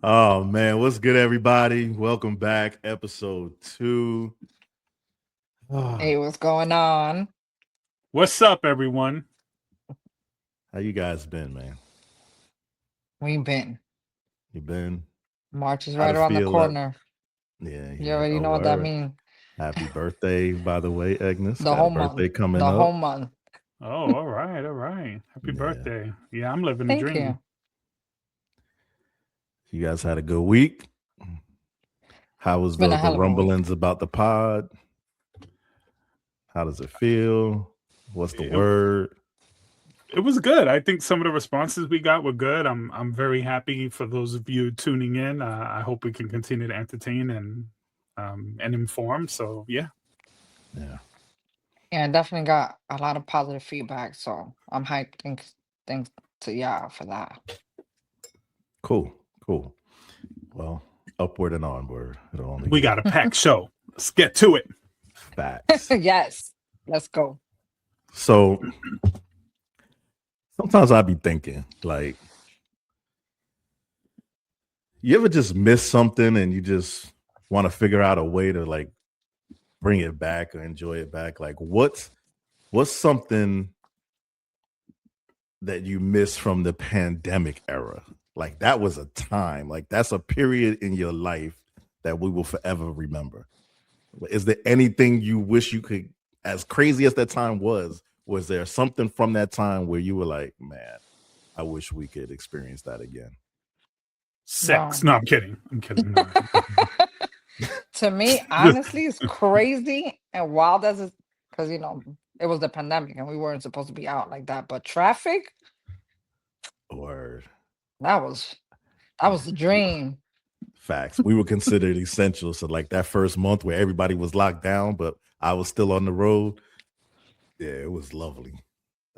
Oh man, what's good, everybody? Welcome back, episode 2. Hey, Ah, what's going on? What's up, everyone? how you guys been, man? We've been. You been? March is How right to around the feel up? corner. Yeah, You yeah. already Oh, know what that word. means. Happy birthday, by the way, Agnes. The Got a whole month. birthday coming The whole up. month. Oh, all right, all right. Happy Yeah. birthday. Yeah, I'm living a Thank dream. you. You guys had a good week. How was It's been a the hell of a week. rumblings about the pod? How does it feel? What's the It, word? it was good. I think some of the responses we got were good. I'm very happy for those of you tuning in. I hope we can continue to entertain and inform. So yeah. Yeah. Yeah, I definitely got a lot of positive feedback, so I'm hyped. Thanks to y'all for that. Cool. Cool. Well, upward and onward. It'll only We get got a packed show. Let's get to it. facts. Yes, let's go. So sometimes I be thinking, like, you ever just miss something and you just want to figure out a way to like bring it back or enjoy it back? Like, what's something that you miss from the pandemic era? Like, that was a time, like that's a period in your life that we will forever remember. Is there anything you wish you could, as crazy as that time was there something from that time where you were like, man, I wish we could experience that again? Sex. Wow. No, I'm kidding. I'm kidding. No. To me, honestly, it's crazy and wild as it because it was the pandemic and we weren't supposed to be out like that. But traffic, Or that was the dream. facts. We were considered essential. So like that first month where everybody was locked down, but I was still on the road. Yeah, it was lovely.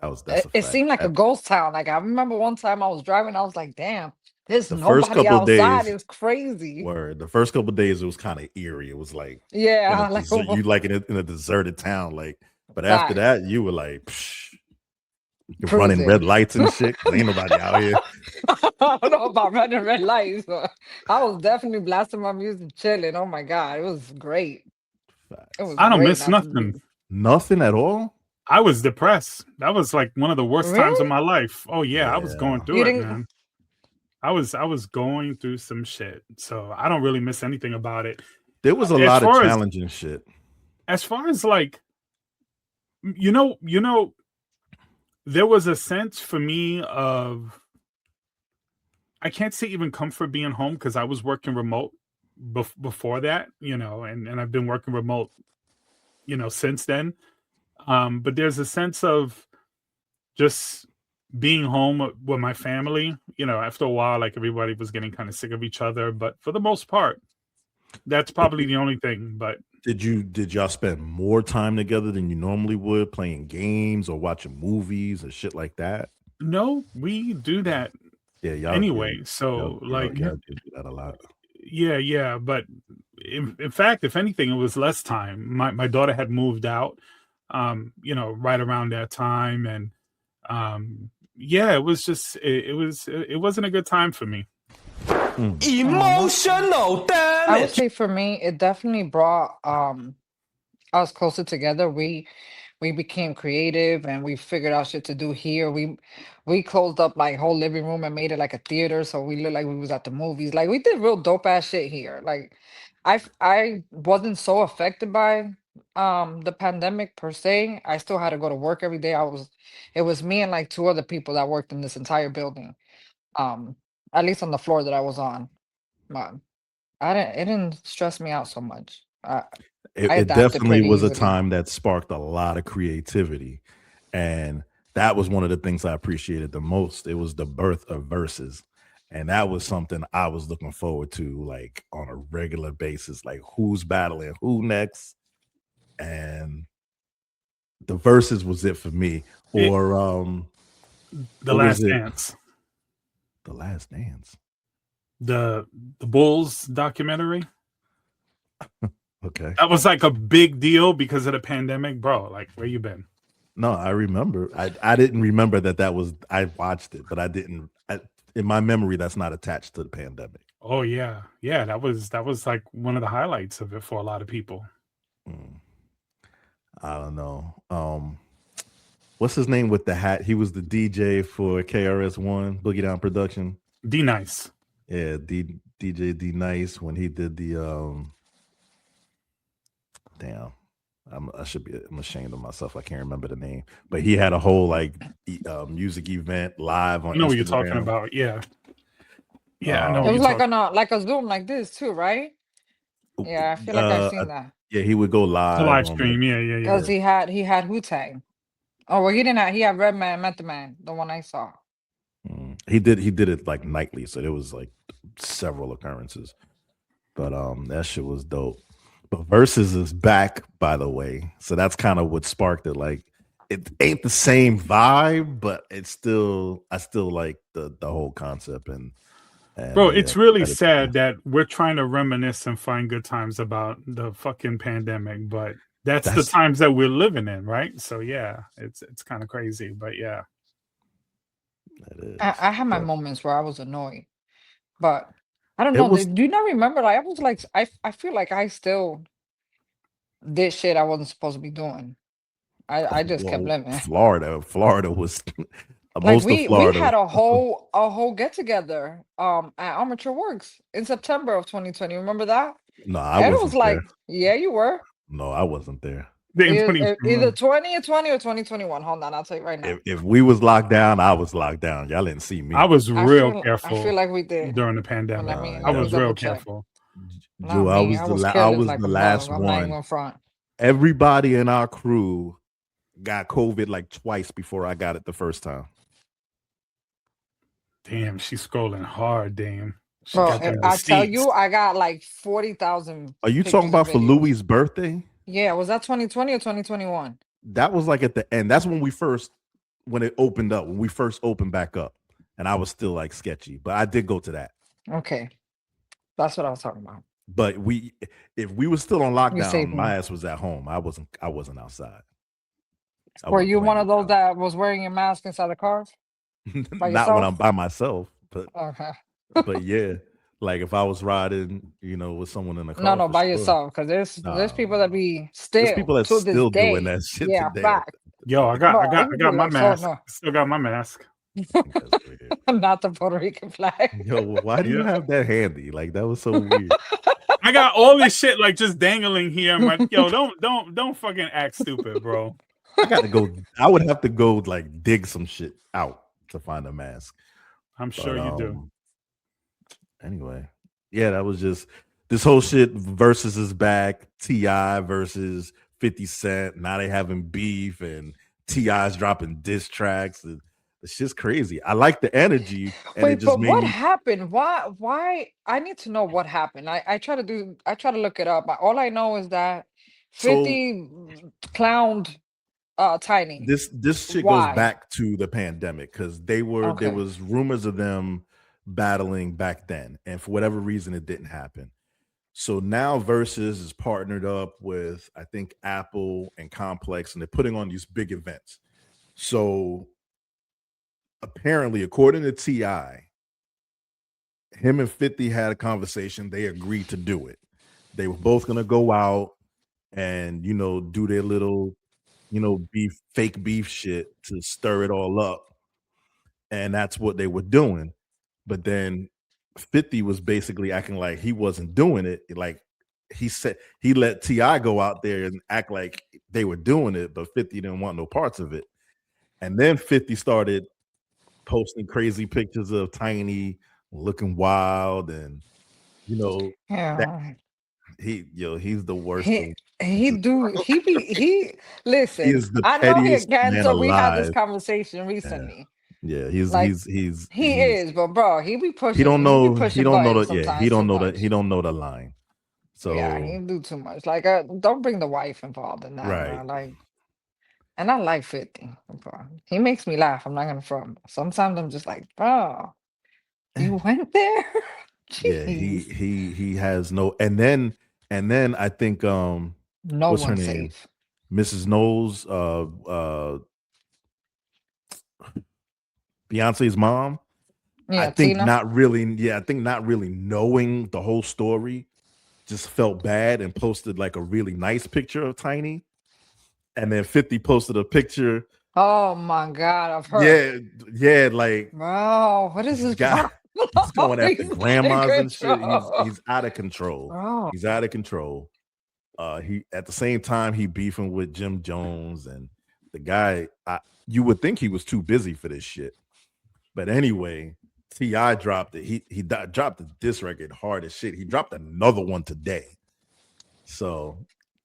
That's It, a it fact. seemed like a ghost town. Like I remember one time I was driving, I was like, damn, there's The first nobody couple of outside. It days was crazy. the first couple of days it was kind of eerie. It was like Yeah, like you like in a deserted town. Like, but after facts. that, you were like you're running Cruising. red lights and shit. 'Cause ain't nobody out here. I don't know about running red lights, but I was definitely blasting my music, chilling. Oh my God, it was great. It Facts. was I don't great miss not to be. nothing. Nothing at all. I was depressed. That was like one of the worst times of Really? my life. Oh yeah, I was going Yeah. through You it, didn't? man. I was going through some shit. So I don't really miss anything about it. There was a As lot of far as challenging shit. like you know, there was a sense for me of I can't say even comfort being home because I was working remote before that, and I've been working remote, since then. But there's a sense of just being home with my family, after a while, like everybody was getting kind of sick of each other. But for the most part, that's probably the only thing. But Did y'all spend more time together than you normally would playing games or watching movies or shit like that? no, we do that Yeah, anyway. So, like, y'all do that a lot. yeah. But in fact, if anything, it was less time. My daughter had moved out, right around that time. And yeah, it was just, it wasn't a good time for me. Oh, that's sad. I would say for me, it definitely brought us closer together. We became creative and we figured out shit to do here. We closed up like whole living room and made it like a theater, so we looked like we was at the movies. Like we did real dope ass shit here. Like I wasn't so affected by the pandemic per se. I still had to go to work every day. It was me and like two other people that worked in this entire building. Um, at least on the floor that I was on. But it didn't stress me out so much. I It adapted definitely pretty was a easily. time that sparked a lot of creativity. And that was one of the things I appreciated the most. It was the birth of verses. And that was something I was looking forward to, like on a regular basis. Like, who's battling who next? And the verses was it for me. It, Or the what was Last it? Dance, The Last Dance. the Bulls documentary. Okay. That was like a big deal because of the pandemic, bro. Like, where you been? No, I remember. I didn't remember that was I watched it, but I didn't. in my memory, that's not attached to the pandemic. Oh yeah, that was like one of the highlights of it for a lot of people. I don't know. What's his name with the hat? He was the DJ for KRS-One, Boogie Down Production. D Nice. Yeah, DJ D Nice when he did the damn. I'm ashamed of myself. I can't remember the name, but he had a whole like music event live on. I know Instagram. what you're talking about. Yeah. I know. It was like on a Zoom like this too, right? Yeah, I feel like I've seen that. Yeah, he would go live. The live stream. Yeah. Because he had Wu-Tang. Oh well, he didn't have. He had Redman, Method Man, the one I saw. He did it like nightly, so there was like several occurrences. But that shit was dope. But Versus is back, by the way. So that's kind of what sparked it. Like, it ain't the same vibe, but I still like the whole concept. And bro, it's really sad that we're trying to reminisce and find good times about the fucking pandemic, but that's the times that we're living in, right? So yeah, it's kind of crazy, but yeah. I had my moments where I was annoyed, but I don't know. Do you not remember? Like, I was like, I feel like I still did shit I wasn't supposed to be doing. I just kept living. Florida was like we had a whole get together at Armature Works in September of 2020. Remember that? No, I wasn't. It was like, yeah, you were. No, I wasn't there. Either 2020 or 2021. Hold on, I'll tell you right now. If we was locked down, I was locked down. Y'all didn't see me. I was real careful. I feel like we did during the pandemic. I was real careful. Joe, I was the last one. I'm not even front. Everybody in our crew got COVID like twice before I got it the first time. Damn, she's scrolling hard. Damn. Bro, I tell you, I got like 40,000. Are you talking about for Louis' birthday? Yeah, was that 2020 or 2021? That was like at the end. That's when it opened up, when we first opened back up. And I was still like sketchy, but I did go to that. Okay. That's what I was talking about. But if we were still on lockdown, my ass was at home. I wasn't outside. Were you one of those that was wearing your mask inside the car? Not when I'm by myself, but okay. But yeah. Like if I was riding, with someone in the car. No, by yourself, because there's people that be there's people that still doing that shit today. Fact. Yo, I got my mask. I still got my mask. Not the Puerto Rican flag. Yo, why do you have that handy? Like that was so weird. I got all this shit like just dangling here. I'm like, yo, don't fucking act stupid, bro. I gotta go. I would have to go like dig some shit out to find a mask. I'm sure you do. Anyway, yeah, that was just this whole shit. Versus is back. T.I. versus 50 Cent. Now they having beef and T.I.'s dropping diss tracks. The shit's crazy. I like the energy. And wait, but what happened? Why? I need to know what happened. I try to look it up. All I know is that 50 clowned Tiny. This shit goes back to the pandemic because there was rumors of them battling back then, and for whatever reason it didn't happen. So now Versus is partnered up with I think Apple and Complex, and they're putting on these big events. So apparently, according to T.I., him and 50 had a conversation. They agreed to do it. They were both gonna go out and do their little fake beef shit to stir it all up, and that's what they were doing. But then 50 was basically acting like he wasn't doing it. Like he said, he let T.I. go out there and act like they were doing it, but 50 didn't want no parts of it. And then 50 started posting crazy pictures of Tiny looking wild, and he's the worst. Listen. I know he again. So we had this conversation recently. Yeah, he is, but bro, he be pushing. He don't know the line. So yeah, he do too much. Like, don't bring the wife involved in that. Right. Like, and I like 50. Bro. He makes me laugh. I'm not gonna front. Sometimes I'm just like, bro, you went there. Yeah, he has no. And then I think no what's her one's name? safe. Mrs. Knowles, Beyonce's mom, Yeah, I think Tina. not really. Yeah, I think not really knowing the whole story just felt bad and posted like a really nice picture of Tiny, and then 50 posted a picture. Oh my God, of her. Yeah, yeah, like Bro, what is this? guy. He's going after He's out of grandmas and shit. control. He's out of control. Bro. He's out of control. He at the same time he beefing with Jim Jones and the guy. You would think he was too busy for this shit, but anyway, Ti dropped it. Dropped the diss record hard as shit. He dropped another one today, so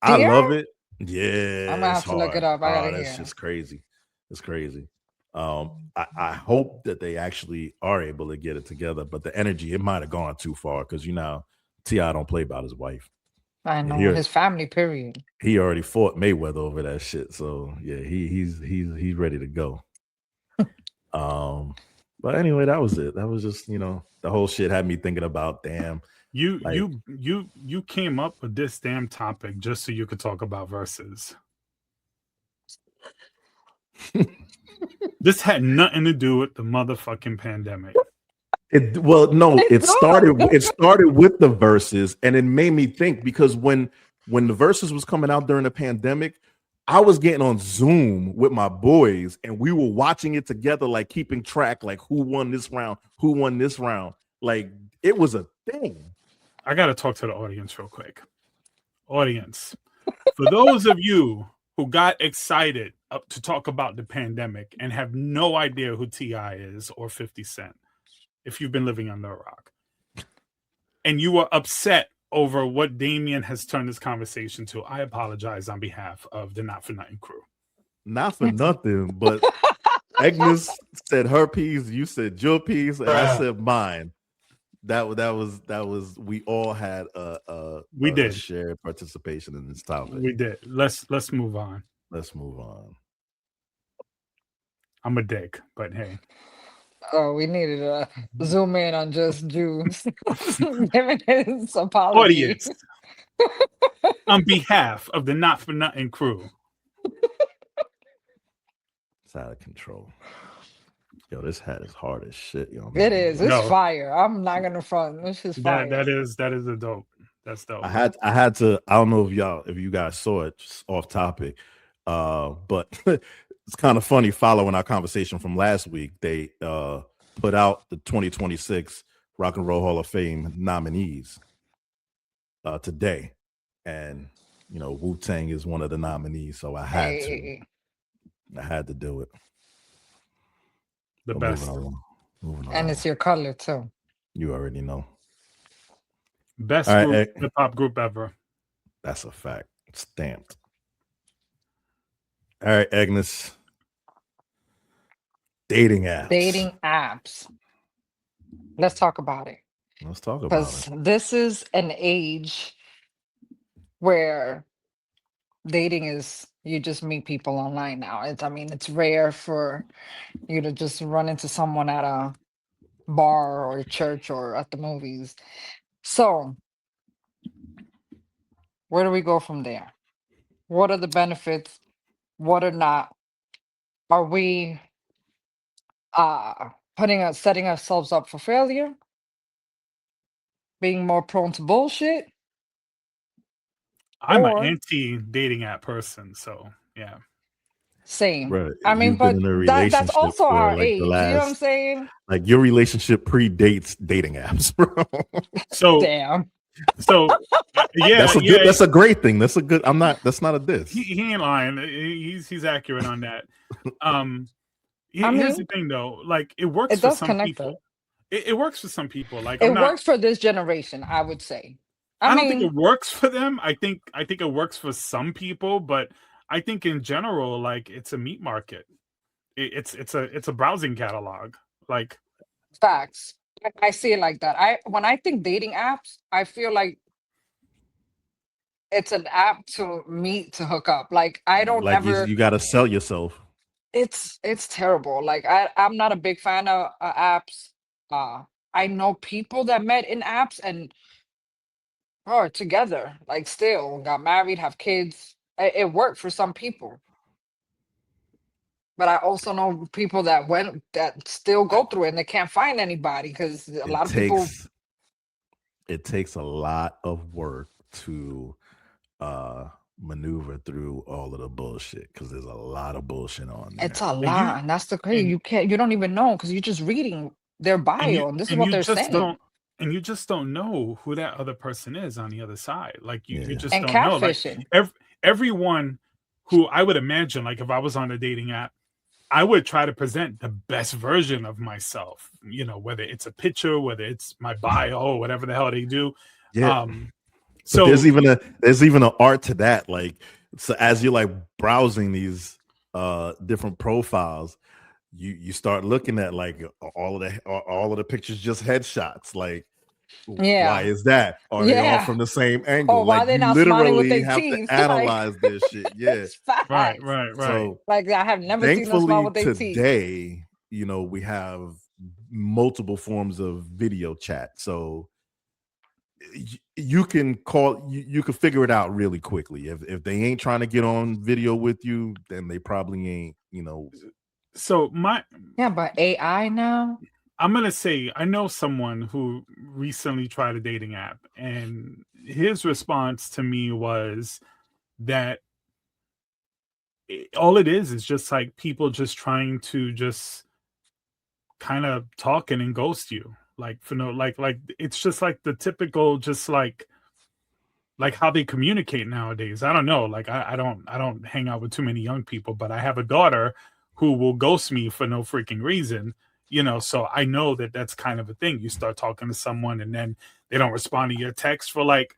I love it. Yeah, I'm gonna have to look it up. I gotta that's hear. just crazy. It's crazy. I hope that they actually are able to get it together, but the energy, it might have gone too far because T.I. don't play about his wife. I know his family. Period. He already fought Mayweather over that shit, so yeah, he's ready to go. But anyway, that was it. That was just the whole shit had me thinking about damn. You came up with this damn topic just so you could talk about verses. This had nothing to do with the motherfucking pandemic. It started with the verses, and it made me think because when the verses was coming out during the pandemic, I was getting on Zoom with my boys, and we were watching it together, like keeping track, like who won this round, like it was a thing. I gotta talk to the audience real quick. Audience, for those of you who got excited up to talk about the pandemic and have no idea who T.I. is or 50 Cent, if you've been living under a rock, and you were upset over what Damien has turned this conversation to, I apologize on behalf of the Not For Nothing crew. Not for nothing, but Agnes said her piece, you said your piece, and I said mine. That was we all had a shared participation in this topic. We did. Let's move on. Let's move on. I'm a dick, but hey. Oh, we needed to zoom in on just Juice giving his apology. Audience, on behalf of the Not For Nothing crew. It's out of control. Yo, this hat is hard as shit, yo. It is. It's fire. I'm not gonna front. This is fire. That is a dope. That's dope. I had to. I don't know if you guys saw it. Just off topic, but it's kind of funny. Following our conversation from last week, they put out the 2026 Rock and Roll Hall of Fame nominees today, and Wu-Tang is one of the nominees, so I had to do it. The best. Moving on. And it's your color too. You already know. Best hip hop group ever. That's a fact. Stamped. All right, Agnes. Dating apps. Let's talk about it. Let's talk about it. Because this is an age where dating is, you just meet people online now. It's rare for you to just run into someone at a bar or a church or at the movies. So where do we go from there? What are the benefits? What are not? Are we setting ourselves up for failure? Being more prone to bullshit? I'm an anti-dating app person, so yeah. Same. Right. But that's also our age. You know what I'm saying? Like your relationship predates dating apps, bro. So damn. So yeah, that's a great thing. That's not a diss. He ain't lying. He's accurate on that. Here's the thing though, like it works for some people. It works for some people. Like it works for this generation, I would say. I don't think it works for them. I think it works for some people, but I think in general, like it's a meat market. It's a browsing catalog. Like facts. I see it like that. When I think dating apps, I feel like it's an app to meet, to hook up. Like I don't ever. You got to sell yourself. It's terrible. Like I'm not a big fan of apps. I know people that met in apps and are together, like still got married, have kids. It worked for some people. But I also know people that still go through it and they can't find anybody because a lot of people. It takes a lot of work to maneuver through all of the bullshit because there's a lot of bullshit on there. It's a lot, and that's the crazy. You don't even know because you're just reading their bio, and this is what they're saying. And you just don't know who that other person is on the other side. Like you just and don't know. Like catfishing. Everyone who I would imagine, like if I was on a dating app, I would try to present the best version of myself. You know, whether it's a picture, whether it's my bio, whatever the hell they do. Yeah. So there's even an art to that. Like, so as you're like browsing these different profiles, you start looking at like all of the pictures just headshots. Like, why is that? Are they all from the same angle? Oh, like, why they you not smiling with literally their have teeth? to analyze this shit. Yeah, right. So, like, I have never seen them smile with their teeth. Today, you know, we have multiple forms of video chat, so you can you can figure it out really quickly. If they ain't trying to get on video with you, then they probably ain't, you know. So but AI now, I'm gonna say I know someone who recently tried a dating app, and his response to me was that all it is just like people just trying to just kind of talk and then ghost you. Like for no, like it's just like the typical, just like how they communicate nowadays. I don't know. Like I don't hang out with too many young people, but I have a daughter who will ghost me for no freaking reason. You know, so I know that that's kind of a thing. You start talking to someone and then they don't respond to your text for like,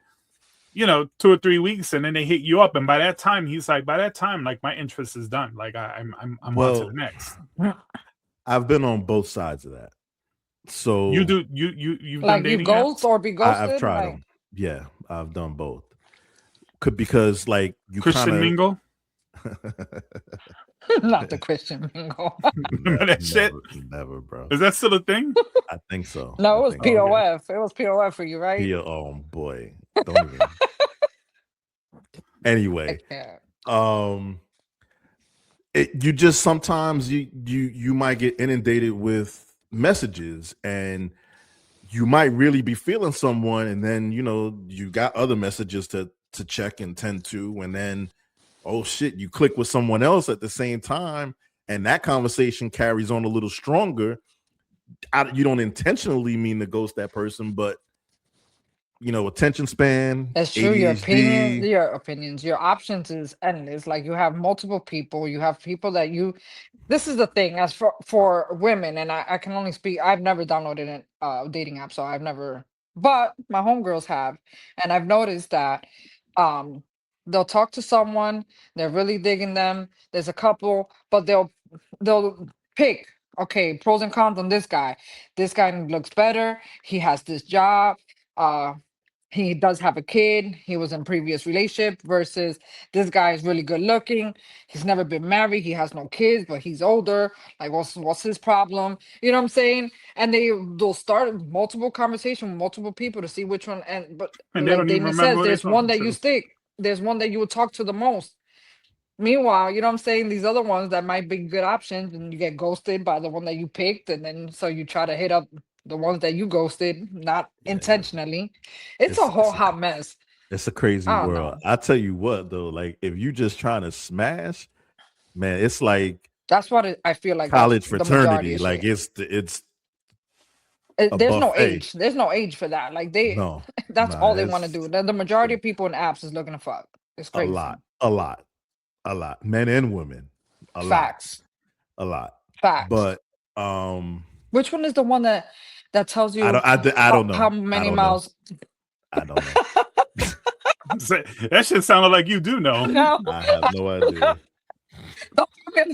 you know, 2 or 3 weeks, and then they hit you up, and by that time, he's like, like my interest is done. Like I'm on to the next. I've been on both sides of that. So you've like done you ghost or be ghosted. I've tried them. Yeah, I've done both. Because like you Christian mingle. Not the Christian mingle. Remember that shit? Never, bro. Is that still a thing? I think so. No, it was POF. It was POF for you, right? Oh boy, don't even. Anyway, you just sometimes you might get inundated with messages, and you might really be feeling someone, and then you know you got other messages to check and tend to, and then oh shit, you click with someone else at the same time, and that conversation carries on a little stronger. You don't intentionally mean to ghost that person, but you know, attention span. That's true. Your opinions, your options is endless. Like you have multiple people. You have people that you. This is the thing. As for women, and I can only speak. I've never downloaded a dating app, so I've never. But my homegirls have, and I've noticed that, they'll talk to someone. They're really digging them. There's a couple, but they'll pick. Okay, pros and cons on this guy. This guy looks better. He has this job. He does have a kid. He was in previous relationship versus this guy is really good looking. He's never been married. He has no kids, but he's older. Like, what's his problem? You know what I'm saying? And they'll start multiple conversation with multiple people to see which one. But like Damien says, there's one that you stick. There's one that you will talk to the most. Meanwhile, you know what I'm saying? These other ones that might be good options, and you get ghosted by the one that you picked, and then so you try to hit up the ones that you ghosted, not intentionally. It's a whole hot mess. It's a crazy world. I tell you what, though, like if you just trying to smash, man, it's like that's what I feel like. College fraternity, like it's. There's no age. There's no age for that. Like that's all they want to do. The majority of people in apps is looking to fuck. It's crazy. A lot, men and women. Facts. A lot. Facts. But which one is the one that tells you? I don't know how many miles. I don't know. That shit sounded like you do know. No, I have no idea. Don't forget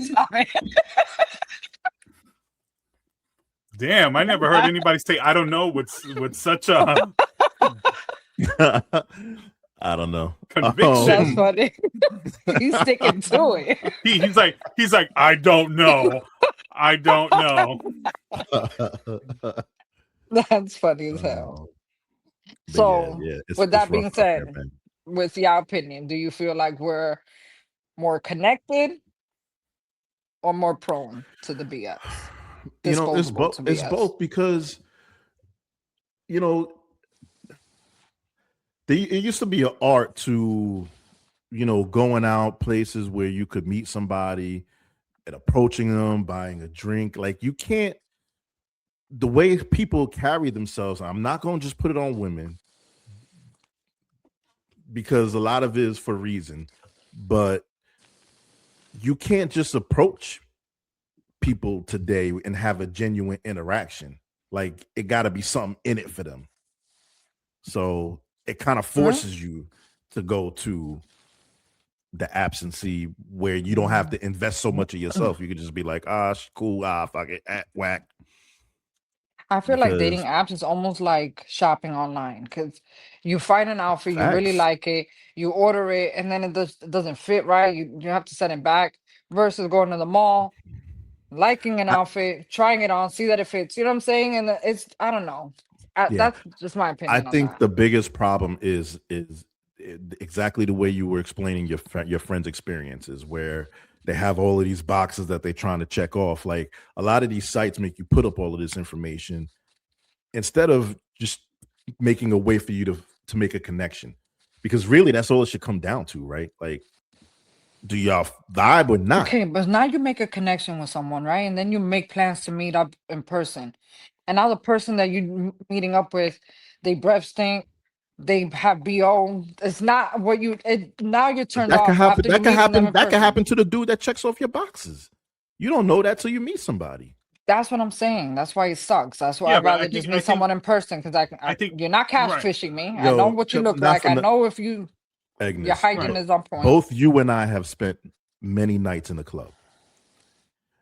Damn, I never heard anybody say I don't know with such a I don't know. Conviction. That's funny. He's sticking to it. He's like, I don't know. I don't know. That's funny as hell. So, with that being said, with your opinion, do you feel like we're more connected or more prone to the BS? You know, it's both. It's both because, you know, it used to be an art to, you know, going out places where you could meet somebody and approaching them, buying a drink. Like, you can't, the way people carry themselves, I'm not going to just put it on women because a lot of it is for reason, but you can't just approach people today and have a genuine interaction. Like, it got to be something in it for them. So it kind of forces you to go to the absentee where you don't have to invest so much of yourself. You could just be like, cool, fuck it, whack. I feel like dating apps is almost like shopping online because you find an outfit, you really like it, you order it, and then it doesn't fit right. You have to send it back versus going to the mall, liking an outfit, trying it on, see that it fits. You know what I'm saying? And it's, I don't know. That's just my opinion. I think the biggest problem is exactly the way you were explaining your friends' experiences, where they have all of these boxes that they're trying to check off. Like, a lot of these sites make you put up all of this information instead of just making a way for you to make a connection, because really that's all it should come down to, right? Like, do y'all vibe or not? Okay, but now you make a connection with someone, right? And then you make plans to meet up in person. And now the person that you're meeting up with, they breath stink, they have BO. It's not what now you're turned off. That can happen to the dude that checks off your boxes. You don't know that till you meet somebody. That's what I'm saying. That's why it sucks. That's why I'd rather just meet someone in person, because I think you're not catfishing me. I know what you look like. I know if you your hygiene is on point. Both you and I have spent many nights in the club.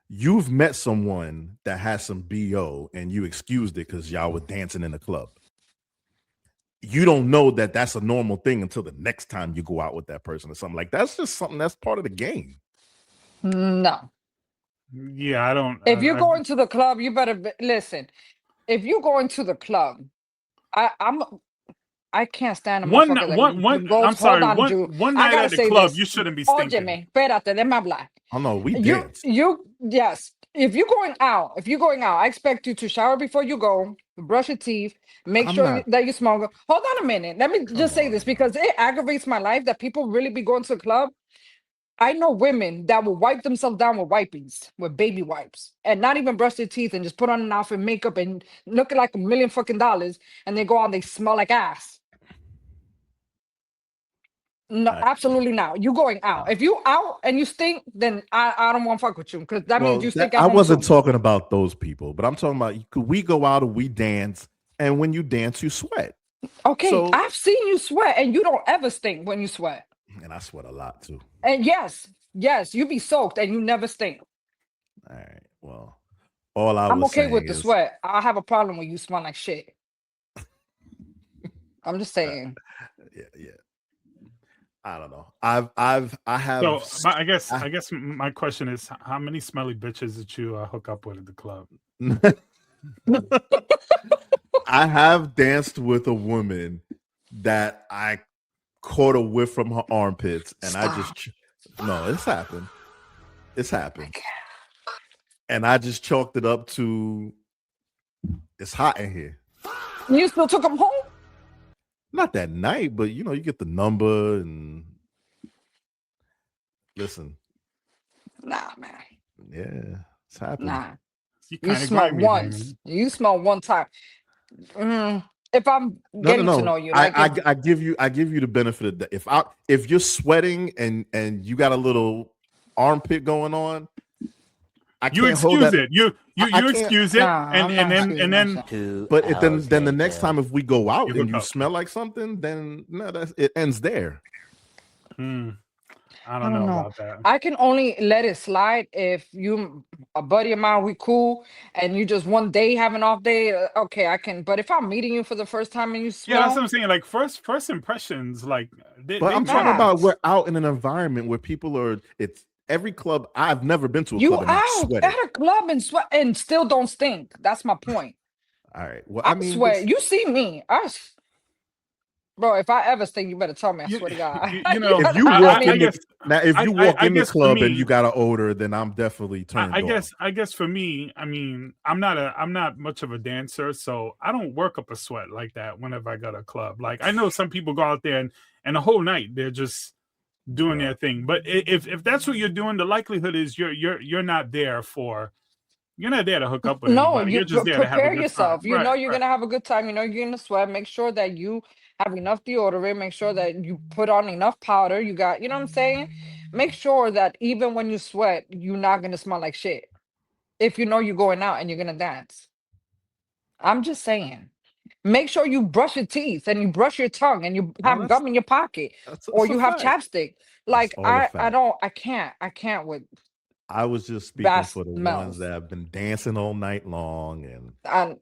You've met someone that has some BO and you excused it because y'all were dancing in the club. You don't know that that's a normal thing until the next time you go out with that person or something. Like, that's just something that's part of the game. No. Yeah, I don't. If you're going to the club, you better listen. If you're going to the club, I can't stand a one night at the club, you shouldn't be stinking. Óyeme, espérate, déjame hablar. Oh no, we dance. Yes. If you're going out, I expect you to shower before you go, brush your teeth, make sure that you smell. Hold on a minute. Let me just say this, because it aggravates my life that people really be going to the club. I know women that will wipe themselves down with wipes, with baby wipes, and not even brush their teeth and just put on an outfit, makeup, and looking like $1 million fucking dollars, and they go out and they smell like ass. No, absolutely not. You going out. If you out and you stink, then I don't want to fuck with you, because that means you stink. I wasn't talking about those people, but I'm talking about, we go out and we dance, and when you dance, you sweat. Okay, so, I've seen you sweat, and you don't ever stink when you sweat. And I sweat a lot too. And yes, you be soaked and you never stink. All right. Well, I'm okay with the sweat. I have a problem when you smell like shit. I'm just saying. Yeah. I don't know. I have. So I guess my question is, how many smelly bitches did you hook up with at the club? I have danced with a woman that I caught a whiff from her armpits, and it's happened. It's happened. And I just chalked it up to, it's hot in here. You still took them home? Not that night, but you get the number and listen. Nah, man. Yeah, it's happened. Nah. You smell once. You smell one time. If I'm getting to know you, I give you the benefit of that. If you're sweating and you got a little armpit going on, you excuse it. You excuse it, and then. But then the next time, if we go out and you smell like something, then it ends there. I don't know about that. I can only let it slide if you a buddy of mine, we cool, and you just one day have an off day. Okay, I can. But if I'm meeting you for the first time and you smell, that's what I'm saying. Like first impressions, like. I'm talking about, we're out in an environment where people are. It's every club. I've never been to a club. You out at a club and sweat and still don't stink. That's my point. All right. Well, I swear, you see me. Bro, if I ever stink, you better tell me. I swear to God. You know, if you walk in the club and you got an odor, then I'm definitely turned off. I guess for me, I mean, I'm not much of a dancer, so I don't work up a sweat like that whenever I go to a club. Like I know some people go out there and the whole night they're just doing their thing. But if that's what you're doing, the likelihood is you're not there to hook up with anybody. You're just there to have a prepare good yourself. time. You know you're gonna have a good time. You know you're gonna sweat. Make sure that you have enough deodorant. Make sure that you put on enough powder. You got, you know what I'm saying? Make sure that even when you sweat, you're not gonna smell like shit. If you know you're going out and you're gonna dance. I'm just saying. Make sure you brush your teeth and you brush your tongue and you have gum in your pocket or you have chapstick. Like I can't with I was just speaking bad for the ones smells. that have been dancing all night long, and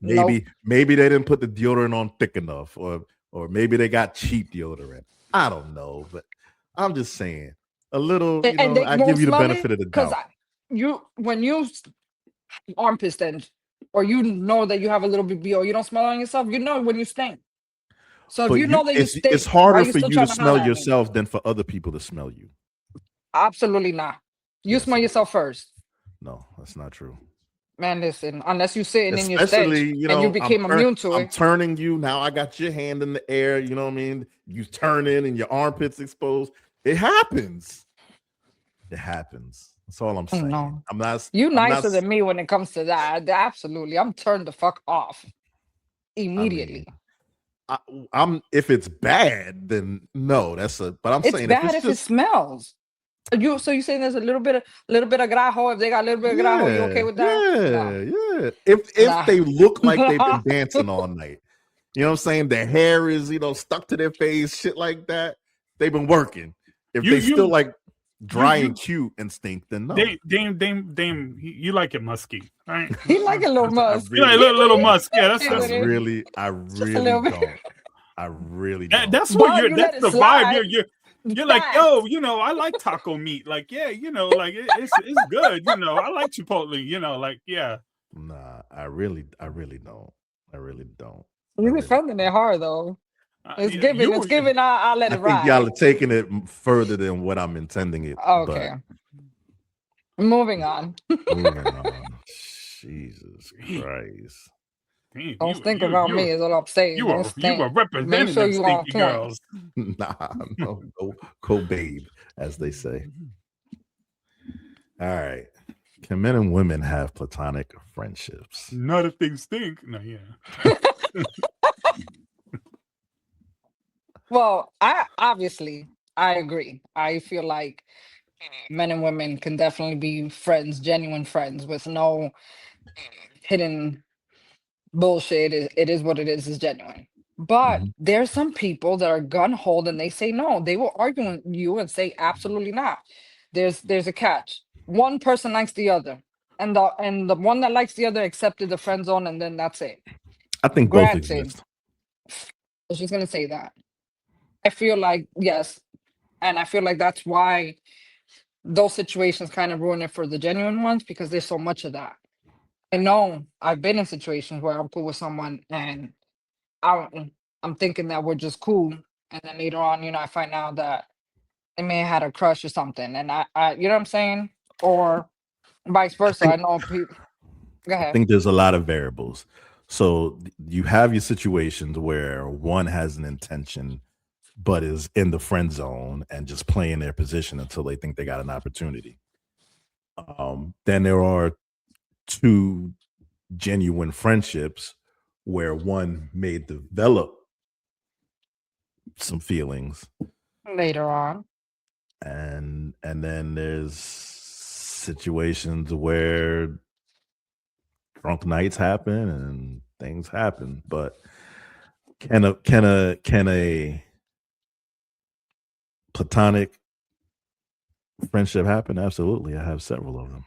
Nope. maybe they didn't put the deodorant on thick enough, or maybe they got cheap deodorant. I don't know, but I'm just saying a little. You And know, they I won't give you the smell benefit it of the because doubt. when you armpit stench or you know that you have a little bit BO, you don't smell on yourself. You know when you stink. So if But you know that you it's stink, why harder you for still you to trying to smell holler at me? yourself than for other people to smell you. Absolutely not. You Yes, smell it is. yourself first. No, that's not true. Man, listen, unless you're sitting in your stench Especially, you and you know, became immune to I'm it. turning you now. I got your hand in the air. You know what I mean? You turn in and your armpits exposed. It happens. It happens. That's all I'm saying. No. I'm not. You I'm not. nicer than me when it comes to that. Absolutely. I'm turned the fuck off I mean, immediately. I'm. If it's bad, then no. But I'm It's saying if bad it's if it just smells. So you saying there's a little bit of grajo? If they got a little bit of grajo, you okay with that? No. yeah. If Nah. they look like they've been dancing all night, you know what I'm saying? Their hair is stuck to their face, shit like that. They've been working. If they still like dry and cute and stink, then no. Dame, you like it musky, right? He like a little musk. You like a little musk. Yeah, I really don't. I really don't. That's what But you let that's it the vibe. slide. You're like, yo, I like taco meat. Like, yeah, like it's good. I like Chipotle. Like, yeah. Nah, I really don't. I really don't. You defending it hard though. It's giving. I'll let I it think ride. y'all are taking it further than what I'm intending it. Okay. Moving on. Moving on. Jesus Christ. Don't think about me is all I'm saying. You were representing Make sure you on stinky point. girls. Nah, no, go babe, as they say. All right. Can men and women have platonic friendships? Not if they stink. No, yeah. Well, I agree. I feel like men and women can definitely be friends, genuine friends, with no hidden bullshit. It is what it is. Is genuine. But there's some people that are gun hold and they say no. They will argue with you and say absolutely not. There's a catch. One person likes the other, and the one that likes the other accepted the friend zone, and then that's it. I think both exist. I was just gonna say that. I feel like yes, and I feel like that's why those situations kind of ruin it for the genuine ones, because there's so much of that. I know I've been in situations where I'm cool with someone and I'm thinking that we're just cool, and then later on, I find out that they may have had a crush or something, and I you know what I'm saying, or vice versa. I know people. Go ahead. I think there's a lot of variables. So you have your situations where one has an intention, but is in the friend zone and just playing their position until they think they got an opportunity. Then there are two genuine friendships where one may develop some feelings later on, and then there's situations where drunk nights happen and things happen. But can a platonic friendship happen? Absolutely. I have several of them.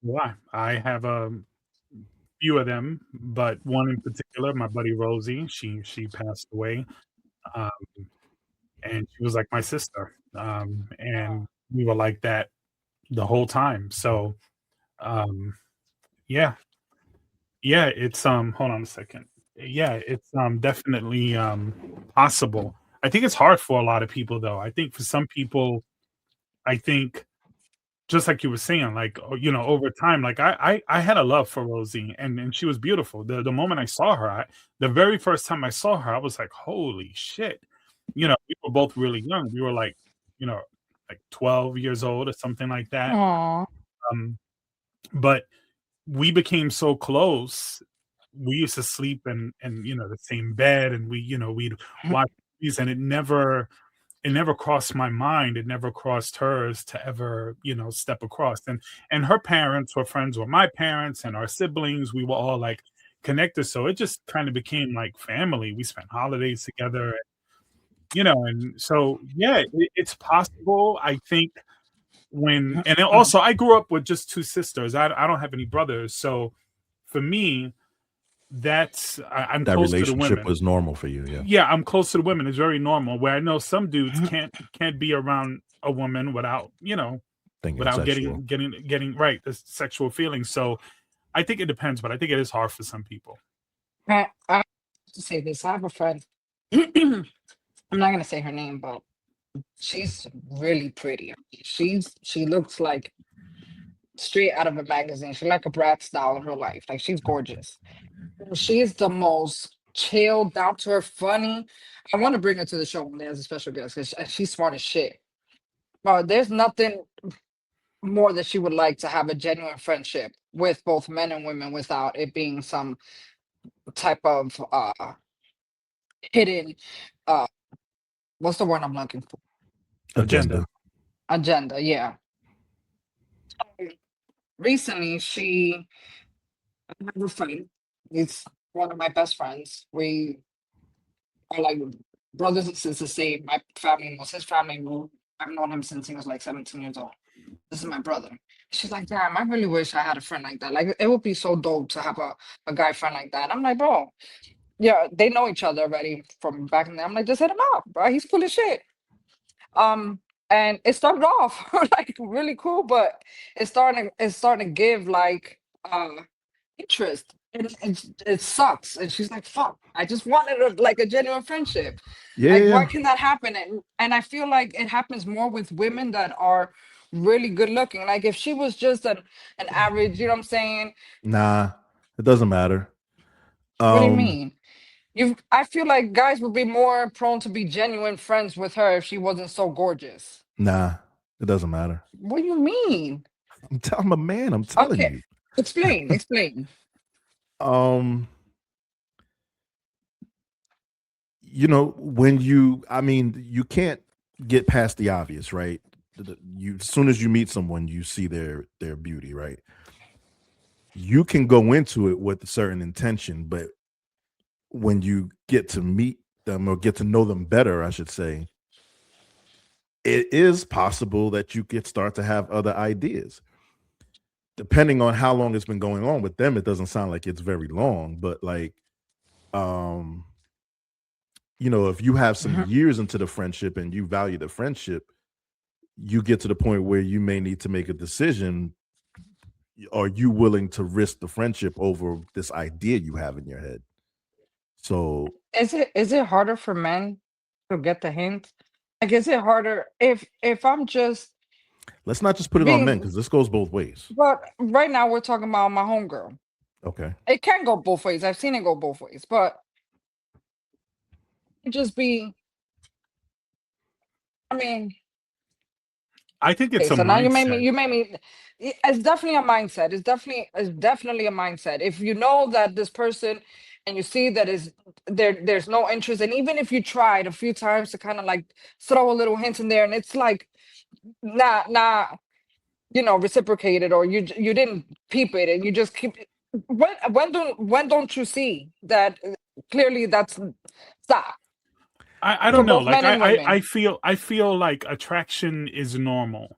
Why? I have a few of them, but one in particular, my buddy Rosie, she passed away, and she was like my sister, and we were like that the whole time. So, yeah, it's hold on a second. Yeah, it's definitely possible. I think it's hard for a lot of people though. I think for some people, I think just like you were saying, like over time, like I had a love for Rosie, and she was beautiful. The moment I saw her, the very first time I saw her, I was like, holy shit. We were both really young. We were like, you know, like 12 years old or something like that. Aw. Um, but we became so close. We used to sleep in the same bed, and we'd watch movies, and it never crossed my mind. It never crossed hers to ever, step across. And her parents were friends with my parents, and our siblings. We were all like connected, so it just kind of became like family. We spent holidays together, and so yeah, it's possible. I think and then also I grew up with just two sisters. I don't have any brothers, so for me, I'm That close to the relationship women. was normal for you, yeah. Yeah, I'm close to the women. It's very normal. Where I know some dudes can't be around a woman without Thinking without sexual. getting right the sexual feelings. So I think it depends, but I think it is hard for some people. I have to say this. I have a friend. I'm not gonna say her name, but she's really pretty. She looks like straight out of a magazine. She's like a Brat style in her life. Like she's gorgeous. She's the most chill, down to earth, funny. I want to bring her to the show when there's a special guest because she's smart as shit. There's nothing more that she would like to have a genuine friendship with both men and women without it being some type of hidden what's the word I'm looking for? Agenda. Agenda, yeah. Recently I have a friend. He's one of my best friends. We are like brothers and sisters. Same. My family knows his family. I've known him since he was like 17 years old. This is my brother. She's like, damn, I really wish I had a friend like that. Like, it would be so dope to have a guy friend like that. I'm like, bro, yeah, they know each other already from back in there. I'm like, just hit him up, bro. He's cool as shit. And it started off like really cool, but it's starting to give like interest. And it sucks. And she's like, fuck, I just wanted like a genuine friendship. Yeah, Like, why yeah. can that happen? And I feel like it happens more with women that are really good looking. Like if she was just an average, you know what I'm saying? Nah, it doesn't matter. What do you Um, mean? I feel like guys would be more prone to be genuine friends with her if she wasn't so gorgeous. nah, it doesn't matter. What do you mean? I'm a man, I'm telling Okay, you. explain. Um, when you can't get past the obvious, right? As soon as you meet someone, you see their beauty, right? You can go into it with a certain intention, but when you get to meet them or get to know them better, I should say, it is possible that you could start to have other ideas. Depending on how long it's been going on with them, it doesn't sound like it's very long, but like, if you have some years into the friendship and you value the friendship, you get to the point where you may need to make a decision. Are you willing to risk the friendship over this idea you have in your head? So Is it harder for men to get the hint? Like, is it harder if I'm just let's not just put it on men, being? because this goes both ways. But right now we're talking about my homegirl. Okay. It can go both ways. I've seen it go both ways, but it just be. I mean, I think it's okay, a so now you mindset. made me. It's definitely a mindset. It's definitely a mindset. If you know that this person, and you see that is there's no interest, and even if you tried a few times to kind of like throw a little hint in there, and it's like not reciprocated, or you didn't peep it, and you just keep. When don't you see that clearly that's stop I for don't know. both Like men and I women? feel like attraction is normal.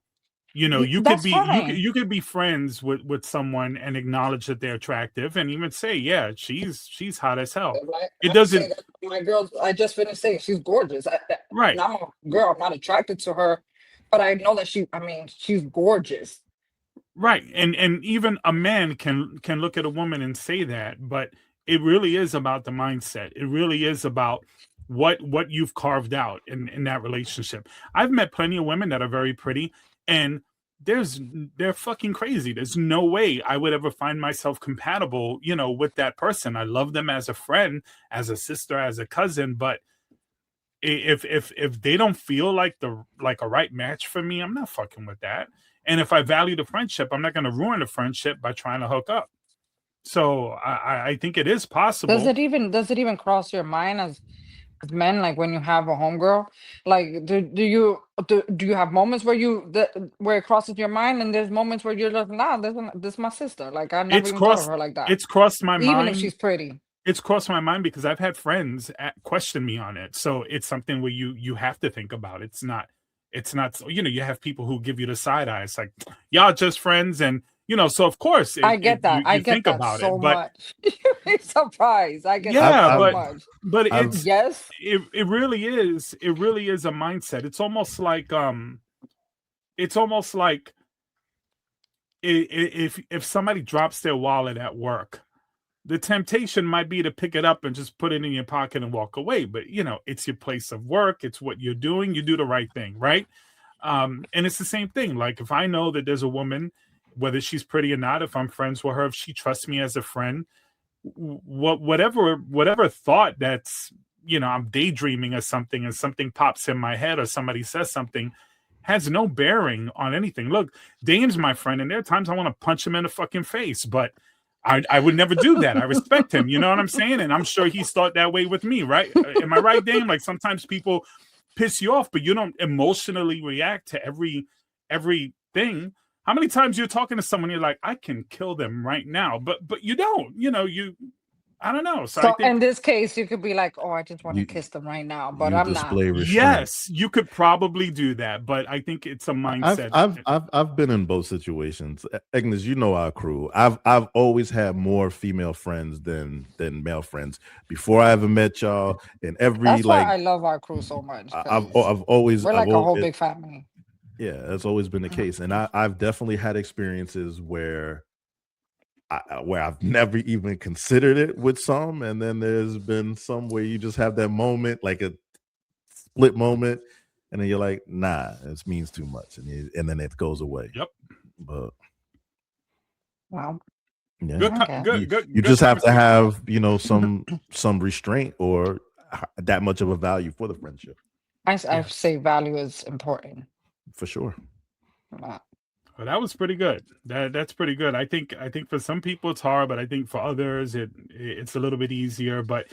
You could That's be you could fine. you could be friends with someone and acknowledge that they're attractive and even say, yeah, she's hot as hell. Like It I say doesn't that to my girl, I just finished saying she's gorgeous. And right. I'm a girl. I'm not attracted to her, but I know that I mean, she's gorgeous. Right. And even a man can look at a woman and say that, but it really is about the mindset. It really is about what you've carved out in that relationship. I've met plenty of women that are very pretty, and they're fucking crazy. There's no way I would ever find myself compatible, with that person. I love them as a friend, as a sister, as a cousin, but if they don't feel like a right match for me, I'm not fucking with that. And if I value the friendship, I'm not going to ruin the friendship by trying to hook up. So I think it is possible. Does it even cross your mind as men, like when you have a homegirl, like do you have moments where it crosses your mind, and there's moments where you're like, nah, this is my sister. Like I never even thought of her like that. It's crossed my mind, even if she's pretty. It's crossed my mind because I've had friends question me on it. So it's something where you have to think about. It's not, you have people who give you the side eye. It's like, y'all just friends. And, so of course, I get that. I get that so much. You're surprised. I get that so much. But it really is. It really is a mindset. It's almost like, if somebody drops their wallet at work, the temptation might be to pick it up and just put it in your pocket and walk away. But, it's your place of work. It's what you're doing. You do the right thing, right? And it's the same thing. Like if I know that there's a woman, whether she's pretty or not, if I'm friends with her, if she trusts me as a friend, whatever thought that's, I'm daydreaming or something and something pops in my head or somebody says something has no bearing on anything. Look, Dame's my friend, and there are times I want to punch him in the fucking face, but I would never do that. I respect him. You know what I'm saying? And I'm sure he's thought that way with me, right? Am I right, Dame? Like sometimes people piss you off, but you don't emotionally react to everything. How many times you're talking to someone, you're like, I can kill them right now, but you don't. I don't know. So I think, in this case, you could be like, oh, I just want to kiss them right now, but I'm not. Restraint. Yes, you could probably do that, but I think it's a mindset. I've been in both situations. Agnes, our crew. I've always had more female friends than male friends before I ever met y'all. And that's why I love our crew so much. I've always we're like a whole big family. Yeah, that's always been the case, and I've definitely had experiences where I've never even considered it with some, and then there's been some where you just have that moment, like a split moment, and then you're like, nah, this means too much, and then it goes away. Yep. But wow. Yeah. You just have to have, some restraint or that much of a value for the friendship. I say value is important. For sure. Wow. Well, that was pretty good. That's pretty good. I think for some people it's hard, but I think for others it's a little bit easier. But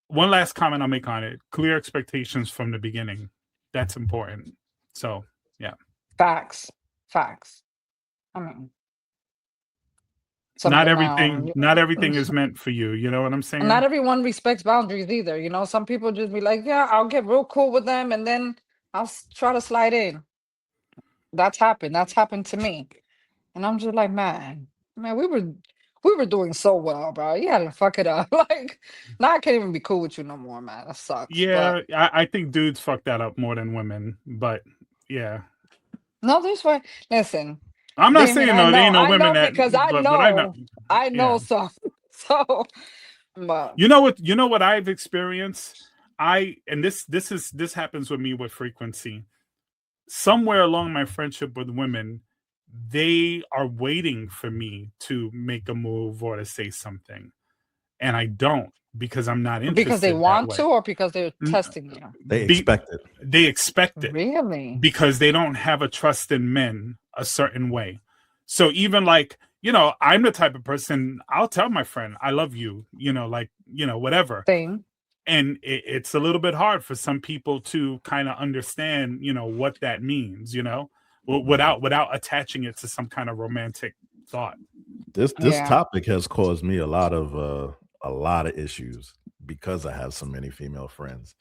one last comment I'll make on it: clear expectations from the beginning. That's important. So yeah. Facts. I mean, not everything is meant for you. You know what I'm saying? Not everyone respects boundaries either. Some people just be like, yeah, I'll get real cool with them, and then I'll try to slide in. That's happened to me, and I'm just like, man, we were doing so well, bro. You had to fuck it up. Like, now I can't even be cool with you no more, man. That sucks. Yeah, I think dudes fuck that up more than women, but yeah. No, this way. Listen, I'm not saying there ain't no women that, because I know some. So, but you know what I've experienced. This happens with me with frequency. Somewhere along my friendship with women, they are waiting for me to make a move or to say something, and I don't, because I'm not interested. Because they want to, or because they're testing you? They expect it. They expect it. Really? Because they don't have a trust in men a certain way. So even like, I'm the type of person, I'll tell my friend, I love you, whatever. Same. And it's a little bit hard for some people to kind of understand, what that means, without attaching it to some kind of romantic thought. This topic has caused me a lot of issues because I have so many female friends.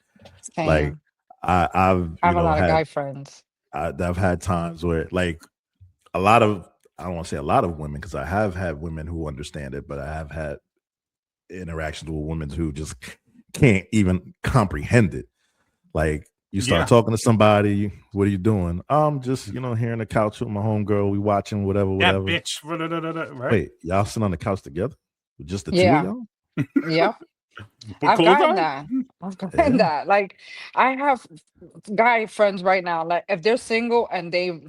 Same. Like I have a lot of guy friends. I've had times where like I don't want to say a lot of women, because I have had women who understand it, but I have had interactions with women who just can't even comprehend it. Like you start talking to somebody, what are you doing? I'm just, here on the couch with my homegirl, we watching whatever. That bitch. Right? Wait, y'all sit on the couch together? Just the two of y'all? Yep. Put I've clothes gotten on. that. I've gotten that. Like, I have guy friends right now. Like, if they're single and they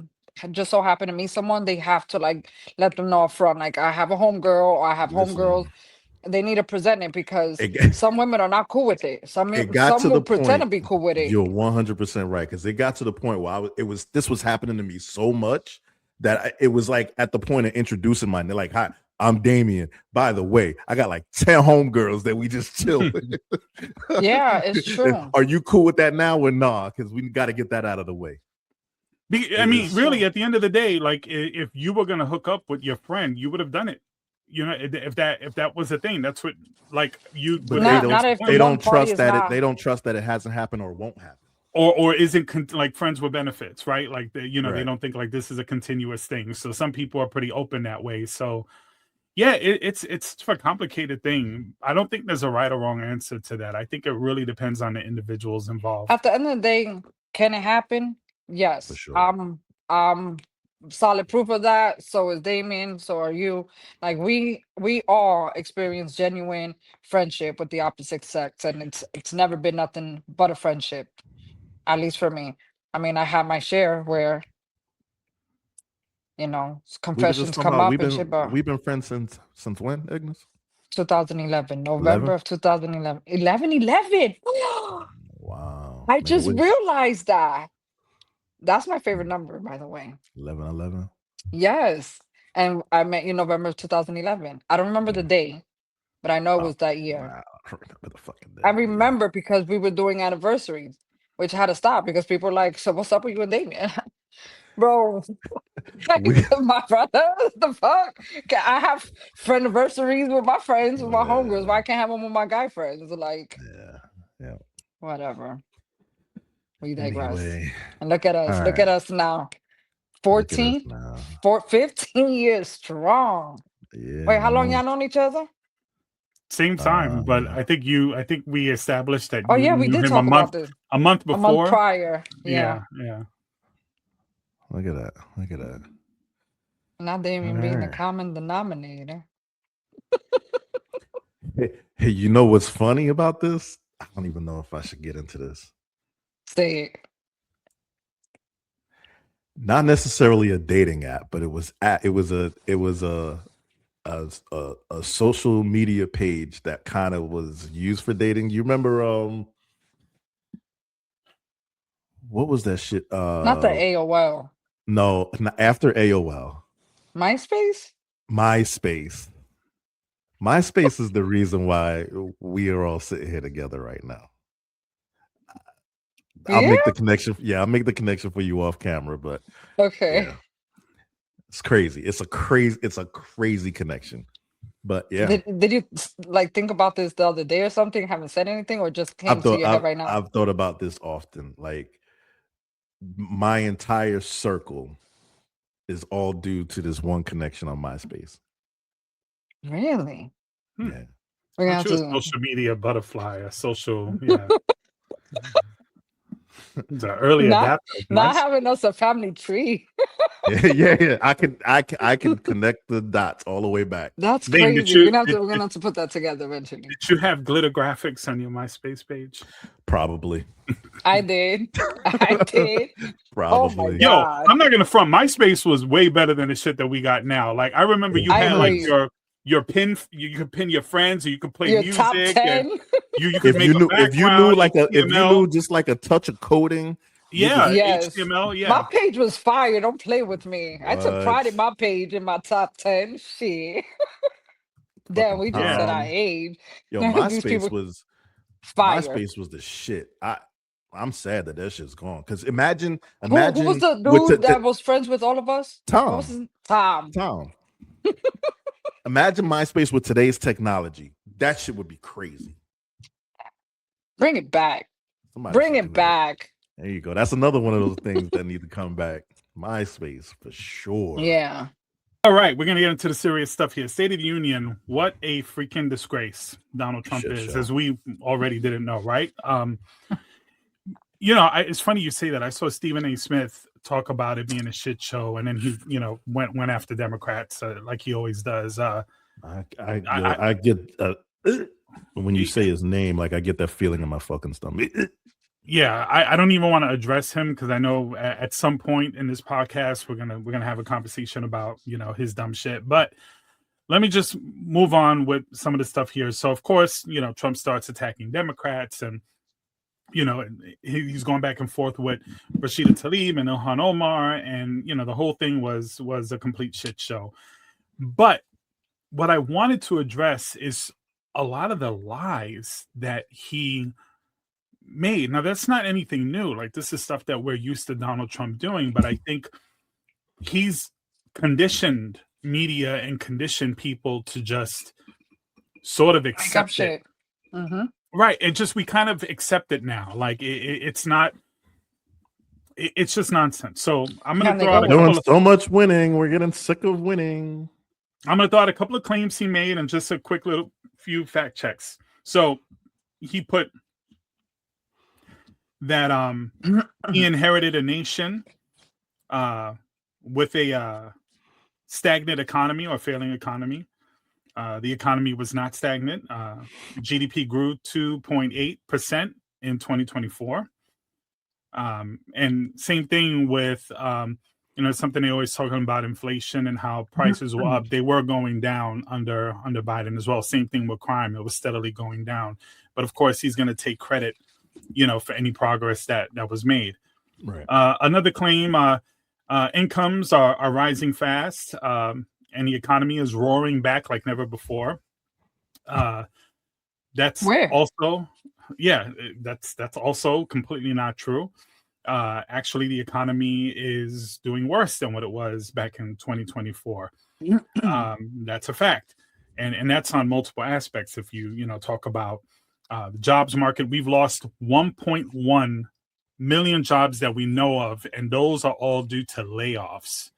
just so happen to meet someone, they have to like let them know up front. Like, I have a homegirl or I have homegirls. Listen, They need to present it because it, some women are not cool with it. it got Some to will the pretend to point. be cool with it. You're 100% right, because it got to the point where this was happening to me so much that it was like at the point of introducing they're like, "Hi, I'm Damien. By the way, I got like 10 homegirls that we just chill with." Yeah, it's true. Are you cool with that now or nah? Because we got to get that out of the way. I mean, really, at the end of the day, like if you were gonna hook up with your friend, you would have done it. You know, if that was a thing, that's what like you. But they don't trust that they don't trust that it hasn't happened or won't happen. Or isn't like friends with benefits, right? Like they Right. don't think like this is a continuous thing. So some people are pretty open that way. So yeah, it's a complicated thing. I don't think there's a right or wrong answer to that. I think it really depends on the individuals involved. At the end of the day, can it happen? Yes. For sure. I'm solid proof of that. So is Damien. So are you. Like we all experience genuine friendship with the opposite sex, and it's never been nothing but a friendship. At least for me. I mean, I have my share where, We were just confessions talking come about up and shit, but we've been friends since when, Ignis? 2011, November 11? of 2011. 11/11. Wow. I Make a just wish. realized that. That's my favorite number, by the way. 11/11. Yes. And I met you November of 2011. I don't remember the day, but I know it was that year. Wow. I don't remember the fucking day. I remember because we were doing anniversaries, which had to stop because people were like, so what's up with you and Damien? Bro, my brother, the fuck? I have friend anniversaries with my friends, with my homegirls. Why can't I have them with my guy friends? Like, yeah. Whatever. We digress. Anyway. And look at us. All Look right. at us now. 14, 15 years strong. Yeah. Wait, how long y'all known each other? Same time, but I think we established that. Oh yeah, we did talk about this. A month before. A month prior. Yeah. Look at that. Not Damien being the common denominator. Hey, you know what's funny about this? I don't even know if I should get into this. Say it. Not necessarily a dating app, but it was a social media page that kind of was used for dating. You remember what was that shit? Not the AOL. No, after AOL. MySpace is the reason why we are all sitting here together right now. I'll make the connection. Yeah, I'll make the connection for you off camera, but okay. Yeah. It's crazy. It's a crazy connection. But yeah. Did you like think about this the other day or something? Haven't said anything or just came to your head right now? I've thought about this often. Like my entire circle is all due to this one connection on MySpace. Really? Yeah. We're gonna have to social media butterfly, a social, yeah. Early adapter. Not having us a family tree. yeah. I can connect the dots all the way back. That's crazy. We're gonna have to put that together eventually. Did you have glitter graphics on your MySpace page? Probably. I did. Probably. Oh my Yo, God. I'm not gonna front. MySpace was way better than the shit that we got now. Like I remember you had like your pin. You could pin your friends, or you could play your music. Top 10. You could make if you knew just like a touch of coding. Yes. HTML. Yeah. My page was fire. Don't play with me. I took pride in my page in my top 10. Shit. Damn, we just said I aged. Yo, MySpace was fire. MySpace was the shit. I'm sad that shit's gone. Because imagine who was the dude that was friends with all of us? Tom. Tom. Imagine MySpace with today's technology. That shit would be crazy. Bring it back. Bring it back. There you go. That's another one of those things that need to come back. MySpace for sure. Yeah. All right, we're gonna get into the serious stuff here. State of the Union. What a freaking disgrace Donald Trump is, as we already didn't know, right? It's funny you say that. I saw Stephen A. Smith talk about it being a shit show, and then he, went after Democrats like he always does. I get When you say his name, like I get that feeling in my fucking stomach. Yeah, I don't even want to address him because I know at some point in this podcast we're gonna have a conversation about his dumb shit. But let me just move on with some of the stuff here. So of course Trump starts attacking Democrats, and he's going back and forth with Rashida Tlaib and Ilhan Omar, and the whole thing was a complete shit show. But what I wanted to address is a lot of the lies that he made. Now, that's not anything new. Like, this is stuff that we're used to Donald Trump doing, but I think he's conditioned media and conditioned people to just sort of accept it. Mm-hmm. Right. It just, we kind of accept it now. Like, it's not, it's just nonsense. So I'm going to throw out doing so much winning. We're getting sick of winning. I'm going to throw out a couple of claims he made and just a quick little few fact checks. So he put that he inherited a nation with a stagnant economy or failing economy. The economy was not stagnant. GDP grew 2.8% in 2024. And same thing with, something they always talking about inflation and how prices were up. They were going down under Biden as well. Same thing with crime. It was steadily going down. But of course, he's going to take credit, for any progress that was made. Right. Another claim, incomes are rising fast, and the economy is roaring back like never before. That's Where? Also, yeah, that's also completely not true. Actually, the economy is doing worse than what it was back in 2024. That's a fact. And that's on multiple aspects. If you talk about the jobs market, we've lost 1.1 million jobs that we know of, and those are all due to layoffs.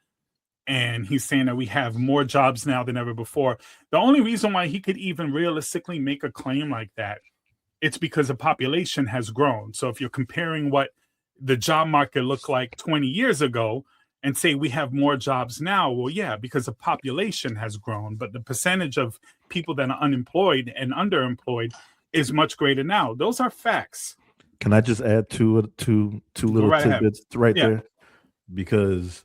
And he's saying that we have more jobs now than ever before. The only reason why he could even realistically make a claim like that, it's because the population has grown. So if you're comparing what the job market looked like 20 years ago and say we have more jobs now, well, yeah, because the population has grown, but the percentage of people that are unemployed and underemployed is much greater now. Those are facts. Can I just add two little tidbits right there? Because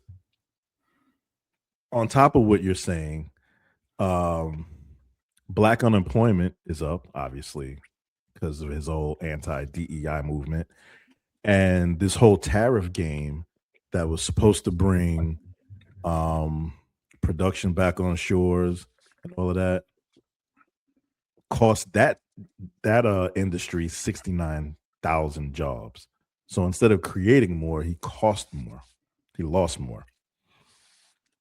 on top of what you're saying, black unemployment is up, obviously, because of his whole anti-DEI movement. And this whole tariff game that was supposed to bring production back on shores and all of that cost that industry 69,000 jobs. So instead of creating more, he cost more. He lost more.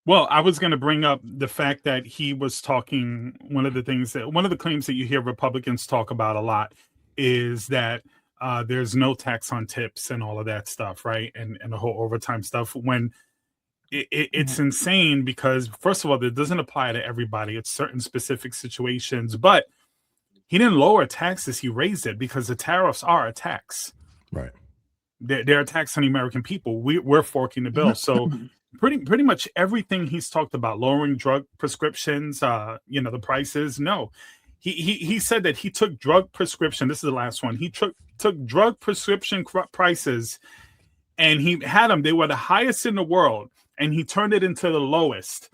Well, I was going to bring up the fact that he was talking, one of the claims that you hear Republicans talk about a lot is that there's no tax on tips and all of that stuff, right? And the whole overtime stuff, when it's insane because, first of all, it doesn't apply to everybody. It's certain specific situations, but he didn't lower taxes. He raised it because the tariffs are a tax. Right. They're a tax on the American people. We're forking the bill. So pretty much everything he's talked about, lowering drug prescriptions, the prices. No, he said that he took drug prescription. This is the last one. He took drug prescription prices, and he had them. They were the highest in the world, and he turned it into the lowest.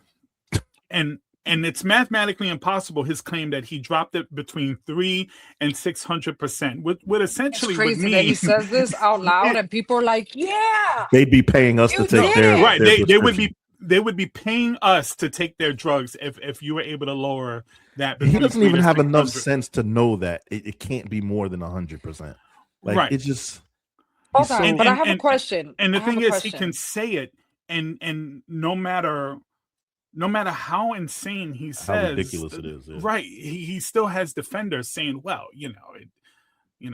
And it's mathematically impossible. His claim that he dropped it between 300% and 600%. Would essentially it's crazy would mean that he says this out loud, and people are like, "Yeah, they'd be paying us to take their right." Their They would be paying us to take their drugs if you were able to lower that. He doesn't even have enough sense to know that it can't be more than 100%. Like right. It just. Hold on, but I have a question. And the thing is, he can say it, and no matter how insane he says, how ridiculous it is, yeah. Right? He still has defenders saying, "Well,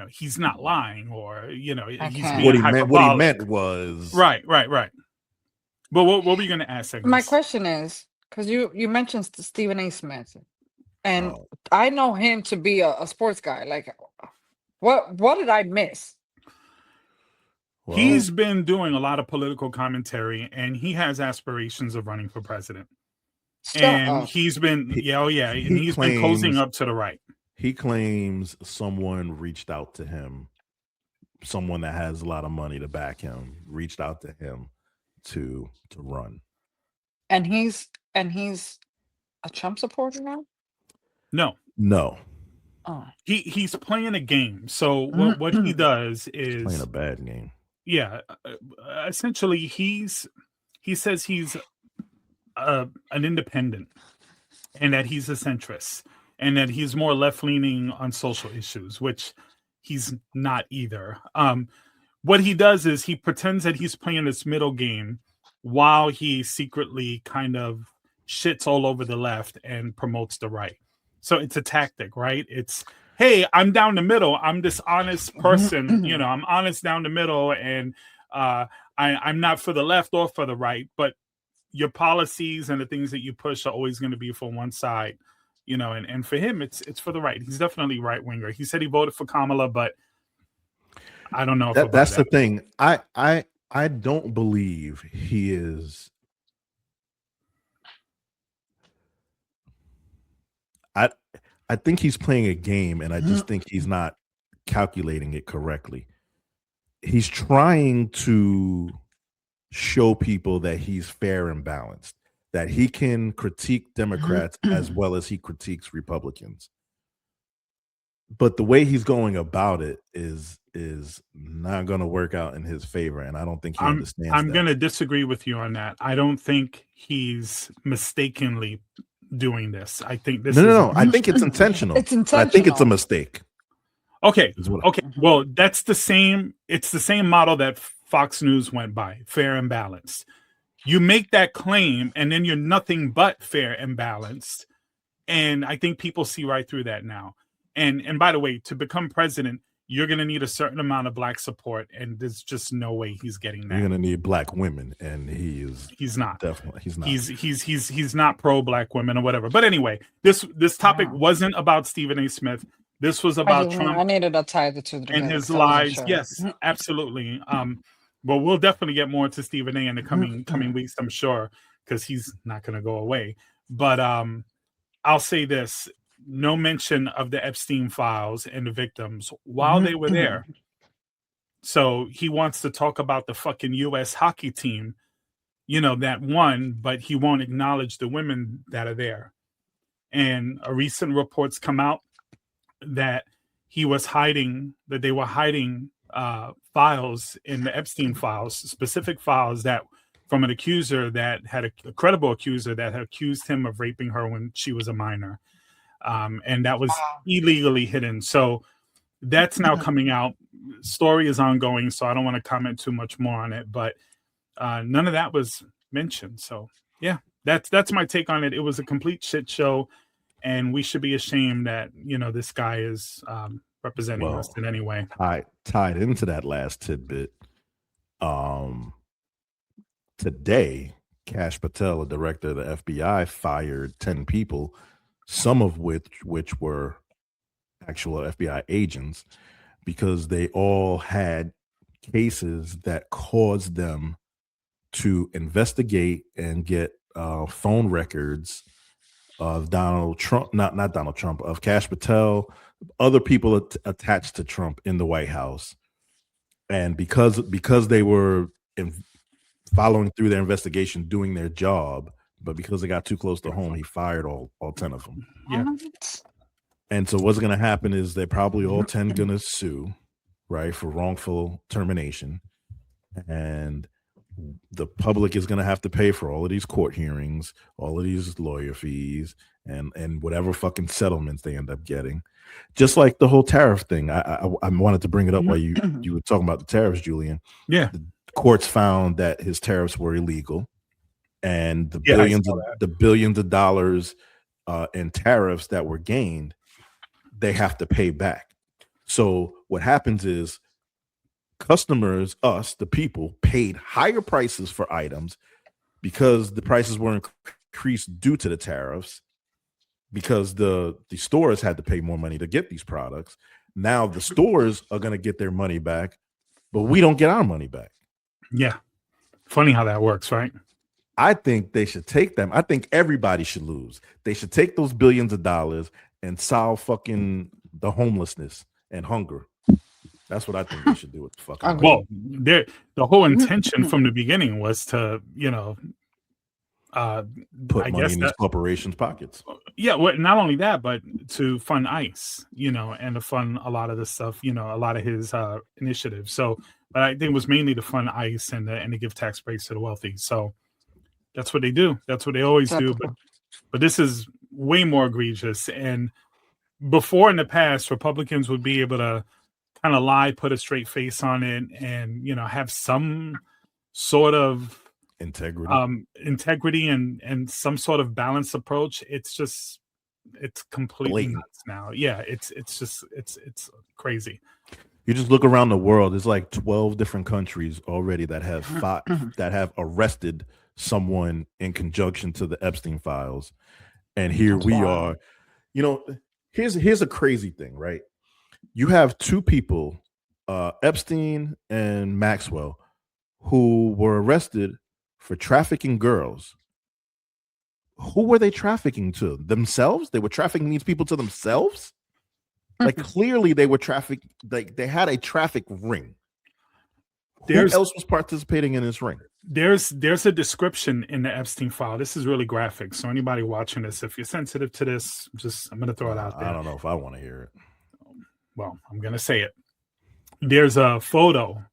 he's not lying," or he's being what he meant was right. But what were you going to ask? My question is, because you mentioned Stephen A. Smith, and I know him to be a sports guy. Like, what did I miss? Well, he's been doing a lot of political commentary, and he has aspirations of running for president. He's been, and he's been cozying up to the right. He claims someone reached out to him, someone that has a lot of money to back him, reached out to him to run. And he's a Trump supporter now? No. Oh. He's playing a game. So what he does is playing a bad game. Yeah, essentially he says he's an independent and that he's a centrist and that he's more left-leaning on social issues, which he's not either. What he does is he pretends that he's playing this middle game while he secretly kind of shits all over the left and promotes the right. So it's a tactic, right? It's, hey, I'm down the middle. I'm this honest person. I'm honest down the middle, and I'm not for the left or for the right, but your policies and the things that you push are always going to be for one side, and for him, it's for the right. He's definitely right winger. He said he voted for Kamala, but I don't know if that's the thing. I don't believe he is. I think he's playing a game, and I just think he's not calculating it correctly. He's trying to show people that he's fair and balanced, that he can critique Democrats as well as he critiques Republicans. But the way he's going about it is not going to work out in his favor, and I don't think he understands that. I'm going to disagree with you on that. I don't think he's mistakenly doing this. I think this No. I think it's intentional. It's intentional. I think it's a mistake. Okay. Well, it's the same model that Fox News went by, fair and balanced. You make that claim, and then you're nothing but fair and balanced. And I think people see right through that now. And by the way, to become president, you're going to need a certain amount of black support, and there's just no way he's getting that. You're going to need black women, and he's not. Definitely, he's not. He's not pro black women or whatever. But anyway, this topic wasn't about Stephen A. Smith. This was about Trump. I needed to tie the two together and his lies. Sure. Yes, absolutely. But we'll definitely get more to Stephen A. in the coming weeks, I'm sure, because he's not going to go away. But I'll say this. No mention of the Epstein files and the victims while they were there. So he wants to talk about the fucking U.S. hockey team, that won, but he won't acknowledge the women that are there. And a recent reports come out that they were hiding files in the Epstein files, specific files that from an accuser that had a credible accuser that had accused him of raping her when she was a minor. And that was illegally hidden. So that's now coming out. Story is ongoing, so I don't want to comment too much more on it, but none of that was mentioned. So yeah, that's my take on it. It was a complete shit show, and we should be ashamed that, this guy is representing us in any way. Tied into that last tidbit, today, Kash Patel, the director of the FBI, fired 10 people, some of which were actual FBI agents, because they all had cases that caused them to investigate and get phone records of Donald Trump, not Donald Trump, of Kash Patel, other people attached to Trump in the White House. And because they were following through their investigation, doing their job, but because they got too close to home, he fired all 10 of them. Yeah. And so what's going to happen is they're probably all 10 going to sue, right, for wrongful termination. And the public is going to have to pay for all of these court hearings, all of these lawyer fees, and whatever fucking settlements they end up getting. Just like the whole tariff thing. I wanted to bring it up while you were talking about the tariffs, Julian. Yeah. The courts found that his tariffs were illegal. And the billions of dollars in tariffs that were gained, they have to pay back. So what happens is customers, us, the people, paid higher prices for items because the prices were increased due to the tariffs, because the stores had to pay more money to get these products. Now the stores are going to get their money back, but we don't get our money back. Yeah. Funny how that works, right? I think they should take them. I think everybody should lose. They should take those billions of dollars and solve fucking the homelessness and hunger. That's what I think they should do with the fucking money. Well, the whole intention from the beginning was to, put I money guess in these corporations' pockets. Yeah, well, not only that, but to fund ICE, and to fund a lot of the stuff, a lot of his initiatives. So, but I think it was mainly to fund ICE and to give tax breaks to the wealthy. So that's what they do. That's what they always do. But this is way more egregious. And before in the past, Republicans would be able to kind of lie, put a straight face on it, and have some sort of integrity and some sort of balanced approach. It's completely nuts now. Yeah, it's crazy. You just look around the world. There's like 12 different countries already that have arrested someone in conjunction to the Epstein files, and here we are. Here's a crazy thing, right? You have two people, Epstein and Maxwell, who were arrested for trafficking girls. Who were they trafficking to? Themselves? They were trafficking these people to themselves? Like, clearly they were trafficked. Like, they had a traffic ring. Who else was participating in this ring? There's a description in the Epstein file. This is really graphic. So anybody watching this, if you're sensitive to this, I'm going to throw it out there. I don't know if I want to hear it. Well, I'm going to say it. There's a photo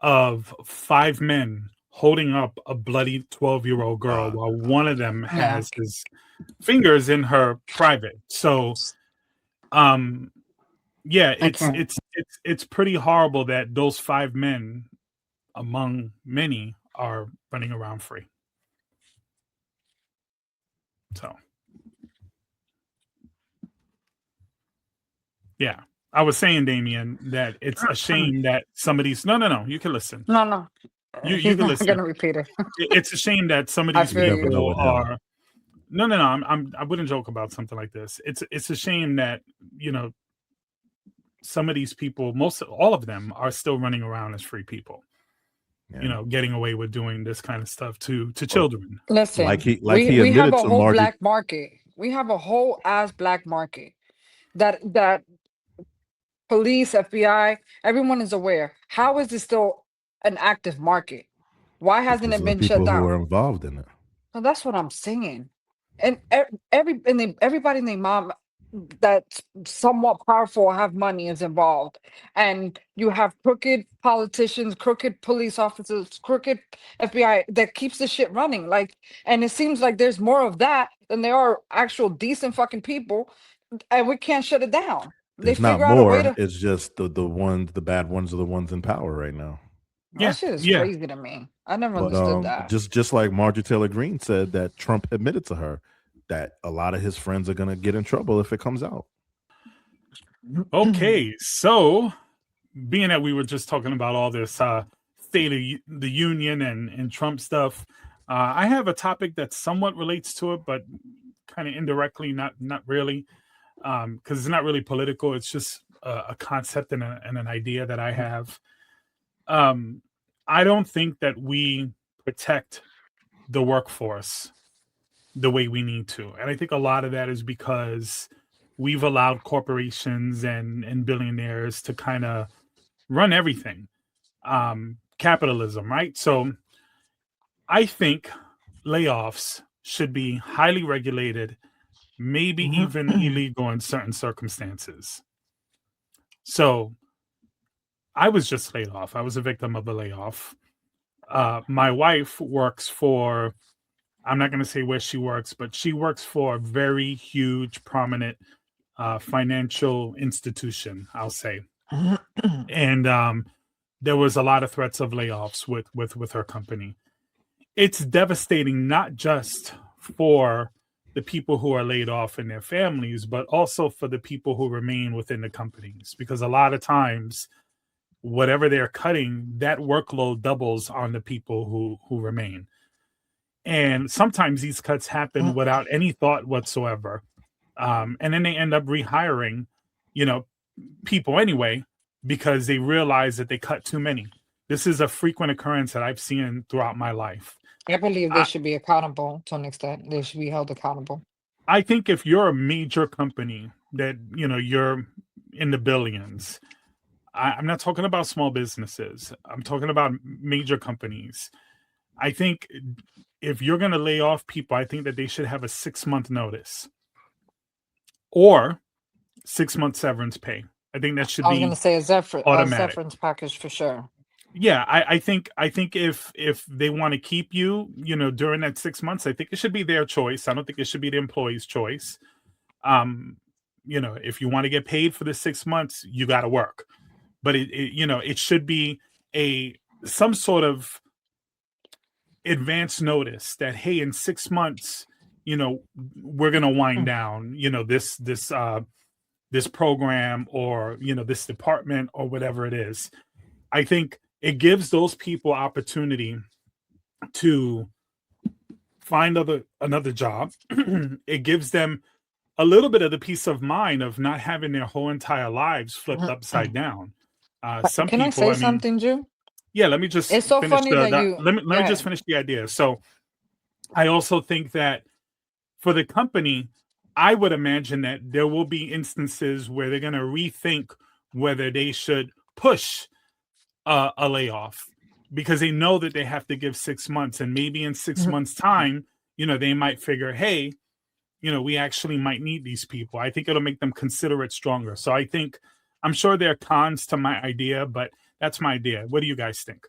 of 5 men holding up a bloody 12-year-old girl while one of them has his fingers in her private. So, yeah, it's pretty horrible that those 5 men, among many, are running around free. So, yeah. I was saying, Damien, that it's a shame that some of these. No. You can listen. No. You can listen. I'm gonna repeat it. It's a shame that some of these people are. No. I wouldn't joke about something like this. It's a shame that some of these people, all of them, are still running around as free people. Yeah. Getting away with doing this kind of stuff to children. Listen, we have a whole black market. We have a whole ass black market that police, FBI, everyone is aware. How is this still an active market? Why hasn't it been shut down? Who are involved in it. Well, that's what I'm saying. And everybody and their mom that's somewhat powerful have money is involved. And you have crooked politicians, crooked police officers, crooked FBI that keeps the shit running. Like, and it seems like there's more of that than there are actual decent fucking people, and we can't shut it down. There's not more. It's just the bad ones are the ones in power right now. That shit is crazy to me. I never understood that. Just like Marjorie Taylor Greene said that Trump admitted to her that a lot of his friends are going to get in trouble if it comes out. Okay, so being that we were just talking about all this State of the Union and Trump stuff, I have a topic that somewhat relates to it, but kind of indirectly, not really. Because it's not really political. It's just a concept and an idea that I have. I don't think that we protect the workforce the way we need to. And I think a lot of that is because we've allowed corporations and billionaires to kind of run everything. Capitalism, right? So I think layoffs should be highly regulated, maybe even illegal in certain circumstances. So I was just laid off. I was a victim of a layoff. My wife works for, I'm not going to say where she works, but she works for a very huge, prominent financial institution, I'll say. And there was a lot of threats of layoffs with her company. It's devastating, not just for the people who are laid off and their families, but also for the people who remain within the companies, because a lot of times, whatever they're cutting, that workload doubles on the people who remain. And sometimes these cuts happen without any thought whatsoever. And then they end up rehiring, people anyway, because they realize that they cut too many. This is a frequent occurrence that I've seen throughout my life. I believe they should be accountable to an extent. They should be held accountable. I think if you're a major company that you're in the billions. I'm not talking about small businesses. I'm talking about major companies. I think if you're going to lay off people, I think that they should have a 6-month notice or 6-month severance pay. I think that should I was going be to say a automatic. severance package for sure. Yeah, I think if they want to keep you, during that 6 months, I think it should be their choice. I don't think it should be the employee's choice. If you want to get paid for the 6 months, you got to work. But it should be some sort of advance notice that, hey, in 6 months, we're gonna wind down, this program or this department or whatever it is. I think it gives those people opportunity to find another job. It gives them a little bit of the peace of mind of not having their whole entire lives flipped upside down. Some Can people, I say something, Jew? Yeah, let me just It's so finish funny that you. let me just finish the idea. So I also think that for the company, I would imagine that there will be instances where they're going to rethink whether they should push a layoff because they know that they have to give 6 months, and maybe in 6 months' time, they might figure, hey, we actually might need these people. I think it'll make them consider it stronger. So I'm sure there are cons to my idea, but that's my idea. What do you guys think?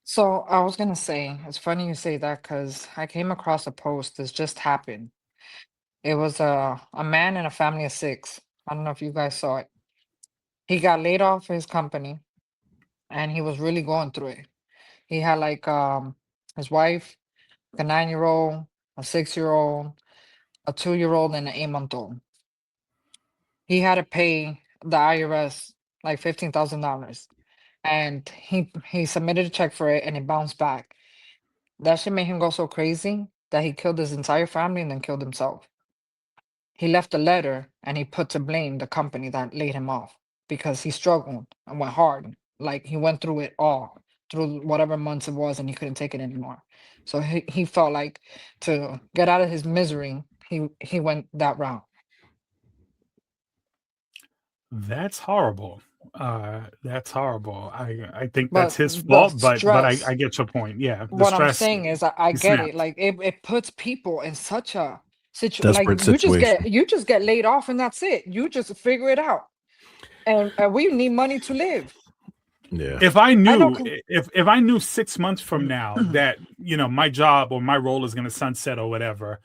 So I was going to say, it's funny you say that because I came across a post that's just happened. It was a man and a family of 6. I don't know if you guys saw it. He got laid off his company and he was really going through it. He had like his wife, a 9-year-old, a 6-year-old, a 2-year-old, and an 8-month-old. He had to pay the IRS like $15,000, and he submitted a check for it, and it bounced back. That shit made him go so crazy that he killed his entire family and then killed himself. He left a letter and he put to blame the company that laid him off because he struggled and went hard. Like he went through it all, through whatever months it was, and he couldn't take it anymore. So he felt like to get out of his misery, he went that route. That's horrible. That's horrible. I think that's But his the fault, but I stress, get your point. Yeah, the what I'm stress, saying is I he get it. snapped. Like it puts people in such a like Desperate you just situation. get laid off and that's it. You just figure it out. And we need money to live. Yeah. If I I know. knew if I knew 6 months from now that my job or my role is going to sunset or whatever,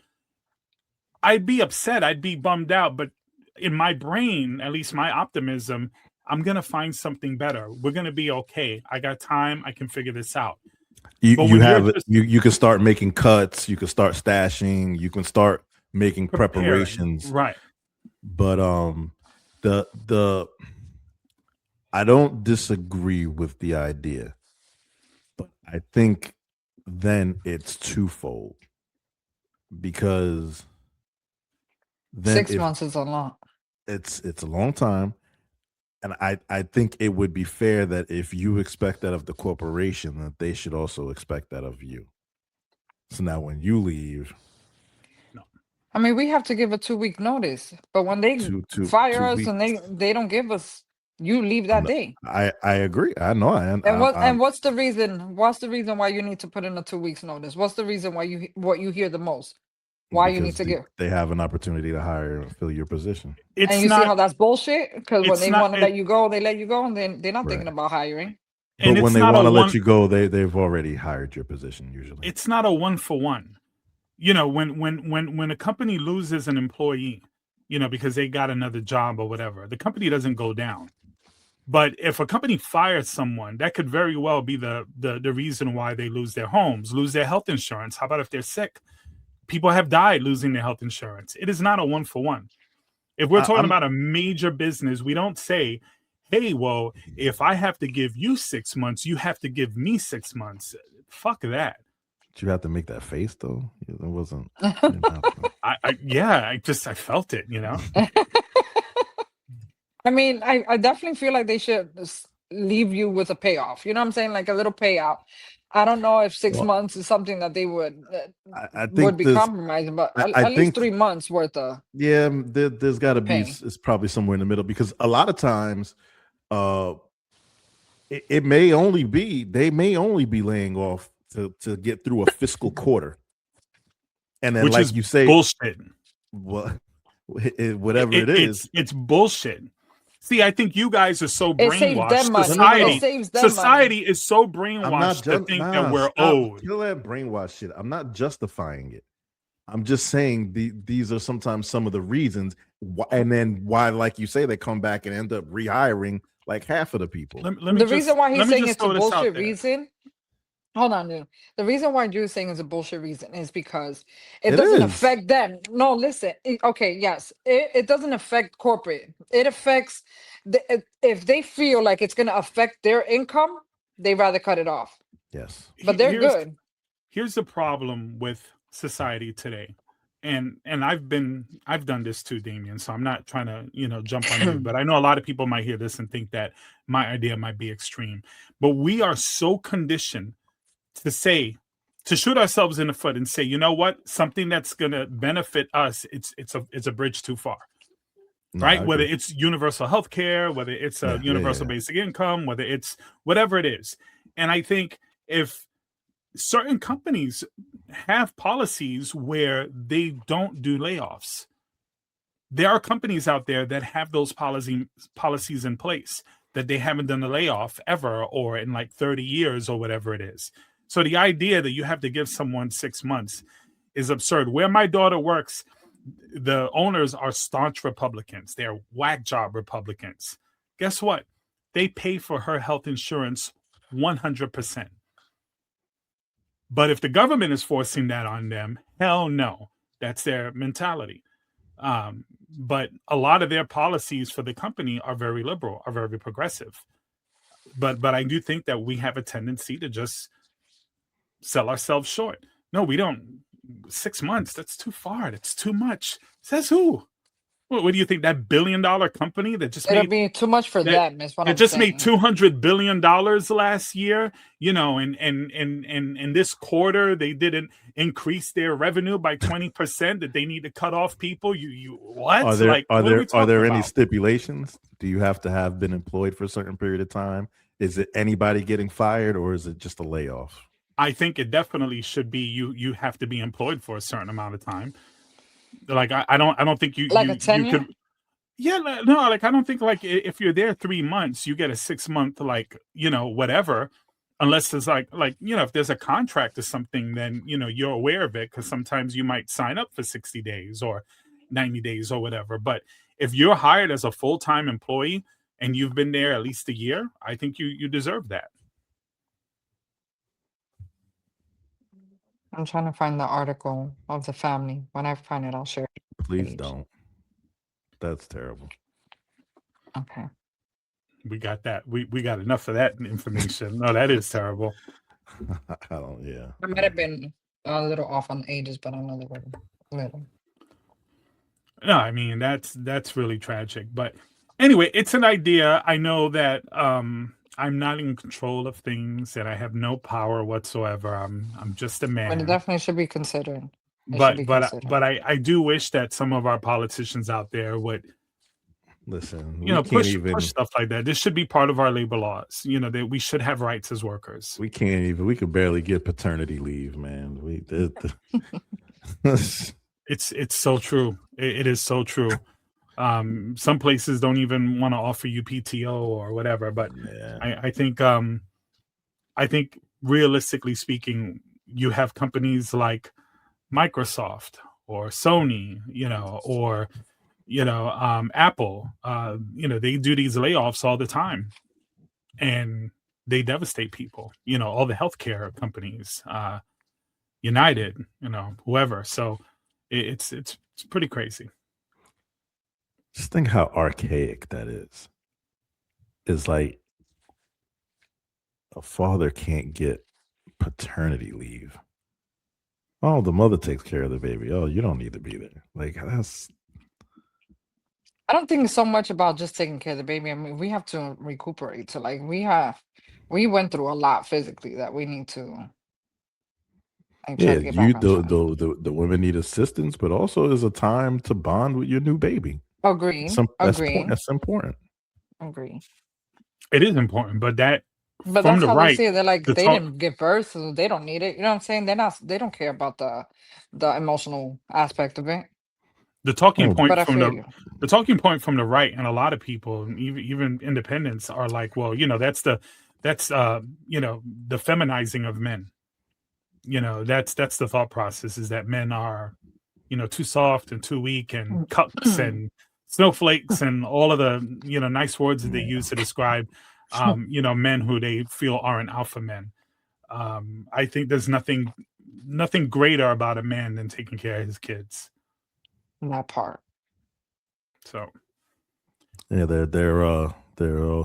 I'd be upset. I'd be bummed out. But in my brain, at least my optimism, I'm going to find something better. We're going to be okay. I got time. I can figure this out. You have it. You can start making cuts. You can start stashing. You can start making preparations. Right. But the I don't disagree with the idea, but I think then it's twofold because then 6 months is a lot. It's a long time. And I think it would be fair that if you expect that of the corporation, that they should also expect that of you. So now when you leave. I mean, we have to give a 2-week notice, but when they fire us and they don't give us, you leave that day. I agree. I know. And what's the reason? What's the reason why you need to put in a 2 weeks notice? What's the reason why what you hear the most? Why you need to give? They have an opportunity to hire and fill your position. And you see how that's bullshit? Because when they want to let you go, they let you go, and then they're not thinking about hiring. But when they want to let you go, they've already hired your position usually. It's not a 1-for-1. When a company loses an employee, because they got another job or whatever, the company doesn't go down. But if a company fires someone, that could very well be the reason why they lose their homes, lose their health insurance. How about if they're sick? People have died losing their health insurance. It is not a 1-for-1. If we're talking about a major business, we don't say, hey, well, if I have to give you 6 months, you have to give me 6 months. Fuck that. Did you have to make that face though? It wasn't. I felt it, I mean, I definitely feel like they should leave you with a payoff. You know what I'm saying? Like a little payout. I don't know if 6 months is something that they would think be compromising, but at least 3 months worth of. Yeah, there's got to be. It's probably somewhere in the middle, because a lot of times, it may only be, they may only be laying off to get through a fiscal quarter, and then, which like is you say, bullshit. Well, whatever it is, it's bullshit. See, I think you guys are so brainwashed. Society is so brainwashed to think that we're owed. Kill that brainwash shit. I'm not justifying it. I'm just saying these are sometimes some of the reasons, and then why, like you say, they come back and end up rehiring like half of the people. The reason why he's saying it's a bullshit reason. Hold on, dude. The reason why Drew's saying it's a bullshit reason is because it doesn't affect them. No, listen. Okay, yes, it doesn't affect corporate. It affects if they feel like it's going to affect their income, they rather cut it off. Yes, but they're good. Here's the problem with society today, and I've done this too, Damien. So I'm not trying to jump on you, but I know a lot of people might hear this and think that my idea might be extreme. But we are so conditioned to shoot ourselves in the foot and say, you know what, something that's going to benefit us, it's a bridge too far. Right? Whether it's universal health care, whether it's a universal basic income, whether it's whatever it is. And I think if certain companies have policies where they don't do layoffs, there are companies out there that have those policies in place that they haven't done a layoff ever, or in like 30 years or whatever it is. So the idea that you have to give someone 6 months is absurd. Where my daughter works, the owners are staunch Republicans. They're whack job Republicans. Guess what? They pay for her health insurance 100%. But if the government is forcing that on them, hell no. That's their mentality. But a lot of their policies for the company are very liberal, are very progressive. But I do think that we have a tendency to just sell ourselves short. No, we don't. 6 months, that's too far. That's too much. Says who? What do you think? That $1 billion company that just it'll be too much for them. Is what it just made $200 billion last year. And this quarter they didn't increase their revenue by 20%. That they need to cut off people. You what? Are there any stipulations? Do you have to have been employed for a certain period of time? Is it anybody getting fired, or is it just a layoff? I think it definitely should be you have to be employed for a certain amount of time. Like I don't think you like a tenure? You could. Yeah, no, like I don't think like if you're there 3 months, you get a 6 month whatever, unless there's like if there's a contract or something, then you're aware of it, because sometimes you might sign up for 60 days or 90 days or whatever. But if you're hired as a full-time employee and you've been there at least a year, I think you deserve that. I'm trying to find the article of the family. When I find it, I'll share it. Please don't. That's terrible. Okay. We got that. We got enough of that information. No, that is terrible. I might have been a little off on the ages, but I know they were little. No, I mean that's really tragic. But anyway, it's an idea. I know that I'm not in control of things, and I have no power whatsoever. I'm just a man. But it definitely should be considered. But I do wish that some of our politicians out there would listen. Push stuff like that. This should be part of our labor laws. That we should have rights as workers. We could barely get paternity leave, man. It's so true. It is so true. Some places don't even want to offer you PTO or whatever, but yeah. I think realistically speaking, you have companies like Microsoft or Sony, or Apple, they do these layoffs all the time, and they devastate people. All the healthcare companies, United, whoever. So it's pretty crazy. Just think how archaic that is. It's like a father can't get paternity leave. Oh, the mother takes care of the baby. Oh, you don't need to be there. Like, that's I don't think it's so much about just taking care of the baby. I mean, we have to recuperate. So like we went through a lot physically that we need to like try Yeah, to get back on track. the women need assistance, but also is a time to bond with your new baby. Agreed. Agreed. That's important. Agree. It is important, but But from that's the how they right, see it. They're like the they talk, didn't give birth, so they don't need it. You know what I'm saying? They don't care about the emotional aspect of it. the talking Oh, point But I from feel you. the talking point from the right, and a lot of people, and even independents, are like, well, that's the feminizing of men. That's the thought process, is that men are, too soft and too weak and cucks and snowflakes and all of the nice words that they use to describe men who they feel aren't alpha men. I think there's nothing greater about a man than taking care of his kids. That part. So yeah, they're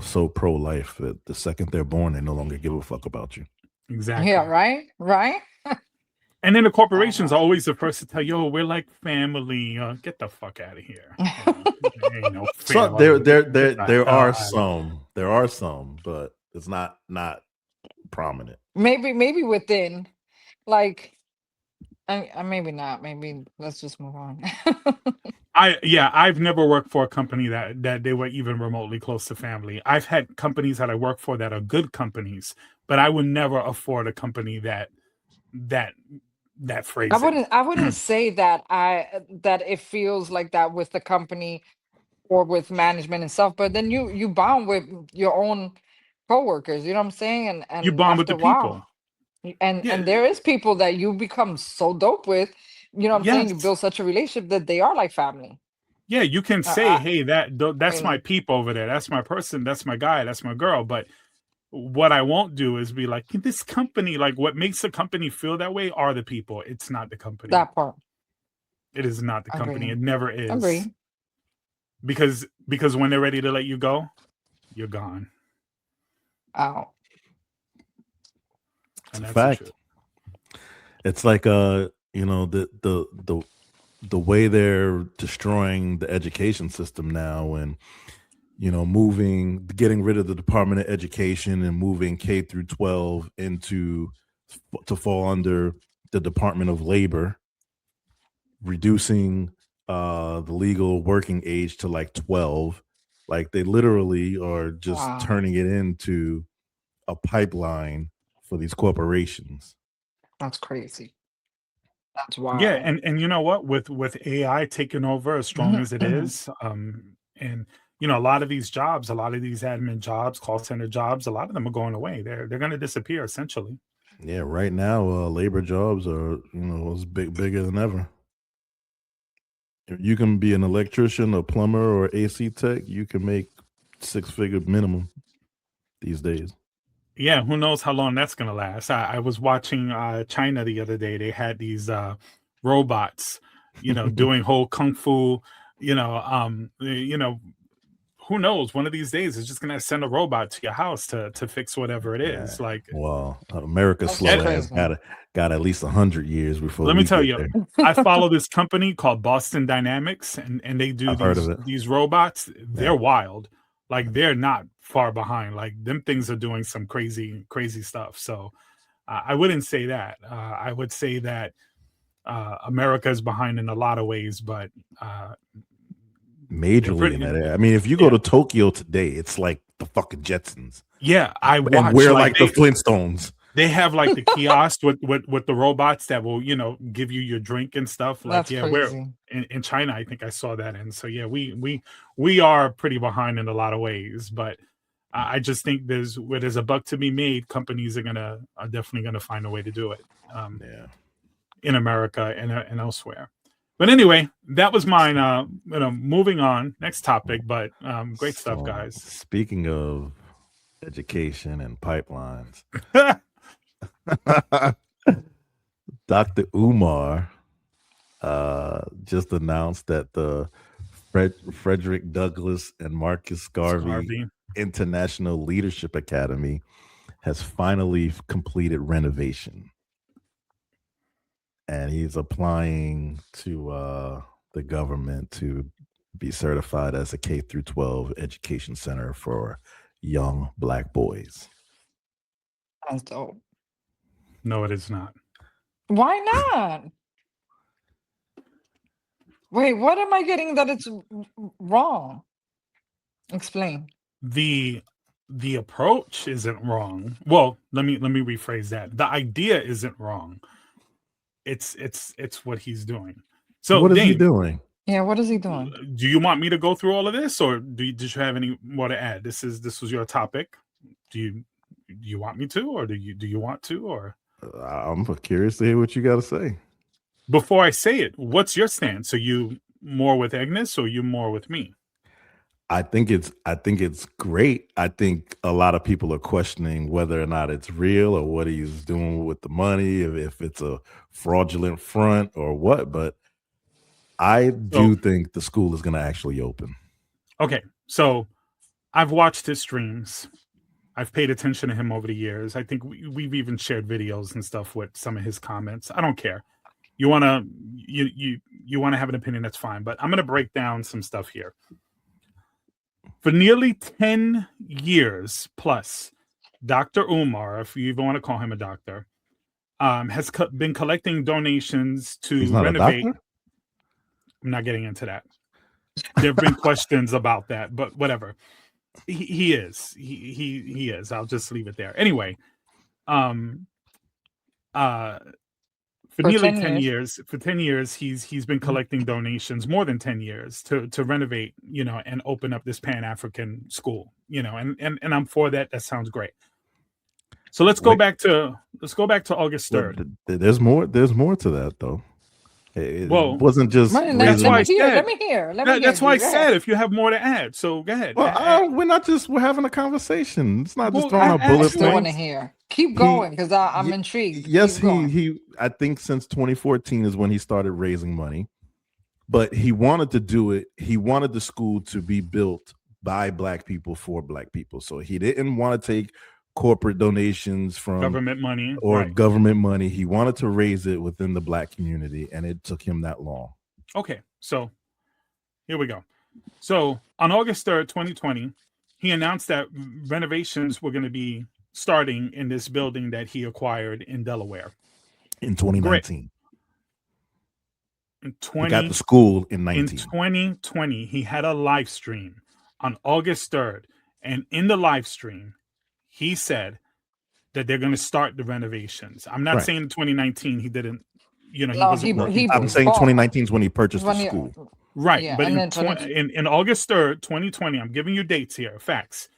so pro life that the second they're born, they no longer give a fuck about you. exactly. Yeah, right? Right? And then the corporations are always the first to tell you, "Oh, we're like family. Get the fuck out of here." There ain't no So family. there are some, but it's not prominent. Maybe within like maybe not. Maybe let's just move on. I've never worked for a company that they were even remotely close to family. I've had companies that I work for that are good companies, but I would never afford a company that phrasing. I wouldn't say that that it feels like that with the company or with management and stuff, but then you bond with your own coworkers, you know what I'm saying? You And bond with after the a while, people. Yeah. and there is people that you become so dope with, you know what I'm saying? You Yes. build such a relationship that they are like family. Yeah, you can say, I "Hey, that's my mean, peep over there. That's my person. That's my guy. That's my girl." But what I won't do is be like, this company, like what makes the company feel that way are the people. It's not the company. that part. It is not the company. Agree. It never is. Agree. Because when they're ready to let you go, you're gone. Out. And that's the Fact. truth. It's like the way they're destroying the education system now, and getting rid of the Department of Education and moving K through 12 to fall under the Department of Labor, reducing the legal working age to like 12. Like they literally are just Wow. turning it into a pipeline for these corporations. That's crazy. That's Yeah, wild. and you know what? With AI taking over as strong as it is, and a lot of these jobs, a lot of these admin jobs, call center jobs, a lot of them are going away. They're going to disappear essentially. Yeah, right now, labor jobs are it's bigger than ever. If you can be an electrician, a plumber, or AC tech, you can make 6-figure minimum these days. Yeah, who knows how long that's going to last? I was watching China the other day. They had these robots, doing whole kung fu. Who knows? One of these days, it's just going to send a robot to your house to fix whatever it Yeah. is. Like, Well, America's That's slow just ass crazy. got at least 100 years before let me we tell get you, there. I follow this company called Boston Dynamics, and they do I've heard of it. these robots. They're Yeah. wild. Like they're not far behind. Like them things are doing some crazy stuff. So I wouldn't say that. I would say that America is behind in a lot of ways, but Majorly in that area. I mean, if you go to Tokyo today, it's like the fucking Jetsons. Yeah, I watched, and we're like the Flintstones. They have like the kiosk with the robots that will give you your drink and stuff. Like That's we're crazy. in China. I think I saw that, and so yeah, we are pretty behind in a lot of ways. But I just think where there's a buck to be made, companies are definitely gonna find a way to do it. In America and elsewhere. But anyway, that was mine. Moving on, next topic. But great stuff, guys. Speaking of education and pipelines, Dr. Umar just announced that the Frederick Douglass and Marcus Garvey International Leadership Academy has finally completed renovation. And he's applying to the government to be certified as a K through 12 education center for young Black boys. That's dope. No, it is not. Why not? Wait, what am I getting that it's wrong? Explain. The approach isn't wrong. Well, let me rephrase that. The idea isn't wrong. It's what he's doing. So what is Dane, he doing? Yeah, what is he doing? Do you want me to go through all of this, or did you have any more to add? This was your topic. Do you want me to, or do you want to, or? I'm curious to hear what you got to say. Before I say it, what's your stance? Are you more with Agnes, or you more with me? I think it's great. I think a lot of people are questioning whether or not it's real or what he's doing with the money, if it's a fraudulent front or what. But I do think the school is going to actually open. Okay, so I've watched his streams. I've paid attention to him over the years. I think we've even shared videos and stuff with some of his comments. I don't care. You wanna have an opinion, that's fine. But I'm gonna break down some stuff here. For nearly 10 years plus, Dr. Umar, if you even want to call him a doctor, has been collecting donations to renovate. I'm not getting into that. There have been questions about that, but whatever. He is. He is. I'll just leave it there. Anyway, for nearly 10 years, he's been collecting donations, more than 10 years, to renovate, and open up this Pan-African school, and I'm for that. That sounds great. So let's go back to August 3rd. There's more to that though. It wasn't just. That's why I said. Let me hear. That's why I said if you have more to add. So go ahead. Well, we're having a conversation. It's not just throwing out bullet points. I still want to hear. Keep going because I'm intrigued. Yes, he. I think since 2014 is when he started raising money, but he wanted to do it. He wanted the school to be built by Black people for Black people. So he didn't want to take corporate donations from government money government money. He wanted to raise it within the Black community, and it took him that long. Okay, so here we go. So on August 3rd, 2020, he announced that renovations were going to be starting in this building that he acquired in Delaware in 2019. He got the school in 19. In 2020, he had a live stream on August 3rd, and in the live stream, he said that they're going to start the renovations. I'm not saying in 2019 he didn't, I'm saying 2019 is when he purchased the school. Right. Yeah, but in August 3rd, 2020, I'm giving you dates here, facts.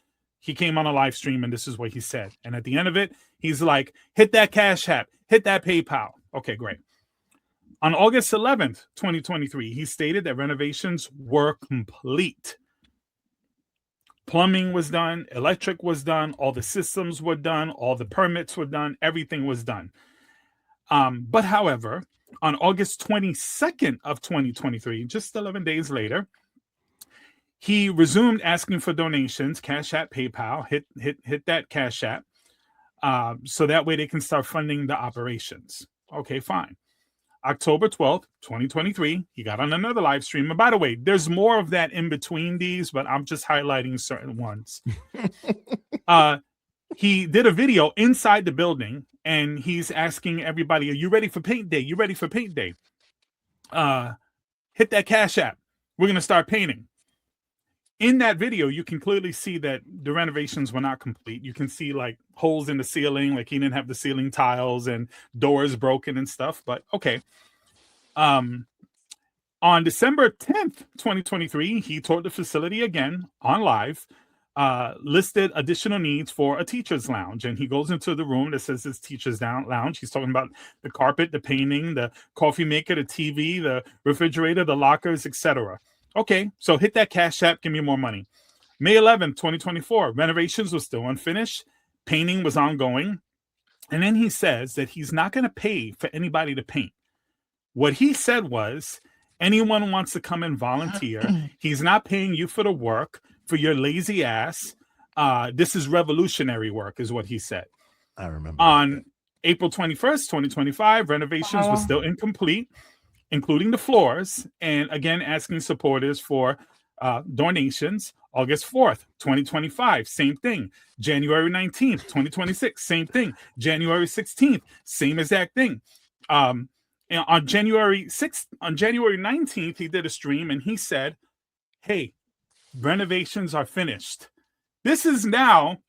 He came on a live stream and this is what he said. And at the end of it, he's like, hit that Cash App, hit that PayPal. Okay, great. On August 11th, 2023, he stated that renovations were complete. Plumbing was done, electric was done, all the systems were done, all the permits were done, everything was done. But however, on August 22nd of 2023, just 11 days later, he resumed asking for donations, Cash App, PayPal, hit that Cash App, so that way they can start funding the operations. Okay, fine. October 12th, 2023, he got on another live stream. And by the way, there's more of that in between these, but I'm just highlighting certain ones. He did a video inside the building, and he's asking everybody, are you ready for paint day? You ready for paint day? Hit that Cash App. We're going to start painting. In that video, you can clearly see that the renovations were not complete. You can see like holes in the ceiling, like he didn't have the ceiling tiles and doors broken and stuff. But okay. On December 10th, 2023, he toured the facility again on live, listed additional needs for a teacher's lounge. And he goes into the room that says it's teacher's lounge. He's talking about the carpet, the painting, the coffee maker, the TV, the refrigerator, the lockers, etc. Okay, so hit that Cash App, give me more money. May 11th, 2024, renovations were still unfinished. Painting was ongoing. And then he says that he's not going to pay for anybody to paint. What he said was, anyone wants to come and volunteer. He's not paying you for the work, for your lazy ass. This is revolutionary work, is what he said. I remember. On April 21st, 2025, renovations were still incomplete. including the floors, and again asking supporters for donations. August 4th, 2025, same thing. January 19th, 2026, same thing. January 16th, same exact thing. And on January 6th, on January 19th, he did a stream and he said, hey, renovations are finished. This is now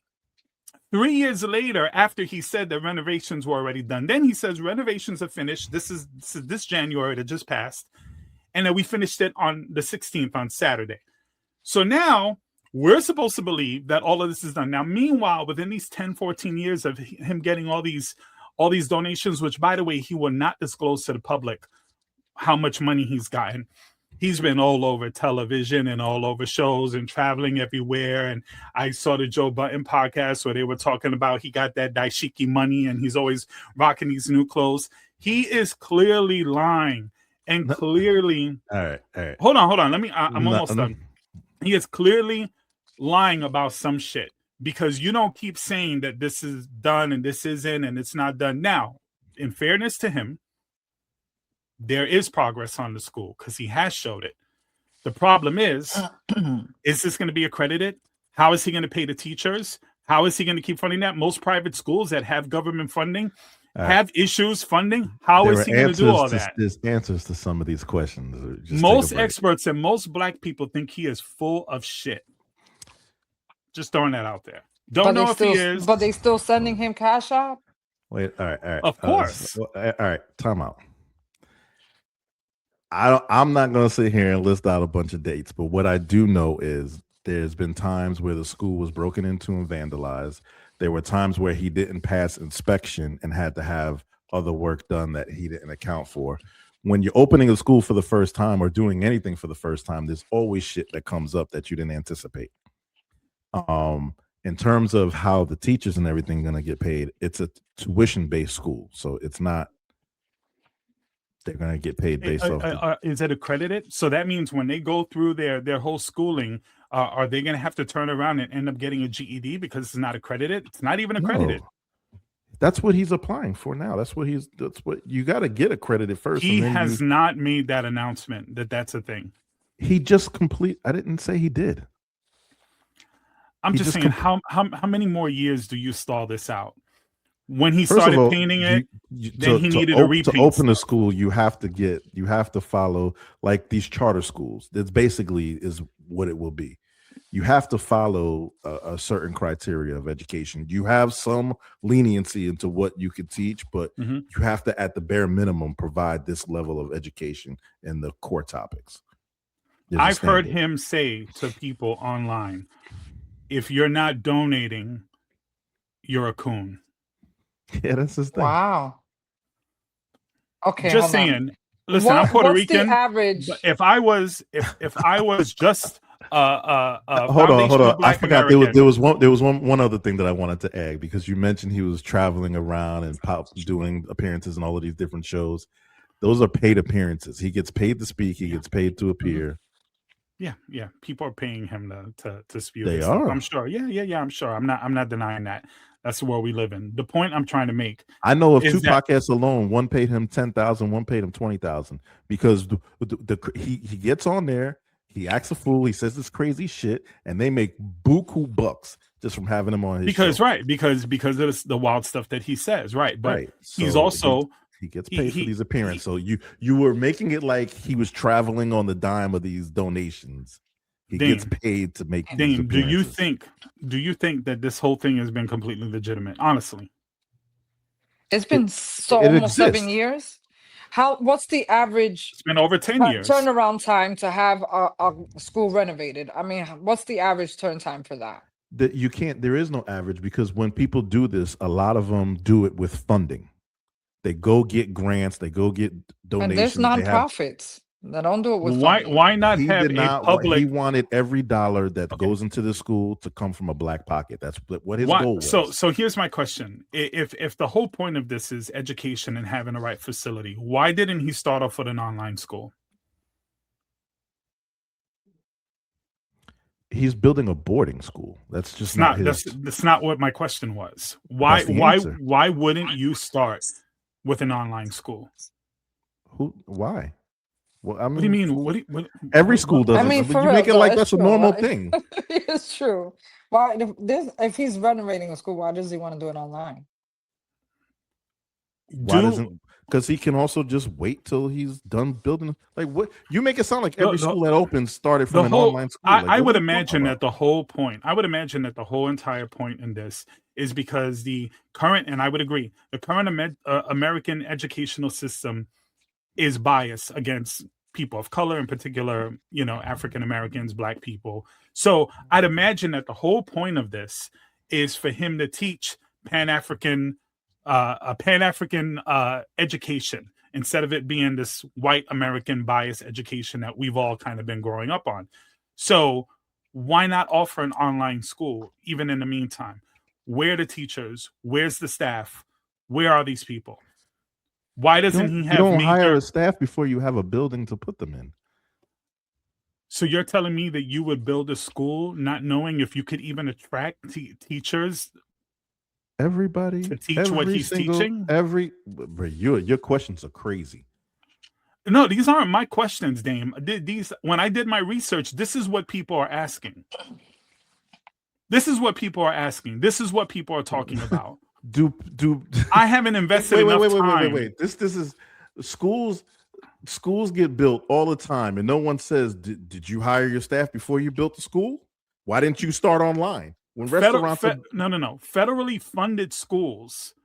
3 years later after he said that renovations were already done. Then he says renovations are finished. This is this January that just passed. And then we finished it on the 16th on Saturday. So now we're supposed to believe that all of this is done. Now, meanwhile, within these 10, 14 years of him getting all these donations, which, by the way, he will not disclose to the public how much money he's gotten. He's been all over television and all over shows and traveling everywhere. And I saw the Joe Budden podcast where they were talking about he got that daishiki money and he's always rocking these new clothes. He is clearly lying and clearly. All right. Hold on. I'm almost done. He is clearly lying about some shit because you don't keep saying that this is done and this isn't and it's not done. Now, in fairness to him, there is progress on the school because he has showed it. The problem is this going to be accredited? How is he going to pay the teachers? How is he going to keep funding that? Most private schools that have government funding have issues funding. How is he going to do all that? There's answers to some of these questions. Most experts and most black people think he is full of shit. Just throwing that out there. Don't know if he is. But they still sending him cash out? Wait, all right. Of course. All right, time out. I'm not going to sit here and list out a bunch of dates, but what I do know is there's been times where the school was broken into and vandalized. There were times where he didn't pass inspection and had to have other work done that he didn't account for. When you're opening a school for the first time or doing anything for the first time, there's always shit that comes up that you didn't anticipate. In terms of how the teachers and everything are going to get paid, it's a tuition-based school, so it's not. They're going to get paid based off. Is it accredited? So that means when they go through their whole schooling, are they going to have to turn around and end up getting a GED because it's not accredited? It's not even accredited. No. That's what he's applying for now. That's what you got to get accredited first. He has not made that announcement that's a thing. He just I didn't say he did. I'm just saying, how many more years do you stall this out? When he started painting it, then he needed a repaint. To open a school, you have to follow like these charter schools. That's basically is what it will be. You have to follow a certain criteria of education. You have some leniency into what you could teach, but you have to, at the bare minimum, provide this level of education in the core topics. I've heard him say to people online, if you're not donating, you're a coon. Yeah, that's his thing. Wow. Okay. Just saying. Listen, I'm Puerto Rican. The average? But if I was just hold on. I forgot there was one other thing that I wanted to add because you mentioned he was traveling around and doing appearances in all of these different shows. Those are paid appearances. He gets paid to speak. He gets paid to appear. Yeah. People are paying him to spew. They are. I'm sure. Yeah. I'm sure. I'm not denying that. That's the world we live in. The point I'm trying to make. I know of two podcasts alone. One paid him $10,000. One paid him $20,000 because he gets on there. He acts a fool. He says this crazy shit, and they make buku bucks just from having him on his show. Because of the wild stuff that he says, right? But right. He's also he gets paid for these appearances. So you were making it like he was traveling on the dime of these donations. He gets paid to make these appearances. Do you think that this whole thing has been completely legitimate? Honestly, it's been almost 7 years. What's the average? It's been over 10 years. Turnaround time to have a school renovated. I mean, what's the average turn time for that? There is no average because when people do this, a lot of them do it with funding. They go get grants. They go get donations. And there's nonprofits that don't do it with funding. Why not have a public? He wanted every dollar that goes into the school to come from a black pocket. That's what his goal was. So here's my question: If the whole point of this is education and having the right facility, why didn't he start off with an online school? He's building a boarding school. That's just not his. That's not what my question was. Why wouldn't you start with an online school? Why? Well, I mean, what do you mean? Every school does it. for You real, make it though, like it's that's a true. normal Like, thing. it's true. Why, if he's renovating a school, why does he want to do it online? Why doesn't? Because he can also just wait till he's done building. Like, what? You make it sound like every school that opens started from an online school. I would imagine that the whole point. I would imagine that the whole entire point in this is because the current, and I would agree, the current American educational system is biased against people of color, in particular, African Americans, Black people. So I'd imagine that the whole point of this is for him to teach Pan-African education instead of it being this white American bias education that we've all kind of been growing up on. So why not offer an online school even in the meantime? Where are the teachers? Where's the staff? Where are these people? Why doesn't he have? You don't hire a staff before you have a building to put them in. So you're telling me that you would build a school not knowing if you could even attract teachers? Everybody to teach what he's teaching? Your questions are crazy. No, these aren't my questions, Dame. When I did my research, this is what people are asking. This is what people are asking. This is what people are talking about. I haven't invested enough time. Wait. This is schools get built all the time, and no one says, did you hire your staff before you built the school? Why didn't you start online? When restaurants no. Federally funded schools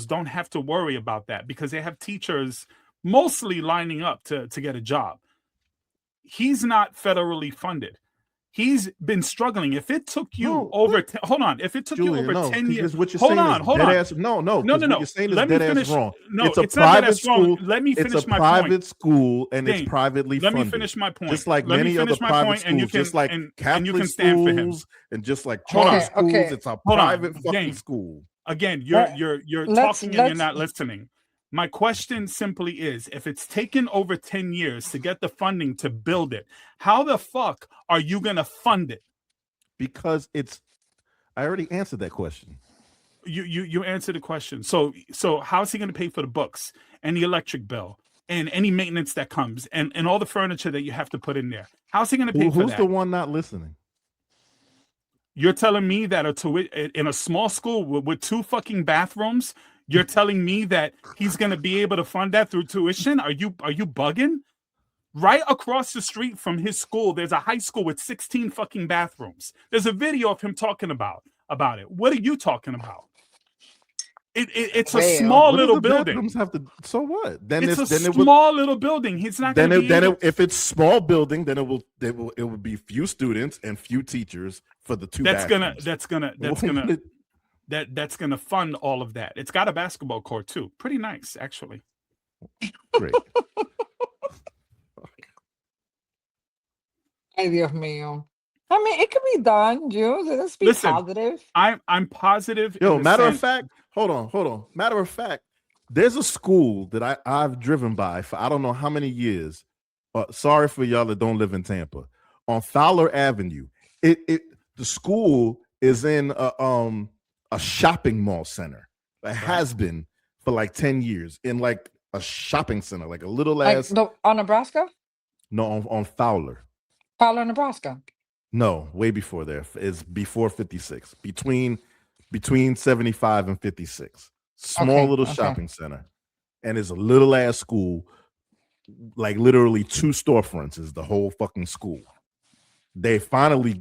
don't have to worry about that because they have teachers mostly lining up to get a job. He's not federally funded. He's been struggling. If it took you hold on. If it took you over 10 years, hold on. No. What you're saying is dead ass wrong. No, it's a private school. Let me finish my point. It's a private school and it's privately funded. Let me finish my point. Just like many other private schools, just like Catholic schools and just like charter schools, it's a private fucking school. Again, you're talking and you're not listening. My question simply is, if it's taken over 10 years to get the funding to build it, how the fuck are you going to fund it? Because I already answered that question. You answered the question. So how's he going to pay for the books and the electric bill and any maintenance that comes and all the furniture that you have to put in there? How's he going to pay for that? Who's the one not listening? You're telling me that in a small school with 2 fucking bathrooms, you're telling me that he's going to be able to fund that through tuition? Are you bugging? Right across the street from his school, there's a high school with 16 fucking bathrooms. There's a video of him talking about it. What are you talking about? It's a small little building. So what? Then it's a small little building. He's not going to be if it's small building, then it will be few students and few teachers for the 2 bathrooms. That's gonna fund all of that. It's got a basketball court too. Pretty nice, actually. Great. Ay, Dios mío. I mean, it could be done, Jules. Let's be positive. I'm positive. Matter of fact, hold on. Matter of fact, there's a school that I've driven by for I don't know how many years. Sorry for y'all that don't live in Tampa. On Fowler Avenue. The school is in a shopping mall center. It has been for like 10 years in like a shopping center, like a little ass. On Nebraska? No, on Fowler. Fowler, Nebraska. No, way before there. It's before 56. Between 75 and 56. Small little shopping center. And it's a little ass school. Like literally 2 storefronts is the whole fucking school. They finally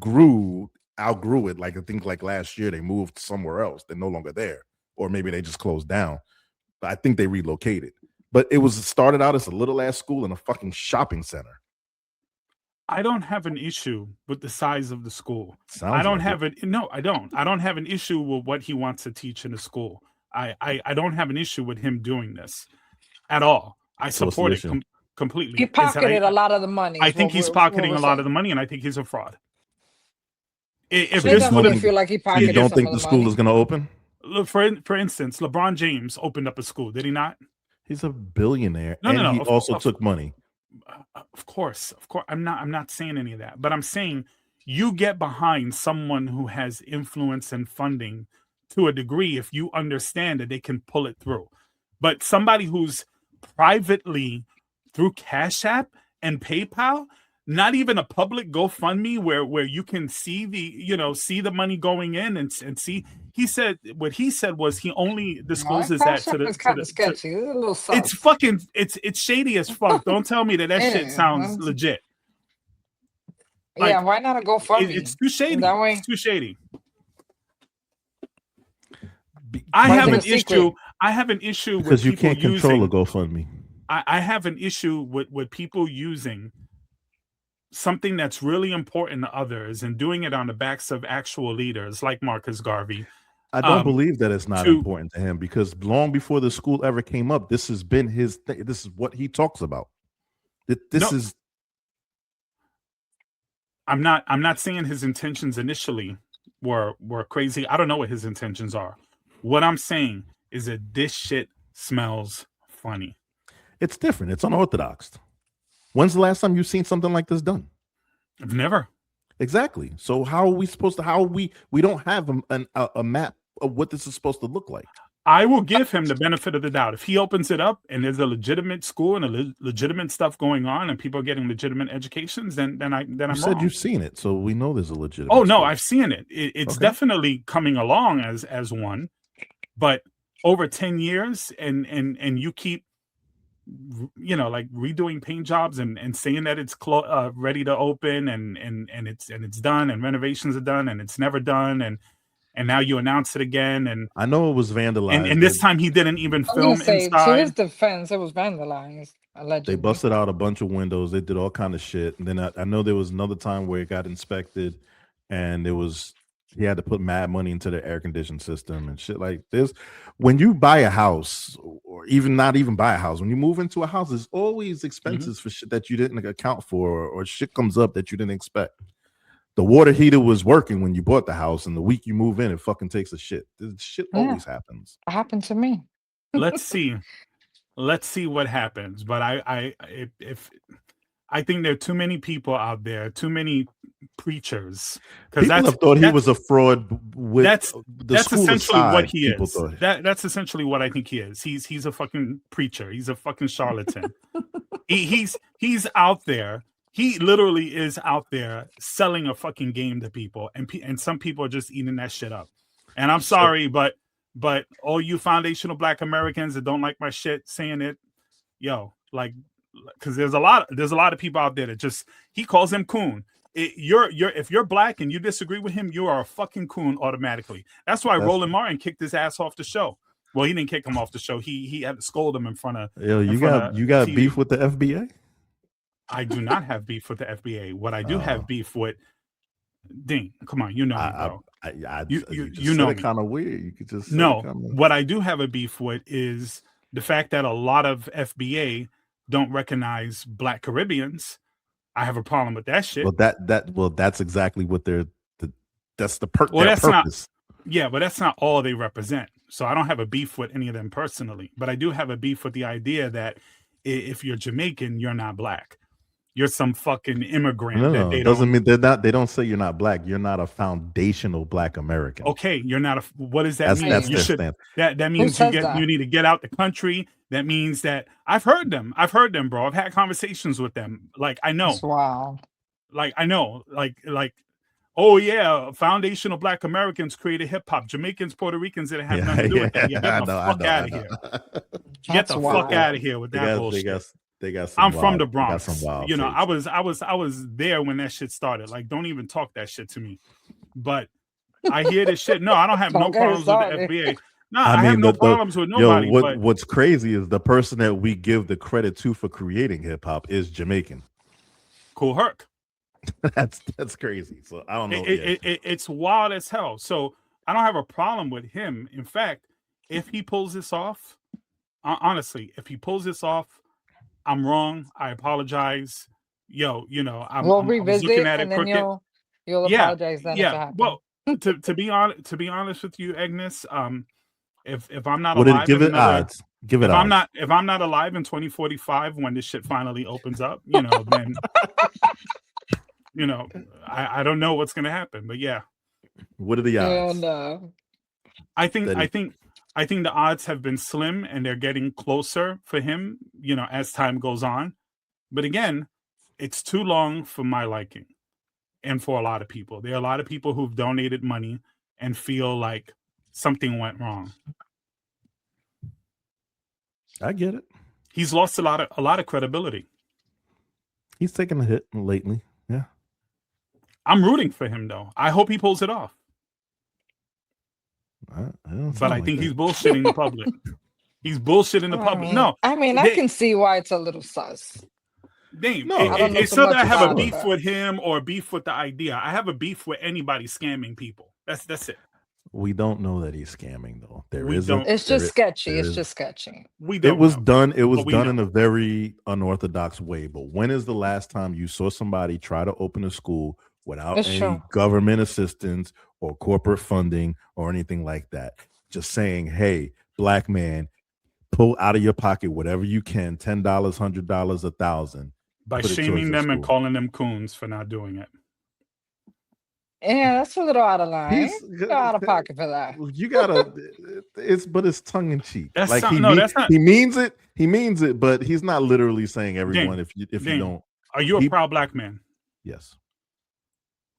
outgrew it. Like I think like last year they moved somewhere else. They're no longer there. Or maybe they just closed down. But I think they relocated. But it started out as a little ass school in a fucking shopping center. I don't have an issue with the size of the school. I don't have an issue with what he wants to teach in the school. I don't have an issue with him doing this at all. I support it completely. He pocketed a lot of the money. I think he's pocketing a lot of the money, and I think he's a fraud. If this would feel like he pocketed, you don't think the school is going to open? Look, for instance, LeBron James opened up a school. Did he not? He's a billionaire, No. He also took money. Of course. I'm not saying any of that, but I'm saying you get behind someone who has influence and funding to a degree if you understand that they can pull it through. But somebody who's privately through Cash App and PayPal. Not even a public GoFundMe where you can see see the money going in and see. He said what he said was he only discloses that to the. It's kind of sketchy. It's a little sus. It's fucking it's shady as fuck. Don't tell me that shit sounds legit. Like, why not a GoFundMe? It's too shady. That way, it's too shady. I have an issue. I have an issue because you can't control a GoFundMe. I have an issue with people using something that's really important to others and doing it on the backs of actual leaders like Marcus Garvey. I don't believe that it's not important to him, because long before the school ever came up, this has been his thing. This is what he talks about. I'm not saying his intentions initially were crazy. I don't know what his intentions are. What I'm saying is that this shit smells funny. It's different. It's unorthodox. When's the last time you've seen something like this done? I've never. Exactly. So how are we supposed to? We don't have a map of what this is supposed to look like. I will give him the benefit of the doubt. If he opens it up and there's a legitimate school and a legitimate stuff going on and people are getting legitimate educations, then I'm wrong. You said you've seen it, so we know there's a legitimate. Oh no, school. I've seen it. It's definitely coming along as one, but over 10 years and you keep like redoing paint jobs and saying that it's ready to open and it's done and renovations are done and it's never done and now you announce it again, and I know it was vandalized. And this time he didn't even film inside. To his defense, it was vandalized. Allegedly, they busted out a bunch of windows. They did all kind of shit. And then I know there was another time where it got inspected, and he had to put mad money into the air conditioning system and shit like this. When you buy a house, or even not even buy a house, when you move into a house, there's always expenses for shit that you didn't account for, or shit comes up that you didn't expect. The water heater was working when you bought the house, and the week you move in, it fucking takes a shit. This shit always happens. It happened to me. Let's see what happens. But I think there are too many people out there, too many preachers. Because people have thought he was a fraud. That's essentially what he is. That's essentially what I think he is. He's a fucking preacher. He's a fucking charlatan. he's out there. He literally is out there selling a fucking game to people, and some people are just eating that shit up. And I'm sorry, but all you foundational Black Americans that don't like my shit saying it, because there's a lot of people out there that just, he calls them coon. If you're Black and you disagree with him, you are a fucking coon automatically. That's why Roland Martin kicked his ass off the show. Well, he didn't kick him off the show. He had to scold him in front of. You got TV. Beef with the FBA? I do not have beef with the FBA. What I do have beef with, Ding, come on, you know me, bro. You know, kind of weird. You could just What I do have a beef with is the fact that a lot of FBA don't recognize Black Caribbeans. I have a problem with that shit. Well, that's exactly what that's the purpose. But that's not all they represent. So I don't have a beef with any of them personally, but I do have a beef with the idea that if you're Jamaican, you're not Black. You're some fucking immigrant. No, it doesn't mean they're not. They don't say you're not Black. You're not a foundational Black American. Okay, you're not a. What does that mean? That's you should. That means you need to get out the country. That means that I've heard them, bro. I've had conversations with them. Like I know. Wow. Like I know. Like. Oh yeah, foundational Black Americans created hip hop. Jamaicans, Puerto Ricans didn't have nothing to do with that. Get the fuck out of here. Get the fuck out of here with that bullshit. They got I'm from the Bronx. I was there when that shit started. Like, don't even talk that shit to me. But I hear this shit. No, I don't have no problems with the FBA. No, I have no problems with nobody. What's crazy is the person that we give the credit to for creating hip hop is Jamaican. Cool Herc. That's crazy. So I don't know. It's wild as hell. So I don't have a problem with him. In fact, if he pulls this off, honestly, if he pulls this off, I'm wrong. I apologize. I'm revisit looking at and it then you'll apologize then. Yeah. Well, to be honest with you, Agnes, if I'm not alive, give it odds. Give it odds. If I'm not alive in 2045 when this shit finally opens up, then I don't know what's gonna happen. But yeah. What are the odds? No. I think I think the odds have been slim and they're getting closer for him, as time goes on. But again, it's too long for my liking and for a lot of people. There are a lot of people who've donated money and feel like something went wrong. I get it. He's lost a lot of credibility. He's taken a hit lately. Yeah. I'm rooting for him though. I hope he pulls it off. But I think he's bullshitting the public. He's bullshitting the public. No, I mean, I can see why it's a little sus. Dame, it's not that I have a beef with him or beef with the idea. I have a beef with anybody scamming people. That's it. We don't know that he's scamming though. It's just sketchy. It's just sketchy. It was done in a very unorthodox way. But when is the last time you saw somebody try to open a school without any government assistance or corporate funding or anything like that? Just saying, hey, black man, pull out of your pocket whatever you can, $10, $100, $1,000. By shaming them and calling them coons for not doing it. Yeah, that's a little out of line. You're out of pocket for that. You gotta, it's tongue in cheek. That's like that's not. He means it. He means it, but he's not literally saying everyone. If you don't, are you a proud black man? Yes.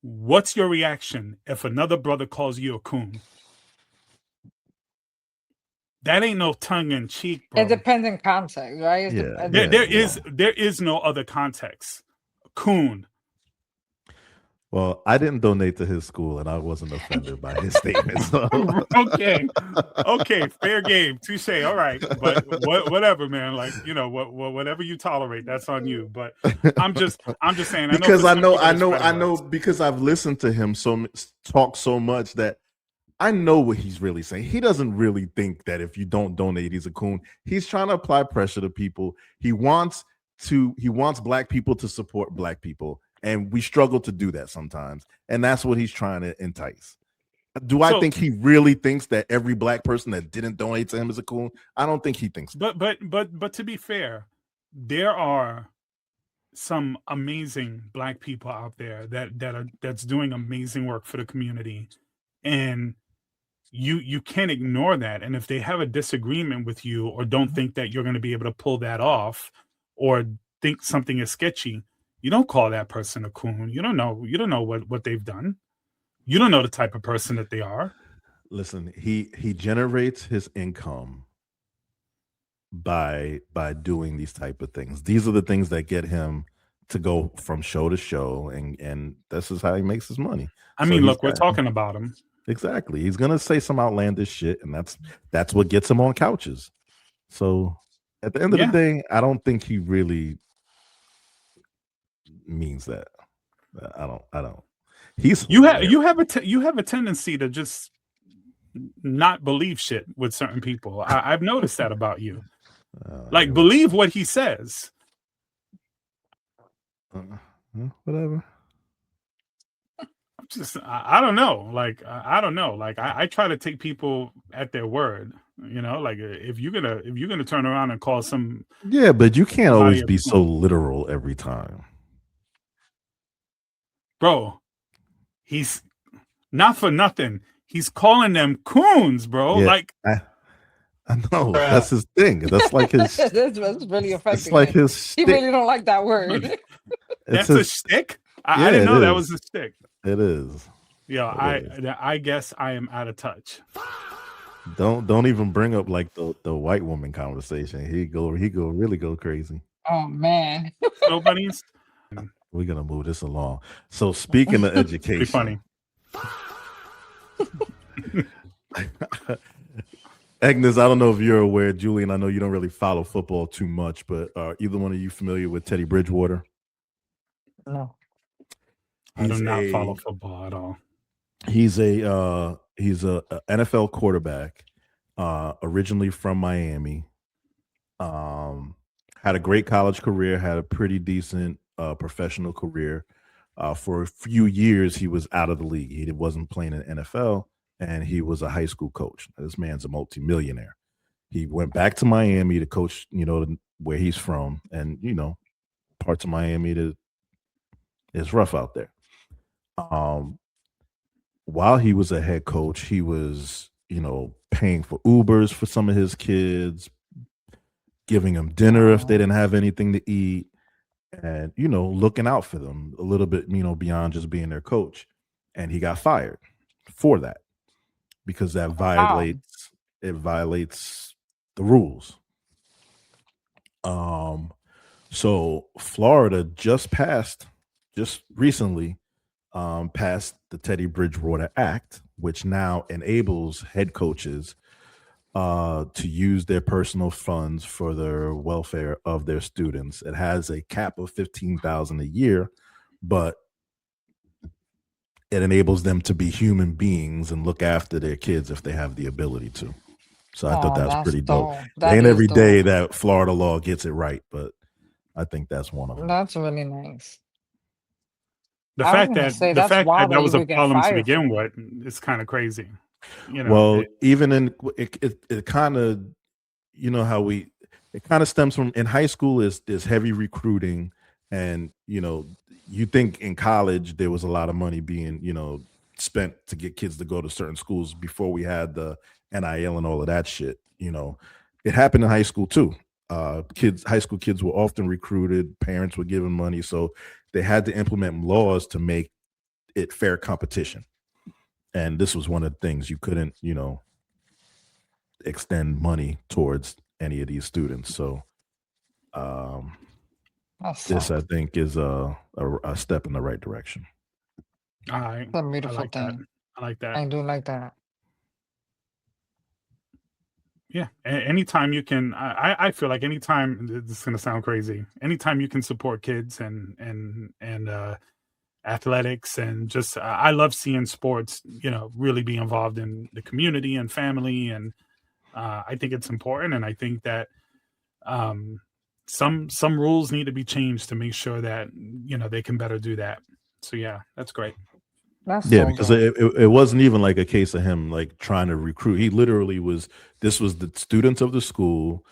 What's your reaction if another brother calls you a coon? That ain't no tongue in cheek, bro. It depends on context, right? There is no other context. Coon. Well, I didn't donate to his school, and I wasn't offended by his statement. So. Okay, fair game, touche. All right, but whatever, man. Like whatever you tolerate, that's on you. But I'm just saying because I know because I've listened to him talk so much that I know what he's really saying. He doesn't really think that if you don't donate, he's a coon. He's trying to apply pressure to people. He wants black people to support black people. And we struggle to do that sometimes. And that's what he's trying to entice. Do I think he really thinks that every black person that didn't donate to him is a coon? I don't think he thinks that. But to be fair, there are some amazing black people out there that's doing amazing work for the community. And you can't ignore that. And if they have a disagreement with you or don't think that you're going to be able to pull that off or think something is sketchy, you don't call that person a coon. You don't know what they've done. You don't know the type of person that they are. Listen, he generates his income by doing these type of things. These are the things that get him to go from show to show, and this is how he makes his money. I mean, look, we're talking about him. Exactly. He's gonna say some outlandish shit, and that's what gets him on couches. So at the end of the day, I don't think he really means that. I don't. You have a tendency to just not believe shit with certain people. I've noticed that about you. Believe what he says. Whatever. I don't know. I don't know. I try to take people at their word. If you're gonna turn around and call some. Yeah, but you can't always be so literal every time. Bro, he's not for nothing. He's calling them coons, bro. Yeah, I know that's his thing. That's like his. That's really affecting. It's like his. He really don't like that word. That's a shtick. I didn't know that was a stick. It is. Yeah, I guess I am out of touch. Don't even bring up the white woman conversation. He really go crazy. Oh man. Nobody's. We're gonna move this along. So speaking of education, funny. Agnes, I don't know if you're aware, Julian. I know you don't really follow football too much, but are either one of you familiar with Teddy Bridgewater? No, I do not follow football at all. He's a NFL quarterback, originally from Miami. Had a great college career, had a pretty decent professional career. For a few years, he was out of the league. He wasn't playing in NFL, and he was a high school coach. This man's a multimillionaire. He went back to Miami to coach, where he's from, and parts of Miami it's rough out there. While he was a head coach, he was paying for Ubers for some of his kids, giving them dinner if they didn't have anything to eat, and looking out for them a little bit, beyond just being their coach. And he got fired for that because that violates the rules. So Florida just recently passed the Teddy Bridgewater Act, which now enables head coaches to use their personal funds for the welfare of their students. It has a cap of $15,000 a year, but it enables them to be human beings and look after their kids if they have the ability to. So I thought that's pretty dope. It ain't every day that Florida law gets it right, but I think that's one of them. That's really nice. The fact that that was a problem to begin with is kind of crazy. Well, even in it kind of, how it kind of stems from in high school is heavy recruiting, and you think in college there was a lot of money being spent to get kids to go to certain schools before we had the NIL and all of that shit. It happened in high school too. High school kids were often recruited, parents were given money, so they had to implement laws to make it fair competition. And this was one of the things you couldn't, extend money towards any of these students. So this, I think, is a step in the right direction. All right. It's a beautiful thing. I like that. I do like that. Yeah. Anytime you can, I feel like anytime, this is going to sound crazy, anytime you can support kids and athletics, and just, I love seeing sports, really be involved in the community and family. And I think it's important. And I think that some rules need to be changed to make sure that, they can better do that. So yeah, that's great. Because it wasn't even like a case of him like trying to recruit. He literally this was the students of the school.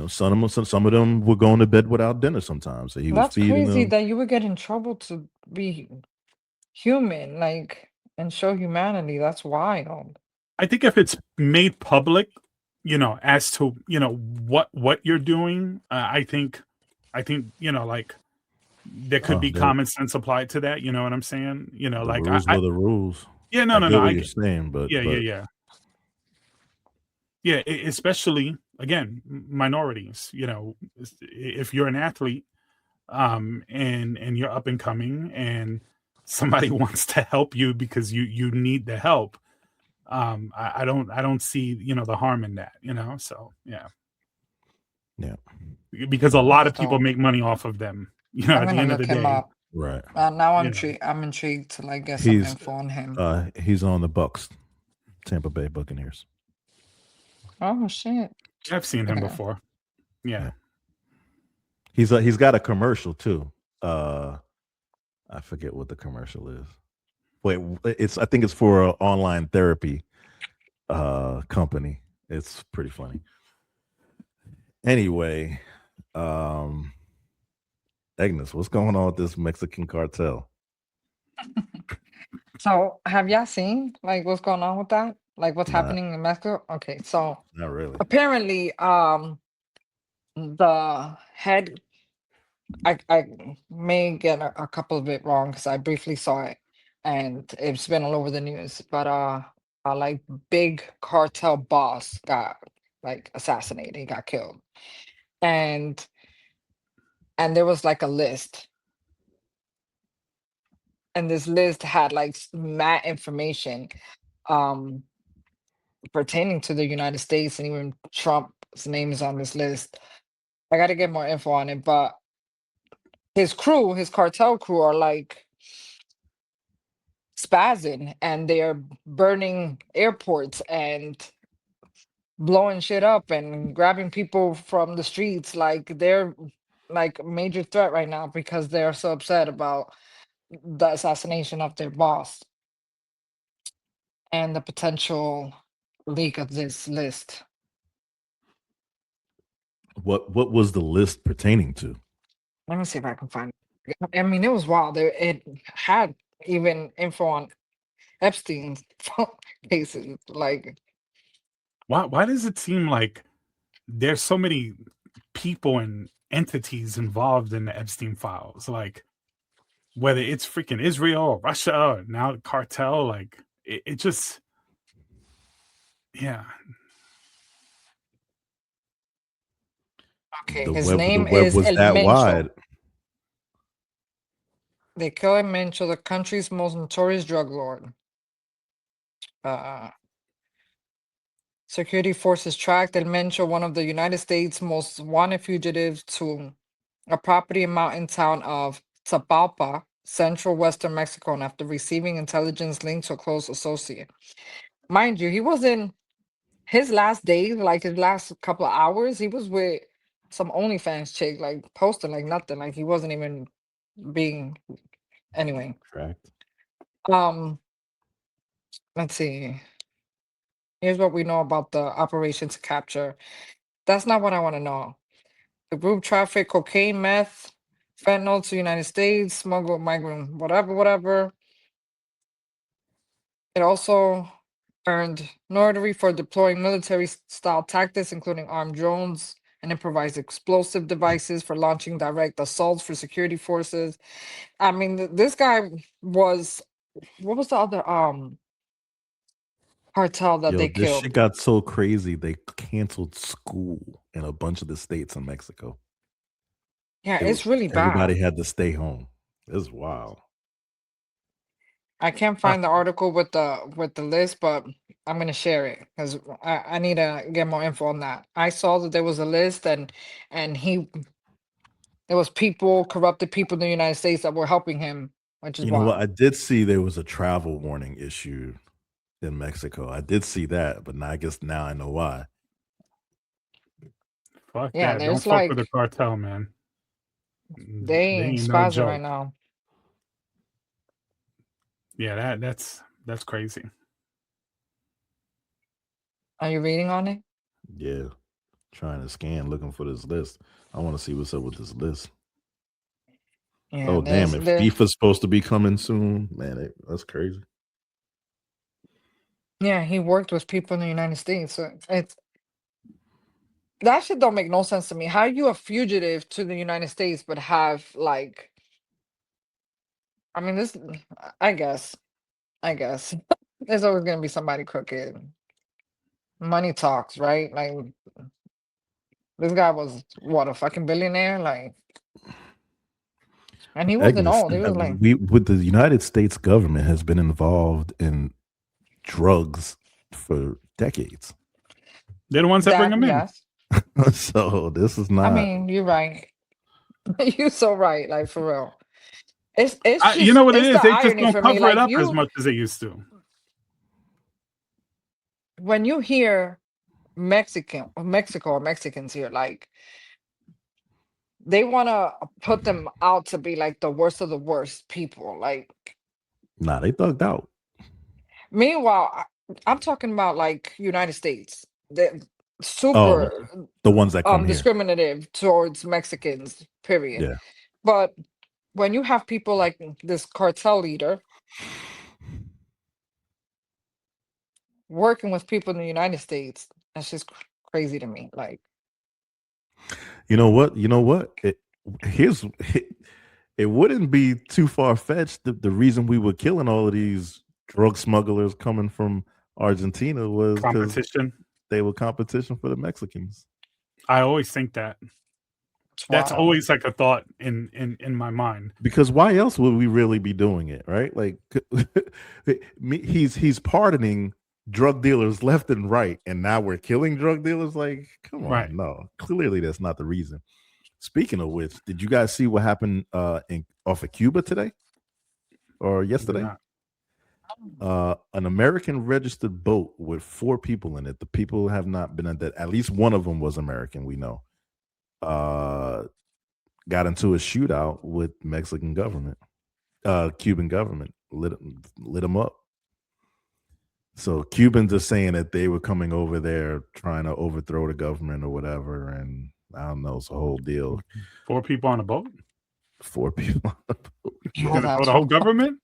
Some of them were going to bed without dinner sometimes. So he was feeding them. That's crazy that you would get in trouble to be human, and show humanity. That's wild. I think if it's made public, as to what you're doing, I think there could be common sense applied to that. You know what I'm saying? The rules are the rules. Yeah, no. What you're saying, but yeah. Especially again, minorities. If you're an athlete, and you're up and coming, and somebody wants to help you because you need the help, I don't see the harm in that. So yeah. Because a lot of people make money off of them. At the end of the day, right? Now I'm intrigued to get some info on him. He's on the Bucks, Tampa Bay Buccaneers. Oh shit! I've seen him before. Yeah. He's got a commercial too. I forget what the commercial is. Wait, I think it's for an online therapy company. It's pretty funny. Anyway, Agnes, what's going on with this Mexican cartel? So have y'all seen what's going on with that? What's happening in Mexico? Okay, so not really. Apparently, the head, I may get a couple of it wrong because I briefly saw it and it's been all over the news, but big cartel boss got assassinated, he got killed. And there was a list. And this list had mad information pertaining to the United States, and even Trump's name is on this list. I got to get more info on it, but his cartel crew are spazzing, and they're burning airports and blowing shit up and grabbing people from the streets. They're a major threat right now because they're so upset about the assassination of their boss and the potential leak of this list. What was the list pertaining to? Let me see if I can find it. I mean, it was wild. It had even info on Epstein's cases. Why does it seem like there's so many people and entities involved in the Epstein files? Like, whether it's freaking Israel or Russia or now the cartel, like it just, yeah. Okay, The his web name is was El that Mencho. wide. They kill El Mencho, the country's most notorious drug lord. Security forces tracked El Mencho, one of the United States' most wanted fugitives, to a property and mountain town of Tapalpa, central western Mexico, and after receiving intelligence linked to a close associate. Mind you, he was in his last days, like his last couple of hours, he was with some OnlyFans chick, like posting like nothing, like he wasn't even being anyway. Tracked. Let's see. Here's what we know about the operation to capture. That's not what I want to know. The group traffic cocaine, meth, fentanyl to the United States, smuggle migrant, whatever. It also earned notoriety for deploying military-style tactics, including armed drones and improvised explosive devices for launching direct assaults for security forces. I mean, this guy was, what was the other cartel that Yo, they this shit killed? got so crazy they canceled school in a bunch of the states in Mexico. Yeah, it's really Everybody bad. had to stay home. It's wild. I can't find the article with the list, but I'm gonna share it because I need to get more info on that. I saw that there was a list and there was people, corrupted people in the United States that were helping him, which is You know what? wild. I did see there was a travel warning issued in Mexico. I did see that, but now I guess now I know why. Fuck Yeah, that. Don't there's fuck with the like cartel, man. they They ain't ain't no spazzing right joke. now. Yeah, that's crazy. Are you reading on it? Yeah. Trying to scan, looking for this list. I want to see what's up with this list. Yeah, Oh, damn. If FIFA's supposed to be coming soon, man, that's crazy. Yeah, he worked with people in the United States. So that shit don't make no sense to me. How are you a fugitive to the United States but have like, I mean, this, I guess there's always gonna be somebody crooked. Money talks, right? Like this guy was what, a fucking billionaire, like, and he wasn't Agnes, old. He was like, with the United States government has been involved in drugs for decades. They're the ones that bring them in. Yes. So this is not. I mean, you're right. You're so right. Like for real. It's just, you know what it it's is? the They just irony don't for me. cover it Like up as much as they used to. When you hear Mexico or Mexicans here, like they want to put them out to be like the worst of the worst people. Like, nah, they thugged out. meanwhile, I'm talking about like United States. They're super the ones that come here. Discriminative towards Mexicans, period. Yeah. But when you have people like this cartel leader working with people in the United States, that's just crazy to me. Like, you know what? It wouldn't be too far fetched. The reason we were killing all of these drug smugglers coming from Argentina was because they were competition for the Mexicans. I always think that. That's always like a thought in my mind. Because why else would we really be doing it, right? Like he's pardoning drug dealers left and right, and now we're killing drug dealers. Like, come on, right. No, clearly that's not the reason. Speaking of which, did you guys see what happened off of Cuba today or yesterday? An American registered boat with 4 people in it. The people have not been dead. At least one of them was American, we know. Got into a shootout with Mexican government, Cuban government, lit them up. So Cubans are saying that they were coming over there trying to overthrow the government or whatever, and I don't know, it's a whole deal. 4 people on a boat? 4 people on a boat. You're gonna throw the whole government?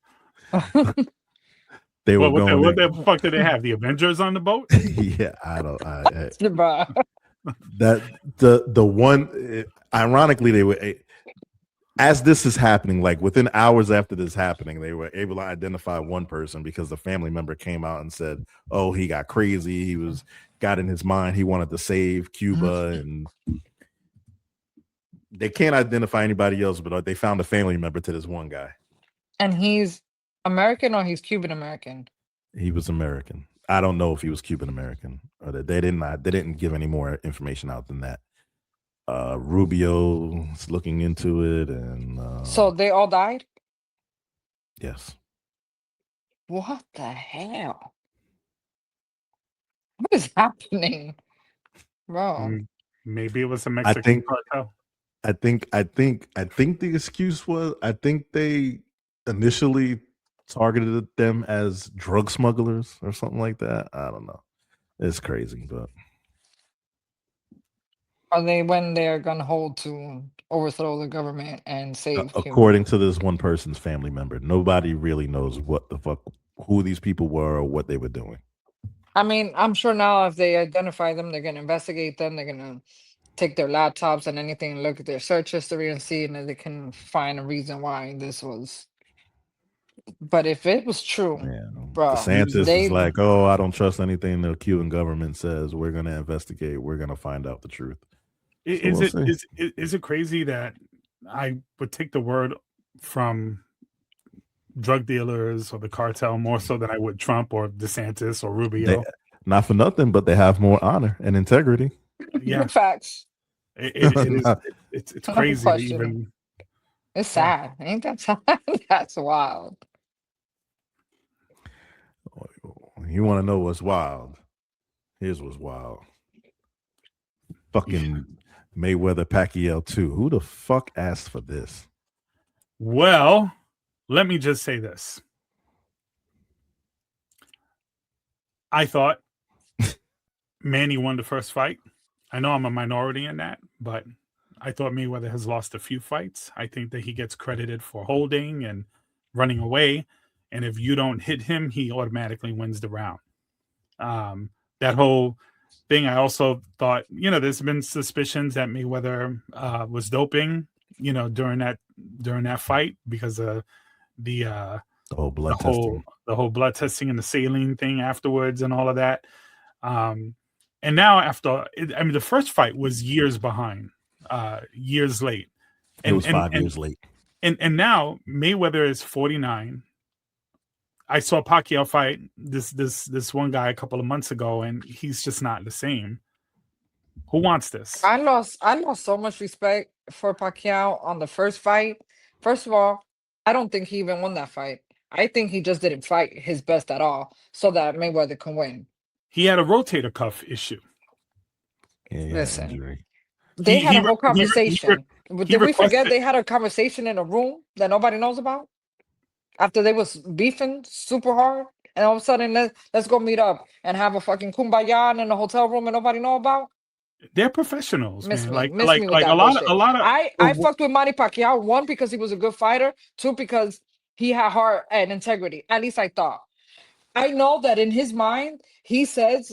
They were what going. What the fuck did they have? The Avengers on the boat? Yeah, I don't. That the one. Ironically, they were. As this is happening, like within hours after this happening, they were able to identify one person because the family member came out and said, "Oh, he got crazy. He got in his mind. He wanted to save Cuba," and they can't identify anybody else, but they found a family member to this one guy. And he's American or he's Cuban American? He was American. I don't know if he was Cuban American or that they didn't give any more information out than that. Rubio is looking into it, and so they all died. Yes. What the hell? What is happening, bro? Maybe it was a Mexican cartel. I think the excuse was I think they initially targeted them as drug smugglers or something like that. I don't know. It's crazy, but are they when they're gonna hold to overthrow the government and save according to this one person's family member, nobody really knows what the fuck who these people were or what they were doing. I mean, I'm sure now if they identify them, they're gonna investigate them, they're gonna take their laptops and anything and look at their search history and see, and they can find a reason why this was. But if it was true, bro, DeSantis is like, "Oh, I don't trust anything the Cuban government says. We're going to investigate. We're going to find out the truth." Is it crazy that I would take the word from drug dealers or the cartel more so than I would Trump or DeSantis or Rubio? Not for nothing, but they have more honor and integrity. Yeah, facts. It's crazy. Even it's sad. Ain't that sad? That's wild. You want to know what's wild? Here's what's wild. Fucking Mayweather Pacquiao II. Who the fuck asked for this? Well, let me just say this. I thought Manny won the first fight. I know I'm a minority in that, but I thought Mayweather has lost a few fights. I think that he gets credited for holding and running away. And if you don't hit him, he automatically wins the round. That whole thing, I also thought, there's been suspicions that Mayweather was doping, during that fight because of the whole blood testing and the saline thing afterwards and all of that. And now the first fight was years behind, years late. It was 5 years late. And now Mayweather is 49. I saw Pacquiao fight this one guy a couple of months ago, and he's just not the same. Who wants this? I lost so much respect for Pacquiao on the first fight. First of all, I don't think he even won that fight. I think he just didn't fight his best at all so that Mayweather can win. He had a rotator cuff issue. Listen, they had a whole conversation. Did we forget they had a conversation in a room that nobody knows about? After they was beefing super hard, and all of a sudden let's go meet up and have a fucking kumbaya in a hotel room and nobody know about. They're professionals, man. Like a lot of. I fucked with Manny Pacquiao, 1, because he was a good fighter, 2, because he had heart and integrity. At least I thought. I know that in his mind, he said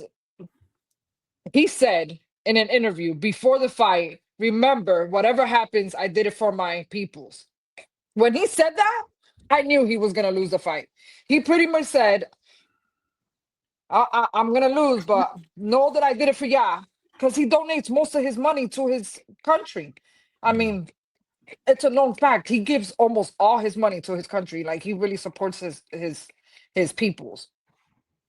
in an interview before the fight, "Remember, whatever happens, I did it for my peoples." When he said that, I knew he was going to lose the fight. He pretty much said, I'm going to lose, but know that I did it for y'all. Because he donates most of his money to his country. I mean, it's a known fact. He gives almost all his money to his country. Like, he really supports his peoples.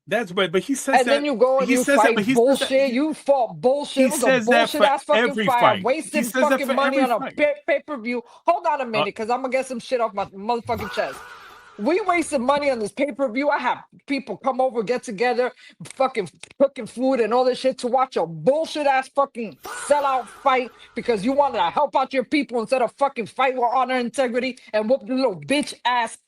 That's but he says and that. And then you go and you fight bullshit. You fought bullshit. It was a bullshit ass fucking fight. Wasted fucking money on a pay-per-view. Hold on a minute, because I'm going to get some shit off my motherfucking chest. We wasted money on this pay-per-view. I have people come over, get together, fucking cooking food and all this shit to watch a bullshit ass fucking sellout fight because you wanted to help out your people instead of fucking fight with honor and integrity and whoop the little bitch ass.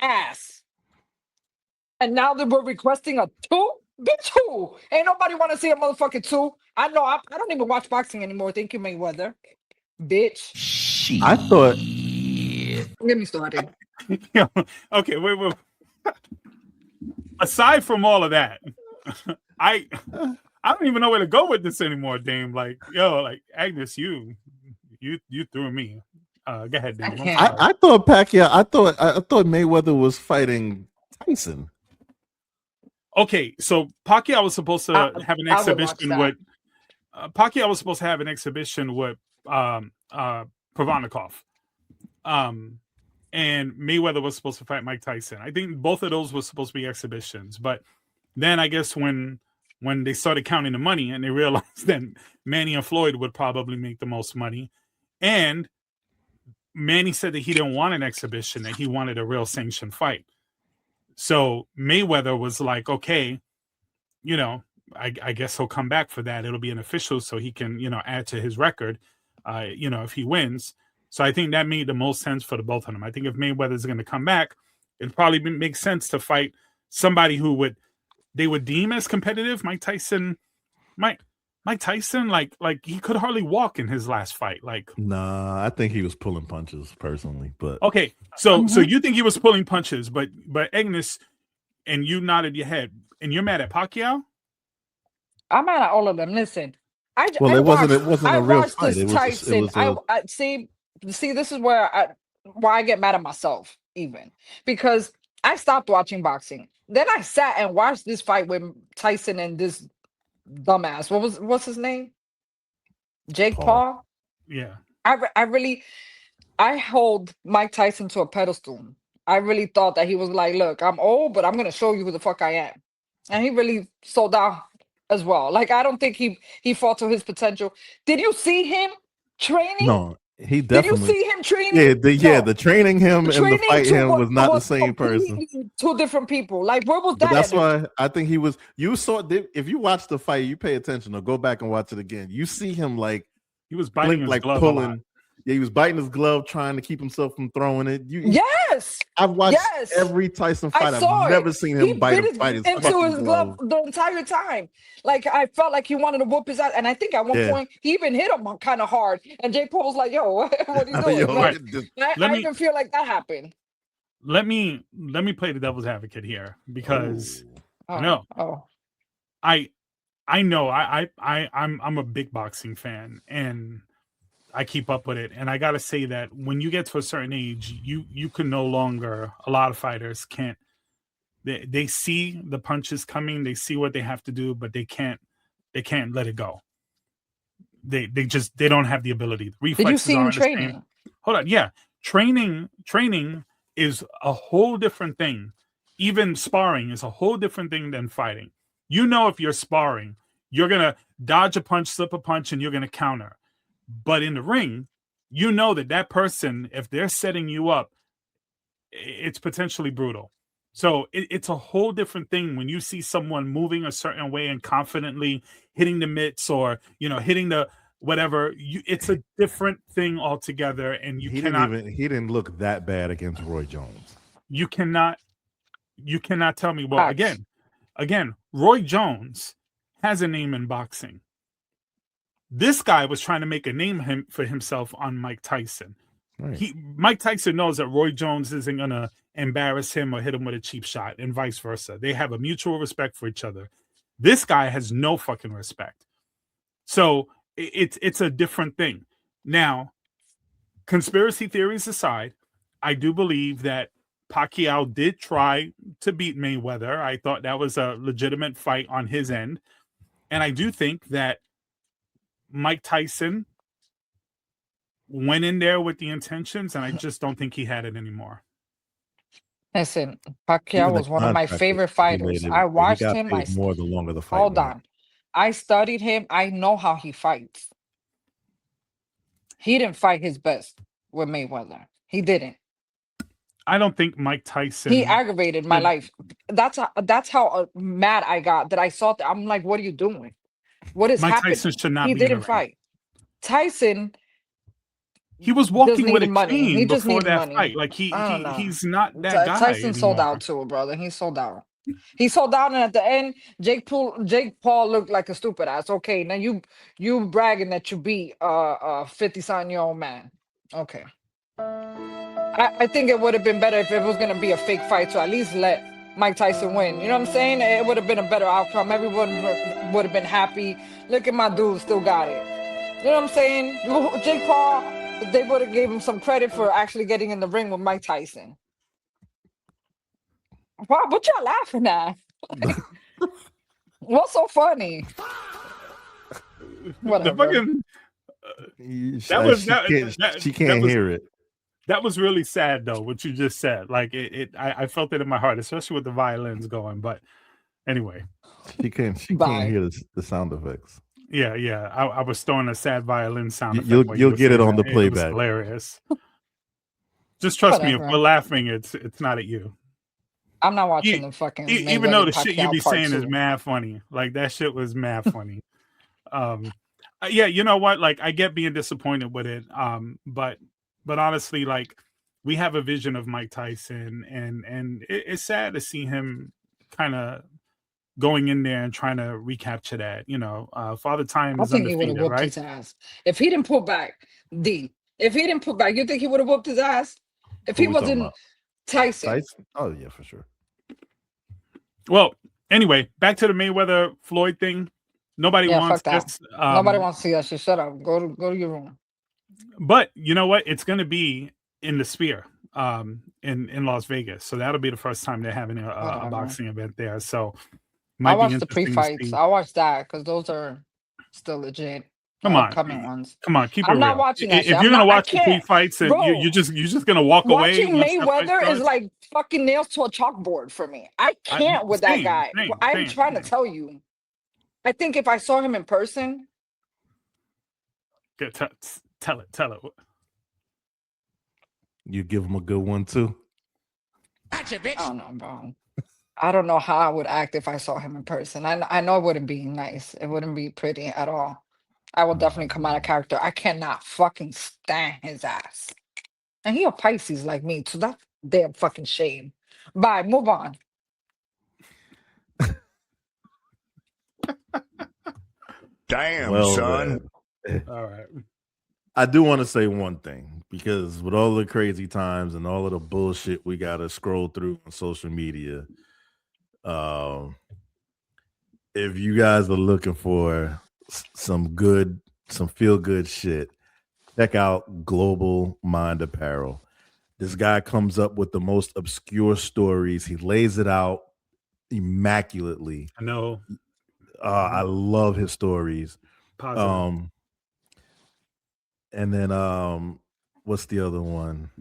And now that we're requesting a 2? Bitch, who? Ain't nobody want to see a motherfucking 2. I know. I don't even watch boxing anymore. Thank you, Mayweather. Bitch. Shit. I thought. Get me started. Okay, wait. aside from all of that, I don't even know where to go with this anymore, Dame. Like, yo, like Agnes, you threw me. Go ahead, Dame. I thought Pacquiao. I thought Mayweather was fighting Tyson. Okay, so Pacquiao was supposed to have an exhibition with. Pacquiao was supposed to have an exhibition with Provodnikov, and Mayweather was supposed to fight Mike Tyson. I think both of those were supposed to be exhibitions, but then I guess when they started counting the money and they realized that Manny and Floyd would probably make the most money, and Manny said that he didn't want an exhibition, that he wanted a real sanctioned fight. So Mayweather was like, okay, you know, I guess he'll come back for that. It'll be an official, so he can, you know, add to his record, you know, if he wins. So I think that made the most sense for the both of them. I think if Mayweather's going to come back, it probably makes sense to fight somebody who they would deem as competitive. Mike Tyson, like he could hardly walk in his last fight. Like, nah, I think he was pulling punches personally. But okay, so you think he was pulling punches, but Agnes, and you nodded your head, and you're mad at Pacquiao? I'm mad at all of them. Listen, it wasn't a real fight. It was I see. This is where I get mad at myself, even because I stopped watching boxing. Then I sat and watched this fight with Tyson and this dumbass. What's his name? Jake Paul. Yeah. I hold Mike Tyson to a pedestal. I really thought that he was like, look, I'm old, but I'm gonna show you who the fuck I am. And he really sold out as well. Like, I don't think he fought to his potential. Did you see him training? No, he definitely. Did you see him training? The training him and the fight him was not the same person. Two different people. Like, where was that? But that's why I think he was. You saw, if you watch the fight, you pay attention or go back and watch it again. You see him like he was biting his glove, pulling. Yeah, he was biting his glove, trying to keep himself from throwing it. Yes, I've watched every Tyson fight. I've never seen him bite his glove the entire time. Like, I felt like he wanted to whoop his ass, and I think at one point he even hit him kind of hard. And Jake Paul was like, "Yo, what are you doing?" I even feel like that happened. Let me play the devil's advocate here, because I know I'm a big boxing fan, and I keep up with it, and I gotta say that when you get to a certain age, you can no longer. A lot of fighters can't. They see the punches coming, they see what they have to do, but they can't let it go. They don't have the ability. The reflexes. Did you see him training? Hold on, yeah, training is a whole different thing. Even sparring is a whole different thing than fighting. You know, if you're sparring, you're gonna dodge a punch, slip a punch, and you're gonna counter. But in the ring, you know that person, if they're setting you up, it's potentially brutal. So it's a whole different thing when you see someone moving a certain way and confidently hitting the mitts or, you know, hitting the whatever. It's a different thing altogether. And he didn't look that bad against Roy Jones. You cannot tell me. Well, again, Roy Jones has a name in boxing. This guy was trying to make a name for himself on Mike Tyson. Right. Mike Tyson knows that Roy Jones isn't going to embarrass him or hit him with a cheap shot, and vice versa. They have a mutual respect for each other. This guy has no fucking respect. So it's a different thing. Now, conspiracy theories aside, I do believe that Pacquiao did try to beat Mayweather. I thought that was a legitimate fight on his end. And I do think that Mike Tyson went in there with the intentions, and I just don't think he had it anymore. Listen, Pacquiao was one of my favorite fighters. I watched him. More the longer the fight. Hold on. I studied him. I know how he fights. He didn't fight his best with Mayweather. He didn't. I don't think Mike Tyson. He aggravated my life. That's how mad I got that I saw that. I'm like, what are you doing? What is happening? Tyson should not. He didn't fight. Tyson. He was walking with a cane he before that money. fight. Like he's not that guy. Tyson anymore. sold out too, brother. He sold out. He sold out, and at the end, Jake Paul looked like a stupid ass. Okay, now you bragging that you beat 50-something-year-old man. Okay. I think it would have been better if it was gonna be a fake fight, to at least let Mike Tyson win. You know what I'm saying? It would have been a better outcome. Everyone would have been happy. Look at my dude, still got it. You know what I'm saying? Jake Paul, they would have gave him some credit for actually getting in the ring with Mike Tyson. Wow, what y'all laughing at? What's so funny? Whatever. She can't hear it. That was really sad, though, what you just said. Like I felt it in my heart, especially with the violins going. But anyway, she can't hear the sound effects. Yeah. I was throwing a sad violin sound effect. You'll get it on the playback. It was hilarious. Just trust me, if we're laughing, it's not at you. I'm not watching the fucking. Even though the shit you be saying is mad funny, like that shit was mad funny. Yeah, you know what? Like I get being disappointed with it. But honestly, like we have a vision of Mike Tyson, and it's sad to see him kind of going in there and trying to recapture that. You know, Father Time is undefeated, he would have whooped his ass if he didn't pull back. If he didn't pull back, you think he would have whooped his ass? If he wasn't Tyson? Oh yeah, for sure. Well, anyway, back to the Mayweather Floyd thing. Nobody wants this. Nobody wants to see that shit. Shut up. Go to your room. But you know what? It's going to be in the Sphere, in Las Vegas. So that'll be the first time they're having a boxing event there. So I watched the pre-fights. I watched that because those are still legit. Come on, keep it I'm not real. watching that. If you're gonna watch the pre-fights and you're just gonna walk away. Watching Mayweather is like fucking nails to a chalkboard for me. I can't with that guy. I'm trying to tell you. I think if I saw him in person, tell it. You give him a good one too. Gotcha, bitch. I don't know, bro. I don't know how I would act if I saw him in person. I know it wouldn't be nice. It wouldn't be pretty at all. I will definitely come out of character. I cannot fucking stand his ass. And he a Pisces like me, so that's damn fucking shame. Bye, move on. Damn, son. All right. I do want to say one thing, because with all the crazy times and all of the bullshit we got to scroll through on social media, if you guys are looking for some feel good shit, check out Global Mind Apparel. This guy comes up with the most obscure stories. He lays it out immaculately. I know. I love his stories. Positive. And then what's the other one?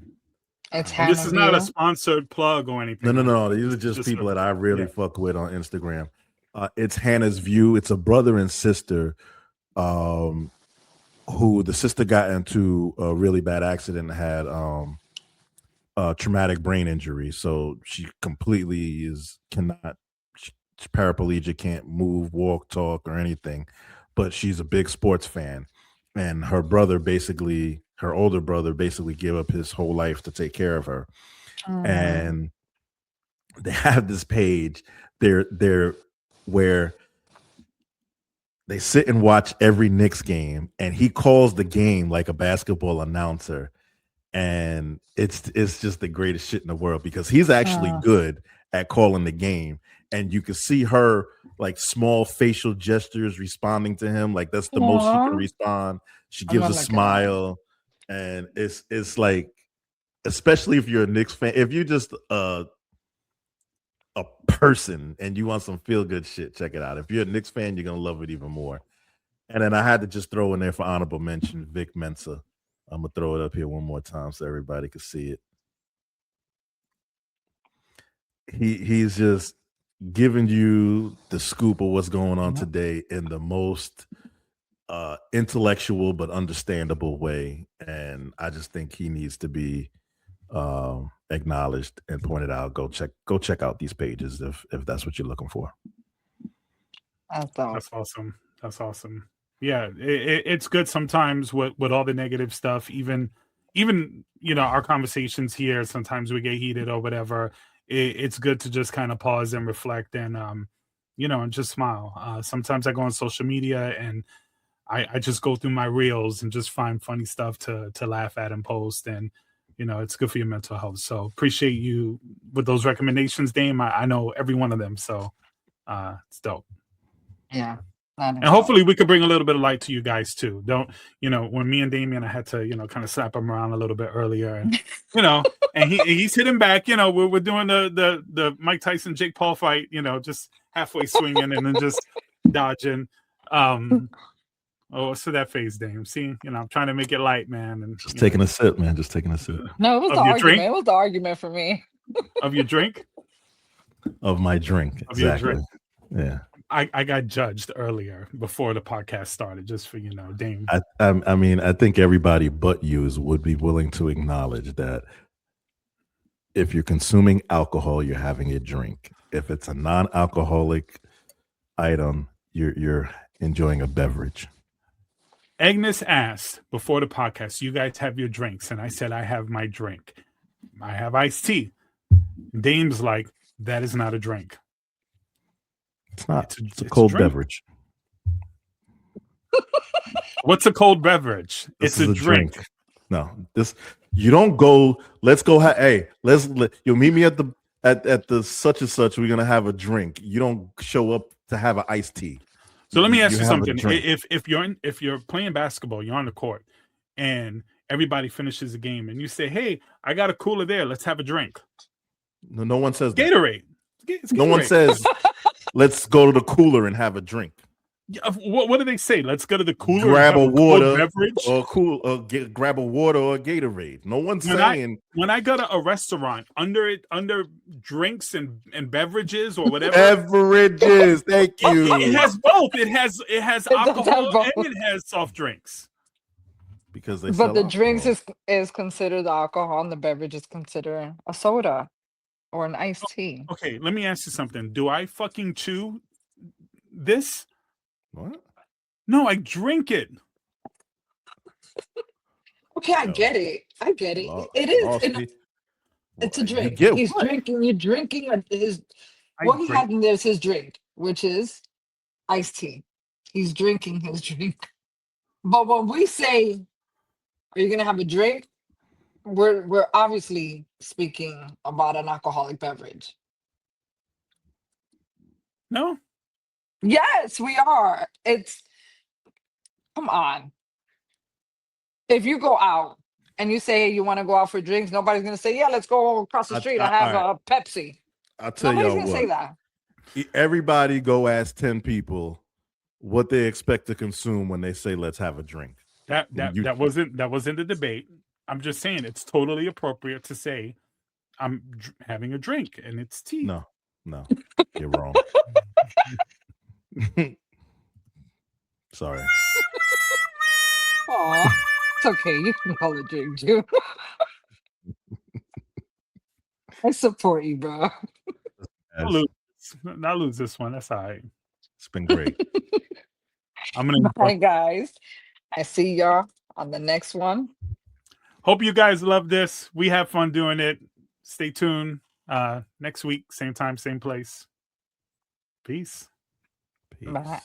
This is not a sponsored plug or anything. No. These are just people that I really fuck with on Instagram. It's Hannah's View. It's a brother and sister who the sister got into a really bad accident and had traumatic brain injury. So she completely cannot, she's paraplegic, can't move, walk, talk, or anything. But she's a big sports fan. And her older brother basically gave up his whole life to take care of her. And they have this page they're where they sit and watch every Knicks game, and he calls the game like a basketball announcer. And it's just the greatest shit in the world, because he's actually good at calling the game. And you can see her like small facial gestures responding to him. Like that's the most she can respond. She gives a smile. And it's like, especially if you're a Knicks fan, if you're just a person and you want some feel good shit, check it out. If you're a Knicks fan, you're gonna love it even more. And then I had to just throw in there for honorable mention Vic Mensa. I'm gonna throw it up here one more time so everybody can see it. He's just giving you the scoop of what's going on today in the most intellectual but understandable way, and I just think he needs to be acknowledged and pointed out. Go check out these pages if that's what you're looking for. That's awesome. Yeah, it's good sometimes with all the negative stuff. Even our conversations here, sometimes we get heated or whatever. It's good to just kind of pause and reflect and and just smile. Sometimes I go on social media and I just go through my reels and just find funny stuff to laugh at and post. And it's good for your mental health. So appreciate you with those recommendations, Dame. I know every one of them. So it's dope. Yeah. And hopefully we could bring a little bit of light to you guys too. Don't, when me and Damien, I had to, kind of slap him around a little bit earlier, and and he's hitting back. We're doing the Mike Tyson Jake Paul fight. Just halfway swinging and then just dodging. So that phase, Dame. See, I'm trying to make it light, man. And just taking a sip, man. Just taking a sip. No, it was the argument. Drink? It was the argument for me. Of your drink? Of my drink. Of exactly. Your drink. Yeah. I got judged earlier before the podcast started, just for Dame. I mean, I think everybody but you would be willing to acknowledge that if you're consuming alcohol, you're having a drink. If it's a non-alcoholic item, you're enjoying a beverage. Agnes asked before the podcast, "You guys have your drinks?" And I said, "I have my drink. I have iced tea." Dame's like, "That is not a drink." It's not. It's a cold beverage. What's a cold beverage? It's a drink. No, you don't go. Let's go. Hey, you'll meet me at the such and such. We're gonna have a drink. You don't show up to have an iced tea. So let me ask you something. If you're playing basketball, you're on the court, and everybody finishes the game, and you say, "Hey, I got a cooler there. Let's have a drink." No one says Gatorade. No one says, "Let's go to the cooler and have a drink." What do they say? Let's go to the cooler. Grab a water beverage, grab a water or a Gatorade. No one's saying. When I go to a restaurant, under drinks and beverages or whatever. Beverages. Thank you. It has both. It has alcohol and it has soft drinks. Because the alcohol. Drinks is considered alcohol, and the beverage is considered a soda or an iced tea. Okay, let me ask you something. Do I fucking chew this? What? No, I drink it. Okay, I get it. It is. It's a drink. He's drinking. You're drinking his. What he had in there is his drink, which is iced tea. He's drinking his drink. But when we say, "Are you gonna have a drink?" We're obviously speaking about an alcoholic beverage. No. Yes, we are. Come on. If you go out and you say you want to go out for drinks, nobody's gonna say, "Yeah, let's go across the street and have a Pepsi." I'll tell you what. Say that. Everybody go ask 10 people what they expect to consume when they say, "Let's have a drink." That wasn't the debate. I'm just saying it's totally appropriate to say I'm having a drink and it's tea. No, you're wrong. Sorry. Aw, it's okay. You can call it drink too. I support you, bro. I'll lose this one. That's all right. It's been great. Bye, guys. I see y'all on the next one. Hope you guys love this. We have fun doing it. Stay tuned. Next week, same time, same place. Peace. Bye.